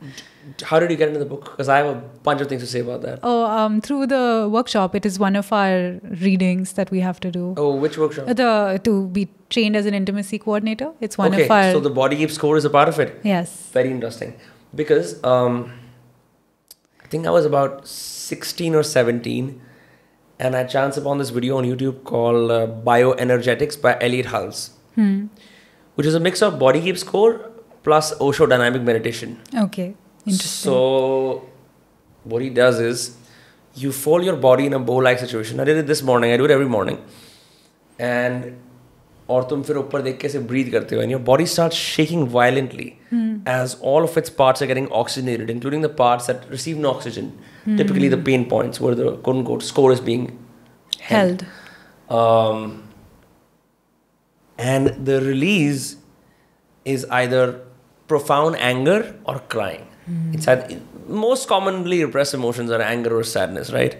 How did you get into the book? Because I have a bunch of things to say about that. Oh, through the workshop. It is one of our readings that we have to do. Oh, which workshop? To be trained as an intimacy coordinator. It's one of our... Okay, so the body keeps score is a part of it. Yes. Very interesting. Because I think I was about 16 or 17 and I chanced upon this video on YouTube called Bioenergetics by Elliot Hulse, which is a mix of body keep score plus Osho dynamic meditation. Okay. Interesting. So what he does is you fold your body in a bow-like situation. I did it this morning. I do it every morning. And और तुम फिर ऊपर देख के से breathe करते हो and your body starts shaking violently as all of its parts are getting oxygenated, including the parts that receive no oxygen. Typically the pain points where the quote-unquote score is being held. And the release is either profound anger or crying. It's most commonly repressed emotions are anger or sadness, right?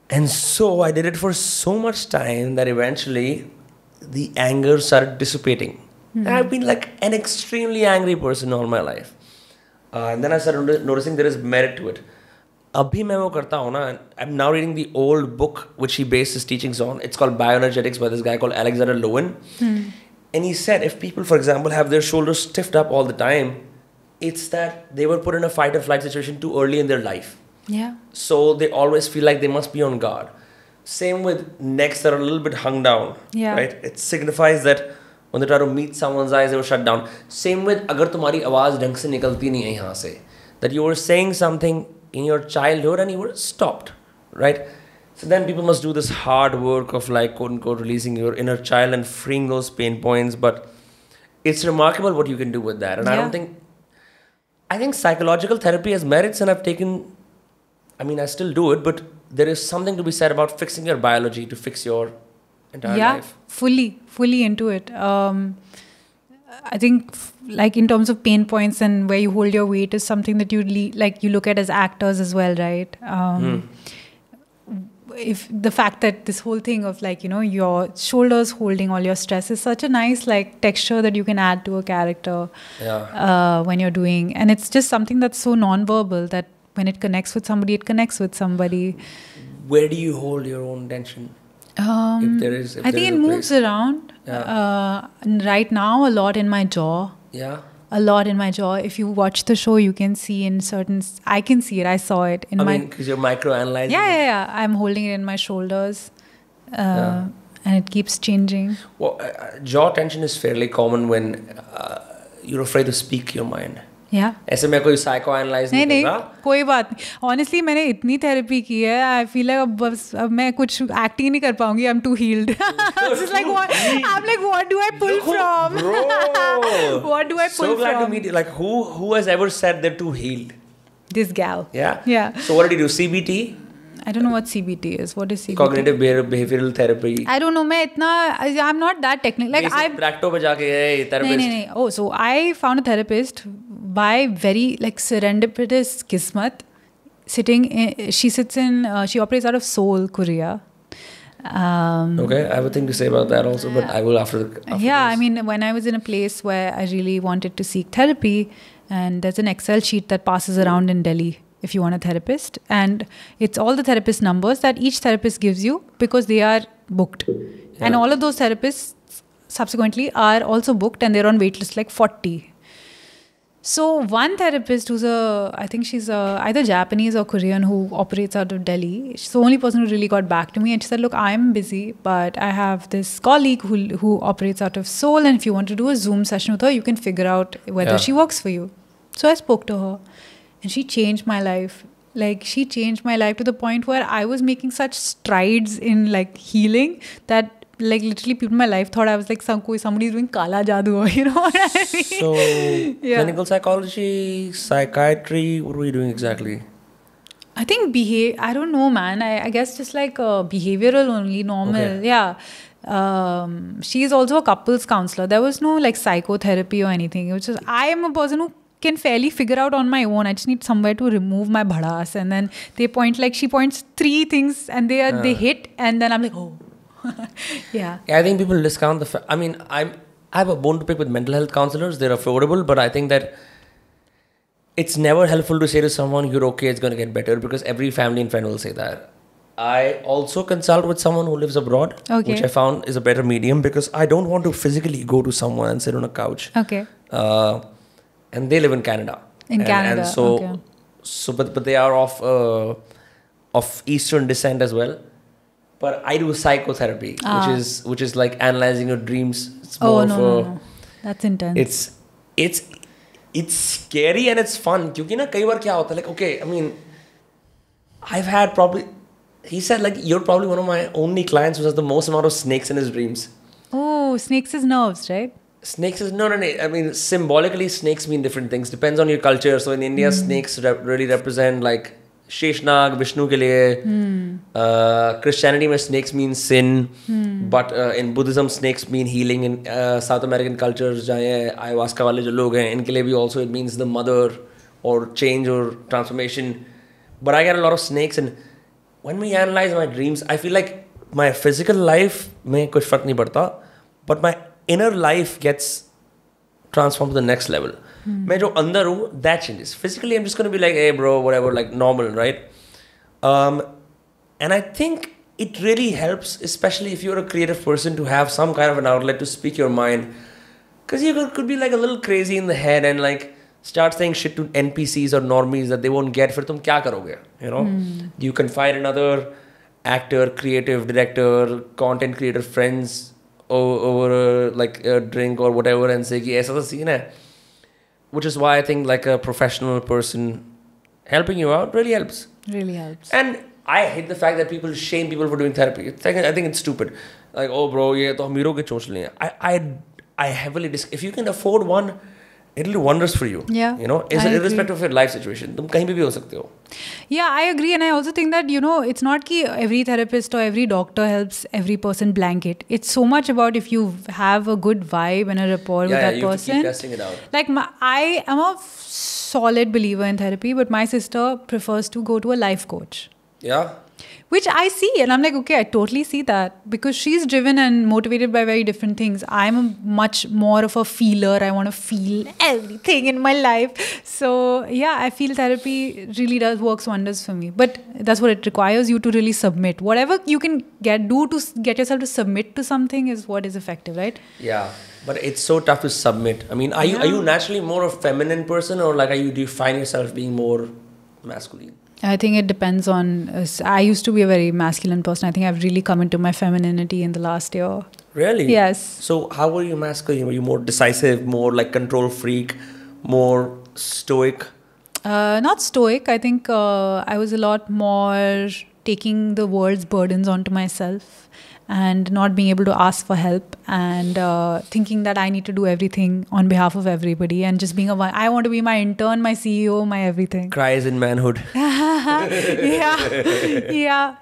And so I did it for so much time that eventually the anger started dissipating. And I've been like an extremely angry person all my life. And then I started noticing there is merit to it. Abhi main wo karta hu na, I'm now reading the old book which he based his teachings on. It's called Bioenergetics by this guy called Alexander Lowen. And he said if people, for example, have their shoulders stiffed up all the time, it's that they were put in a fight or flight situation too early in their life. Yeah. So they always feel like they must be on guard. Same with necks that are a little bit hung down. Yeah. Right? It signifies that when they try to meet someone's eyes, they were shut down. Same with agar tumhari awaaz dhang se nikalti nahi hai yahan se. That you were saying something in your childhood and you were stopped. Right? So then people must do this hard work of like quote unquote releasing your inner child and freeing those pain points. But it's remarkable what you can do with that. And I don't think I think psychological therapy has merits, and I've taken. I mean, I still do it, but there is something to be said about fixing your biology to fix your entire life. fully into it. I think like in terms of pain points and where you hold your weight is something that you look at as actors as well, right? If the fact that this whole thing of like, you know, your shoulders holding all your stress is such a nice like texture that you can add to a character when you're doing, and it's just something that's so non-verbal that when it connects with somebody, it connects with somebody. Where do you hold your own tension? I think it moves around. Right now, a lot in my jaw. Yeah. A lot in my jaw. If you watch the show, you can see in certain. I can see it. I saw it in my. Because you're micro-analyzing. Yeah. I'm holding it in my shoulders, and it keeps changing. Well, jaw tension is fairly common when you're afraid to speak your mind. Yeah. ऐसे में कोई psycho analyze नहीं कर रहा. कोई बात नहीं. Honestly, मैंने इतनी थेरेपी की है. I feel like अब मैं कुछ acting नहीं कर पाऊंगी. I'm too healed. Just like what? I'm like, what do I pull from? Bro. What do I pull from? So glad to meet you. Like who has ever said they're too healed? This gal. Yeah. So what did you do? CBT? I don't know what CBT is. What is CBT? Cognitive behavioral therapy. I don't know. I'm not that technical. Like I practo पे जाके गए therapist. नहीं. Oh, so I found a therapist by very like serendipitous kismat. She operates out of Seoul, Korea. Okay, I have a thing to say about that also, but I will after this. I mean, when I was in a place where I really wanted to seek therapy, and there's an Excel sheet that passes around in Delhi if you want a therapist, and it's all the therapist numbers that each therapist gives you because they are booked. And all of those therapists subsequently are also booked, and they're on waitlist like 40. So one therapist who's I think she's either Japanese or Korean who operates out of Delhi. She's the only person who really got back to me, and she said, look, I'm busy, but I have this colleague who operates out of Seoul, and if you want to do a Zoom session with her, you can figure out whether she works for you. So I spoke to her, and she changed my life. Like, she changed my life to the point where I was making such strides in like healing that like literally people in my life thought I was like somebody's doing kala jadoo, you know what I mean? So clinical psychology, psychiatry, what were you doing exactly? I think I don't know, man. I guess just like behavioral only, normal. Okay. Yeah. She is also a couples counselor. There was no like psychotherapy or anything. It was just, I am a person who can fairly figure out on my own. I just need somewhere to remove my bhadas, and then she points 3 things and they hit, and then I'm like, oh. Yeah, I think people discount the fact. I mean, I have a bone to pick with mental health counselors. They're affordable, but I think that it's never helpful to say to someone, you're okay, it's going to get better, because every family and friend will say that. I also consult with someone who lives abroad, which I found is a better medium, because I don't want to physically go to someone and sit on a couch. Okay. And they live in Canada. And so, but they are of Eastern descent as well. But I do psychotherapy, which is like analyzing your dreams. It's more no. That's intense. It's scary and it's fun. Because na kai baar kya hota, like, okay, I mean, I've had probably, he said like, you're probably one of my only clients who has the most amount of snakes in his dreams. Oh, snakes is nerves, right? Snakes is no. I mean, symbolically, snakes mean different things. Depends on your culture. So in India, snakes really represent like Sheshnag, Vishnu ke liye. Christianity mein snakes mean sin, but in Buddhism snakes mean healing. In South American cultures, jaye ayahuasca wale jo log hain, inke liye bhi also it means the mother or change or transformation. But I get a lot of snakes, and when we analyze my dreams, I feel like my physical life mein kuch fark nahi padta, but my inner life gets transformed to the next level. मैं जो अंदर हूँ, that changes. Physically, I'm just going to be like, hey bro, whatever, like normal, right? And I think it really helps, especially if you're a creative person, to have some kind of an outlet to speak your mind. Because you could be like a little crazy in the head and like start saying shit to NPCs or normies that they won't get. फिर तुम क्या करोगे? You know? You can find another actor, creative director, content creator friends over like a drink or whatever and say कि ऐसा सा scene है. Which is why I think like a professional person helping you out really helps. Really helps. And I hate the fact that people shame people for doing therapy. I think it's stupid. Like, oh bro, ये तो हम hero के चोंच लें. I heavily if you can afford one, it'll do wonders for you. Yeah, You know, I agree. irrespective of your life situation. तुम कहीं पे भी हो सकते हो. Yeah, I agree. And I also think that, it's not ki every therapist or every doctor helps every person blanket. It's so much about if you have a good vibe and a rapport with that you have to person. keep testing it out. Like, I am a solid believer in therapy, but my sister prefers to go to a life coach. Yeah. Which I see, and I'm like, okay, I totally see that, because she's driven and motivated by very different things. I'm much more of a feeler. I want to feel everything in my life. So yeah, I feel therapy really works wonders for me. But that's what it requires, you to really submit. Whatever you can do to get yourself to submit to something is what is effective, right? Yeah, but it's so tough to submit. I mean, are you naturally more a feminine person, or like do you find yourself being more masculine? I think it depends on. I used to be a very masculine person. I think I've really come into my femininity in the last year. Really? Yes. So how were you masculine? Were you more decisive, more like control freak, more stoic? Not stoic. I think I was a lot more taking the world's burdens onto myself and not being able to ask for help, and thinking that I need to do everything on behalf of everybody, and just being I want to be my intern, my CEO, my everything. Cries in manhood. Yeah.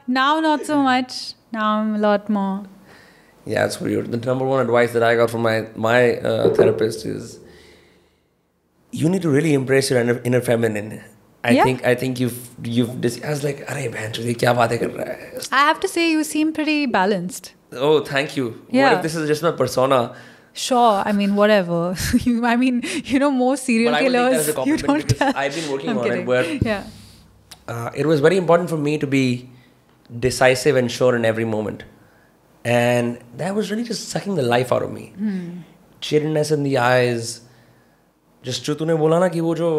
Now not so much. Now I'm a lot more. Yeah, it's weird. The number one advice that I got from my therapist is you need to really embrace your inner feminine. I think you've I was like, "Arey bhai, ye kya baatein kar raha hai?" I have to say you seem pretty balanced. Oh, thank you. Yeah. What if this is just my persona? Sure, I mean, whatever. I mean, most serial But I would take that as killers, a you compliment don't because I've been working I'm on kidding. it where Yeah. it was very important for me to be decisive and sure in every moment. And that was really just sucking the life out of me. Chillness in the eyes. Just जो तूने बोला ना कि वो जो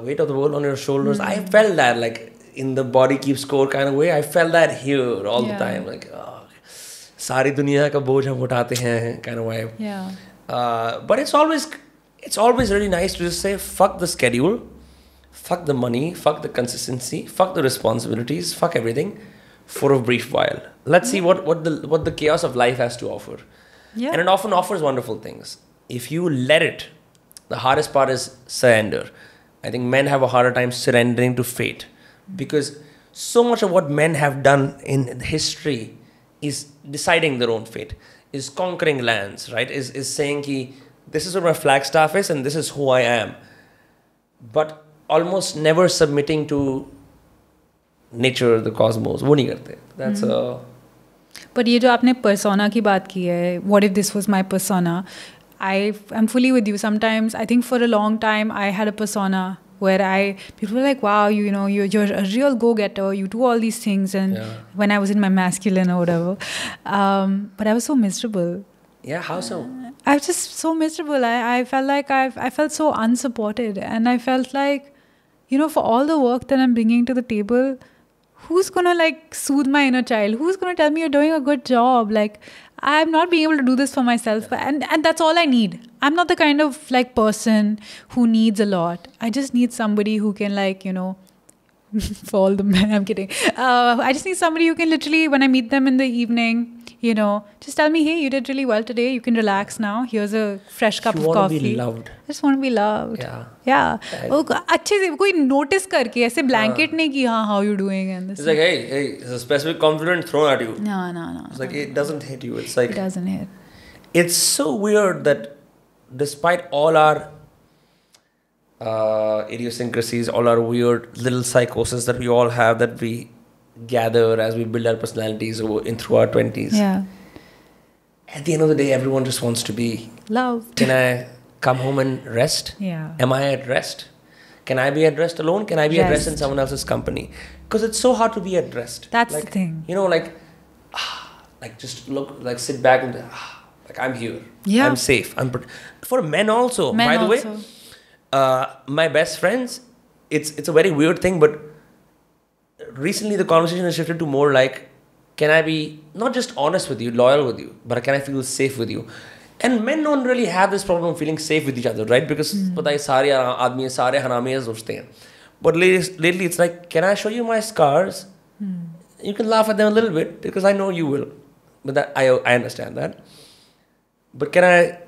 weight of the world on your shoulders, I felt that like in the body keeps score kind of way. I felt that here all the time. Like, सारी दुनिया का बोझ हम उठाते हैं kind of way. Yeah. But it's always really nice to just say fuck the schedule, fuck the money, fuck the consistency, fuck the responsibilities, fuck everything for a brief while. Let's see what the chaos of life has to offer. Yeah. And it often offers wonderful things. If you let it, the hardest part is surrender. I think men have a harder time surrendering to fate, because so much of what men have done in history is deciding their own fate, is conquering lands, right? Is saying ki this is where my flagstaff is and this is who I am. But almost never submitting to nature, the cosmos. वो नहीं करते. That's But ये जो आपने persona की बात की है, what if this was my persona? I'm fully with you. Sometimes I think for a long time I had a persona where people were like, wow, you're a real go-getter, you do all these things, and when I was in my masculine or whatever, but I was so miserable. Yeah, how so? I was just so miserable. I felt like I felt so unsupported, and I felt like, for all the work that I'm bringing to the table, who's gonna like soothe my inner child? Who's gonna tell me you're doing a good job? Like, I'm not being able to do this for myself, and that's all I need. I'm not the kind of like person who needs a lot. I just need somebody who can like, for all the men, I'm kidding. I just need somebody who can literally, when I meet them in the evening, just tell me, hey, you did really well today. You can relax now. Here's a fresh cup of coffee. You want to be loved. I just want to be loved. Yeah. अच्छे से कोई notice करके ऐसे blanket नहीं कि हाँ, how you doing and this. It's like, hey, it's a specific compliment thrown at you. No. It's like it doesn't hit you. It's like it doesn't hit. It's so weird that despite all our idiosyncrasies, all our weird little psychoses that we all have, that we gather as we build our personalities through our 20s. Yeah. At the end of the day, everyone just wants to be loved. Can I come home and rest? Yeah. Am I at rest? Can I be at rest alone? Can I be at rest in someone else's company? Because it's so hard to be at rest. That's the thing. Just look, like sit back and like I'm here. Yeah. I'm safe. For men also. By the way, my best friends, it's a very weird thing, but recently the conversation has shifted to more like, can I be not just honest with you, loyal with you, but can I feel safe with you? And men don't really have this problem of feeling safe with each other, right? Because pata hai sare aadmi sare harami hai sochte hain. But lately it's like, can I show you my scars? You can laugh at them a little bit because I know you will. But I understand that. But can I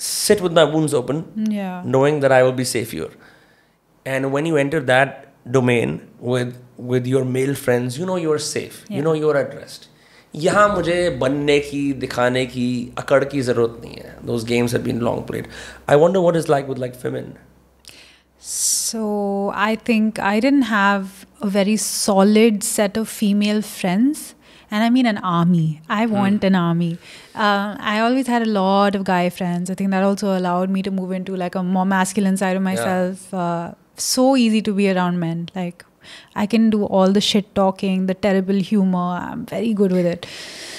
sit with my wounds open, knowing that I will be safe here. And when you enter that domain with your male friends, you know you are safe. You know you are at rest. यहाँ मुझे बनने की, दिखाने की, अकड़ की ज़रूरत नहीं है. Those games have been long played. I wonder what it's like with like women. So I think I didn't have a very solid set of female friends. And I mean an army. I want an army. I always had a lot of guy friends. I think that also allowed me to move into like a more masculine side of myself. So easy to be around men. Like I can do all the shit talking, the terrible humor. I'm very good with it.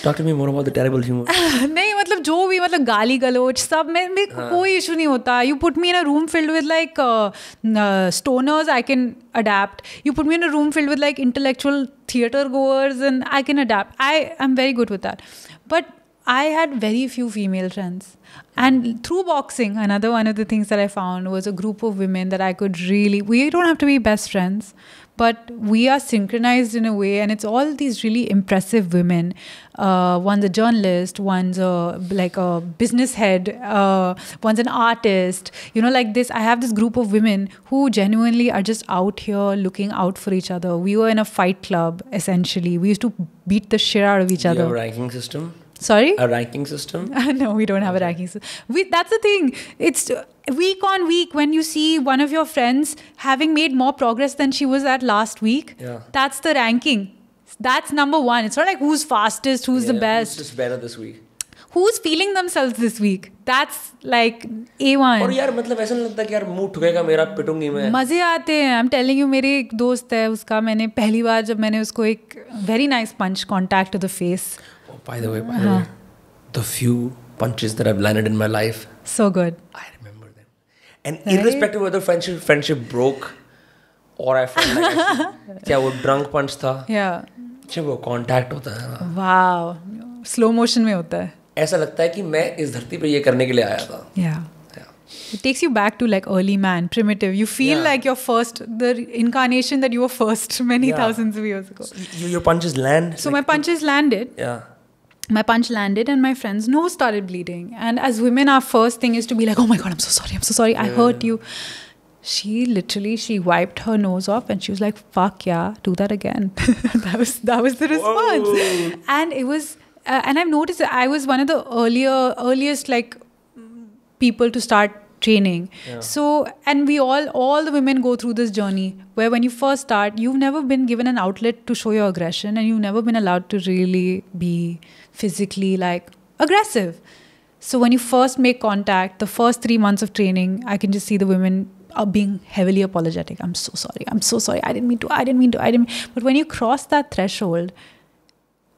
Talk to me more about the terrible humor. नहीं मतलब जो भी मतलब गाली गलोच सब में कोई issue नहीं होता. You put me in a room filled with like stoners, I can adapt. You put me in a room filled with like intellectual theater goers and I can adapt. I am very good with that. But I had very few female friends. And through boxing, another one of the things that I found was a group of women that I could really, we don't have to be best friends, but we are synchronized in a way, and it's all these really impressive women. One's a journalist, one's like a business head, one's an artist. You know, like this, I have this group of women who genuinely are just out here looking out for each other. We were in a fight club, essentially. We used to beat the shit out of each other. Do you have a ranking system? Sorry? A ranking system? No, we don't have a ranking system. That's the thing. It's week on week when you see one of your friends having made more progress than she was at last week. Yeah. That's the ranking. That's number one. It's not like who's fastest, who's the best. Who's just better this week? Who's feeling themselves this week? That's like A1. और यार मतलब ऐसा नहीं लगता कि यार मुंह ठुकेगा मेरा पिटूंगी मैं. मजे आते हैं. I'm telling you, मेरे एक दोस्त है उसका मैंने पहली बार जब मैंने उसको एक very nice punch contact to the face. Oh, by the way, the few punches that I've landed in my life. So good. I remember them. And irrespective of whether friendship broke or I felt like क्या वो drunk punch था. Yeah. जब वो contact होता है ना. Wow. Slow motion में होता है. ऐसा लगता है कि मैं इस धरती पे ये करने के लिए आया था. Yeah. It takes you back to like early man, primitive. You feel like you're first, the incarnation that you were first many thousands of years ago. So your punches land? So my punches landed. Yeah. My punch landed and my friend's nose started bleeding. And as women, our first thing is to be like, oh my God, I'm so sorry. I hurt you. She wiped her nose off and she was like, fuck yeah, do that again. that was the response. Whoa. And it was, and I've noticed that I was one of the earliest like people to start training. Yeah. So, and we all the women go through this journey where when you first start, you've never been given an outlet to show your aggression and you've never been allowed to really be physically like aggressive. So when you first make contact, the first 3 months of training, I can just see the women are being heavily apologetic. I'm so sorry. I didn't mean to. But when you cross that threshold,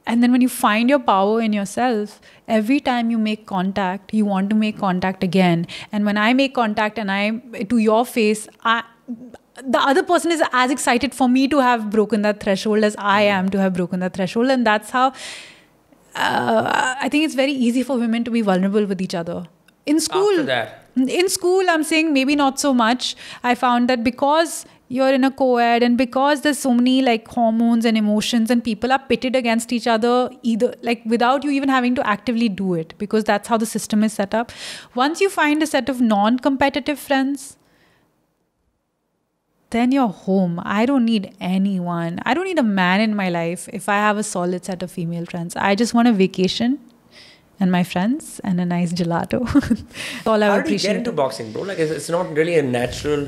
and then when you find your power in yourself, every time you make contact, you want to make contact again. And when I make contact and I to your face, the other person is as excited for me to have broken that threshold as I am to have broken that threshold. And that's how I think it's very easy for women to be vulnerable with each other. In school, I'm saying maybe not so much. I found that because you're in a co-ed and because there's so many like hormones and emotions and people are pitted against each other either like without you even having to actively do it because that's how the system is set up. Once you find a set of non-competitive friends, then you're home. I don't need anyone. I don't need a man in my life if I have a solid set of female friends. I just want a vacation and my friends and a nice gelato. All I appreciate. How did you get into boxing, bro? Like it's not really a natural.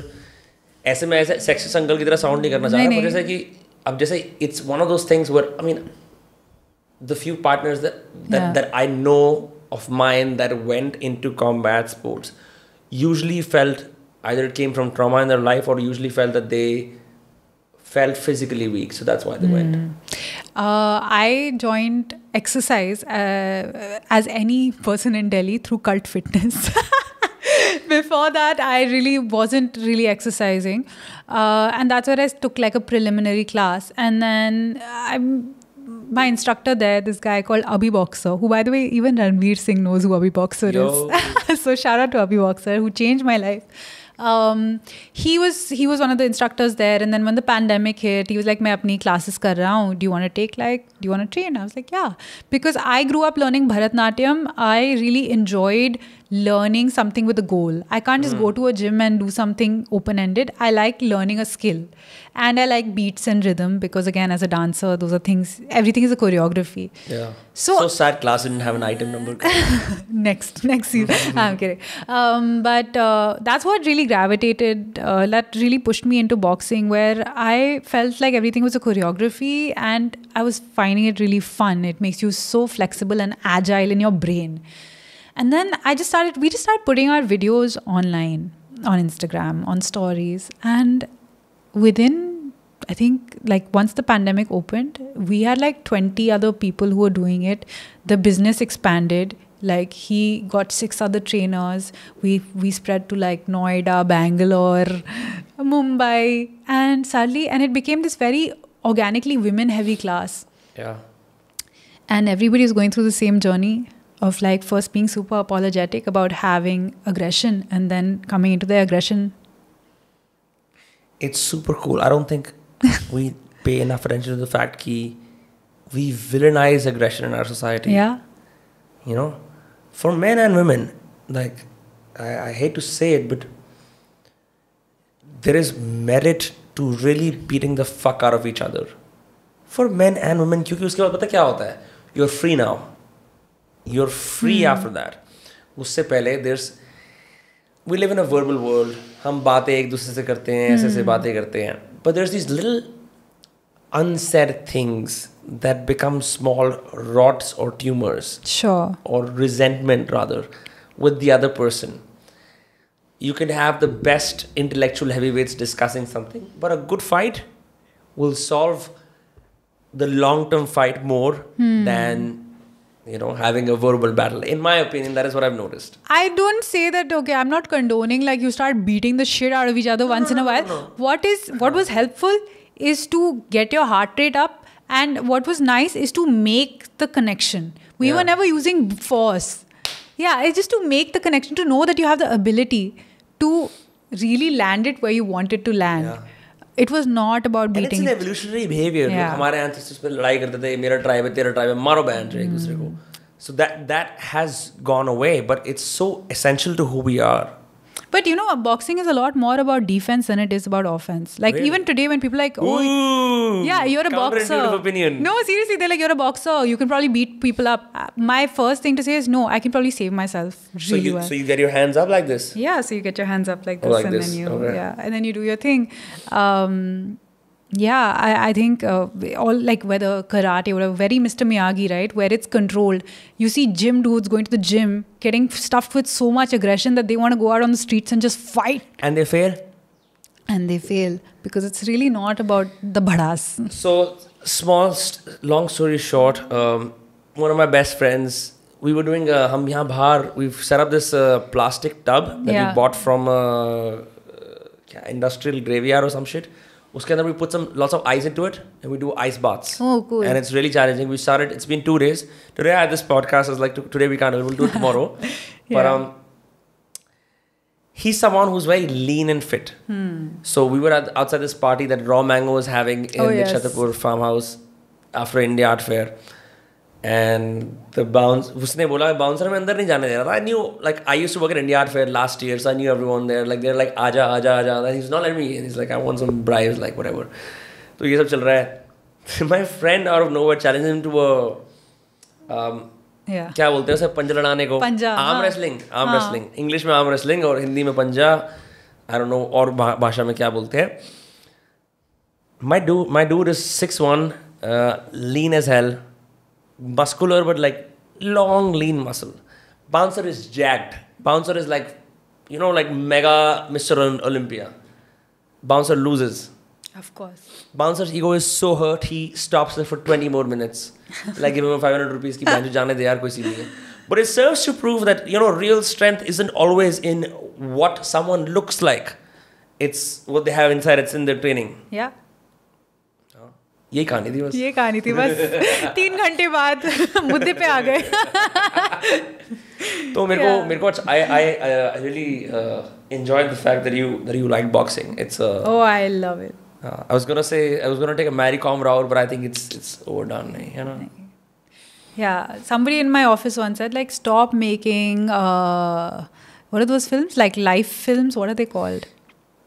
ऐसे में ऐसे sexist uncle की तरह sound नहीं करना चाह रहा. जैसे कि अब जैसे it's one of those things where I mean the few partners that I know of mine that went into combat sports usually felt either it came from trauma in their life or usually felt that they felt physically weak, so that's why they went. I joined exercise as any person in Delhi through Cult Fitness. Before that, I really wasn't really exercising. And that's where I took like a preliminary class. And then my instructor there, this guy called Abhi Boxer, who by the way, even Ranveer Singh knows who Abhi Boxer is. So shout out to Abhi Boxer, who changed my life. He was one of the instructors there, and then when the pandemic hit, he was like, "मैं अपनी classes कर रहा हूँ. Do you want to take do you want to train?" I was like, "Yeah," because I grew up learning Bharatnatyam. I really enjoyed learning something with a goal. I can't just go to a gym and do something open-ended. I like learning a skill, and I like beats and rhythm because, again, as a dancer, those are things. Everything is a choreography. Yeah. So sad class didn't have an item number. next season. I'm kidding. But that's what really gravitated. That really pushed me into boxing, where I felt like everything was a choreography, and I was finding it really fun. It makes you so flexible and agile in your brain. And then we just started putting our videos online, on Instagram, on stories. And within, I think, like once the pandemic opened, we had like 20 other people who were doing it. The business expanded. Like he got 6 other trainers. We spread to like Noida, Bangalore, Mumbai. And suddenly, and it became this very organically women-heavy class. Yeah. And everybody is going through the same journey of like first being super apologetic about having aggression and then coming into their aggression. It's super cool. I don't think we pay enough attention to the fact that we villainize aggression in our society. Yeah. You know, for men and women, like, I hate to say it, but there is merit to really beating the fuck out of each other. For men and women, क्योंकि उसके बाद पता क्या होता है? You're free now. You're free after that. उससे पहले we live in a verbal world. हम बातें एक दूसरे से करते हैं, ऐसे बातें करते हैं. But there's these little unsaid things that become small rots or tumors. Sure. Or resentment rather with the other person. You can have the best intellectual heavyweights discussing something, but a good fight will solve the long-term fight more than having a verbal battle. In my opinion, that is what I've noticed. I don't say that, okay, I'm not condoning like you start beating the shit out of each other once in a while. No. What was helpful is to get your heart rate up, and what was nice is to make the connection. We were never using force. Yeah, it's just to make the connection, to know that you have the ability to really land it where you want it to land. Yeah. It was not about beating. And it's an evolutionary behavior. Yeah. हमारे ancestors पे लड़ाई करते थे, मेरा tribe है, तेरा tribe है, मारो बहन एक दूसरे को. So that has gone away, but it's so essential to who we are. But boxing is a lot more about defense than it is about offense. Like even today when people are like, oh, yeah, you're a boxer. Opinion. No, seriously, they're like, you're a boxer. You can probably beat people up. My first thing to say is, no, I can probably save myself really well. So you get your hands up like this? Yeah, so you get your hands up like this, and then you do your thing. Yeah, I think all like whether karate or whatever, very Mr. Miyagi, right? Where it's controlled. You see gym dudes going to the gym, getting stuffed with so much aggression that they want to go out on the streets and just fight. And they fail? And they fail because it's really not about the bhadas. So, long story short, one of my best friends, we were doing hum yahan bahar, we've set up this plastic tub that we bought from industrial graveyard or some shit. Uske andar we put lots of ice into it and we do ice baths. Oh, cool. And it's really challenging. We started, it's been 2 days. Today I had this podcast. I was like, today we can't do it. We'll do it tomorrow. But he's someone who's very lean and fit. So we were outside this party that Raw Mango was having in the Chhatarpur farmhouse after India Art Fair. And the usne bola bouncer mein andar nahi jaane de raha tha. I knew, like, I used to work at India Art Fair last year, so I knew everyone there. Like, they're like, aja. And he's not letting me in. He's like, I want some bribes, like, whatever. So ye sab chal raha hai. My friend out of nowhere challenged him to a क्या बोलते हैं उसे पंजा लड़ाने को arm wrestling English में arm wrestling और हिंदी में पंजा आई डोंट नो और भाषा में क्या बोलते हैं my dude is 6'1", lean as hell, muscular but like long lean muscle. Bouncer is jacked. Bouncer is like, like mega Mr. Olympia. Bouncer loses. Of course. Bouncer's ego is so hurt, he stops there for 20 more minutes. Like, give him 500 rupees ki banjo jaane de yaar koi si nahi hai. But it serves to prove that, real strength isn't always in what someone looks like. It's what they have inside, it's in their training. Yeah. यही कहानी थी बस 3 घंटे बाद मुद्दे पे आ गए तो मेरे को I really enjoyed the fact that you like boxing. It's Oh, I love it. I was gonna take a Mary Kom route, but I think it's overdone, you know. Yeah, somebody in my office once said like, stop making what are those films, like life films? What are they called?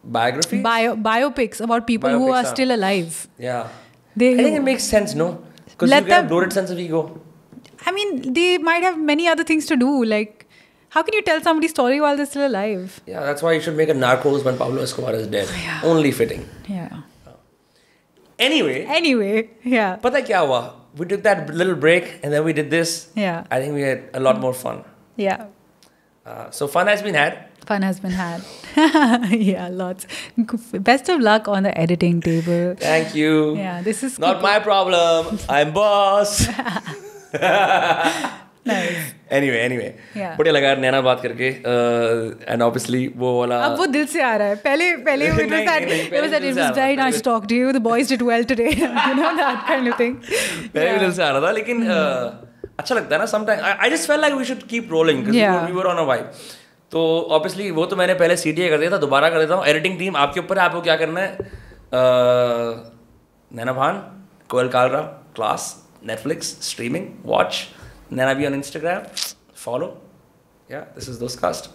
Biographies? Biopics about people who are still alive. Yeah. I think it makes sense, no? Because you get a bloated sense of ego. I mean, they might have many other things to do. Like, how can you tell somebody's story while they're still alive? Yeah, that's why you should make a Narcos when Pablo Escobar is dead. Yeah. Only fitting. Yeah. Anyway, yeah. Pata kya hua? We took that little break and then we did this. Yeah. I think we had a lot more fun. Yeah. So fun has been had. Fun has been had. Yeah, lots. Best of luck on the editing table. Thank you. Yeah, this is not my problem. I'm boss. Nice. Anyway. Yeah. बढ़िया लगा नैना बात करके and obviously वो वाला अब वो दिल से आ रहा है. पहले it was very nice to talk to you. The boys did well today. You know, that kind of thing. पहले भी दिल से आ रहा था लेकिन अच्छा लगता है ना sometimes. I just felt like we should keep rolling because we were on a vibe. तो obviously वो तो मैंने पहले CTA कर दिया था, दोबारा कर देता हूँ. एडिटिंग टीम आपके ऊपर है, आपको क्या करना है. Naina Bhan, Koyal Kalra, class, Netflix, streaming, watch. Naina Bhan on Instagram, follow. Yeah, this is Dostcast.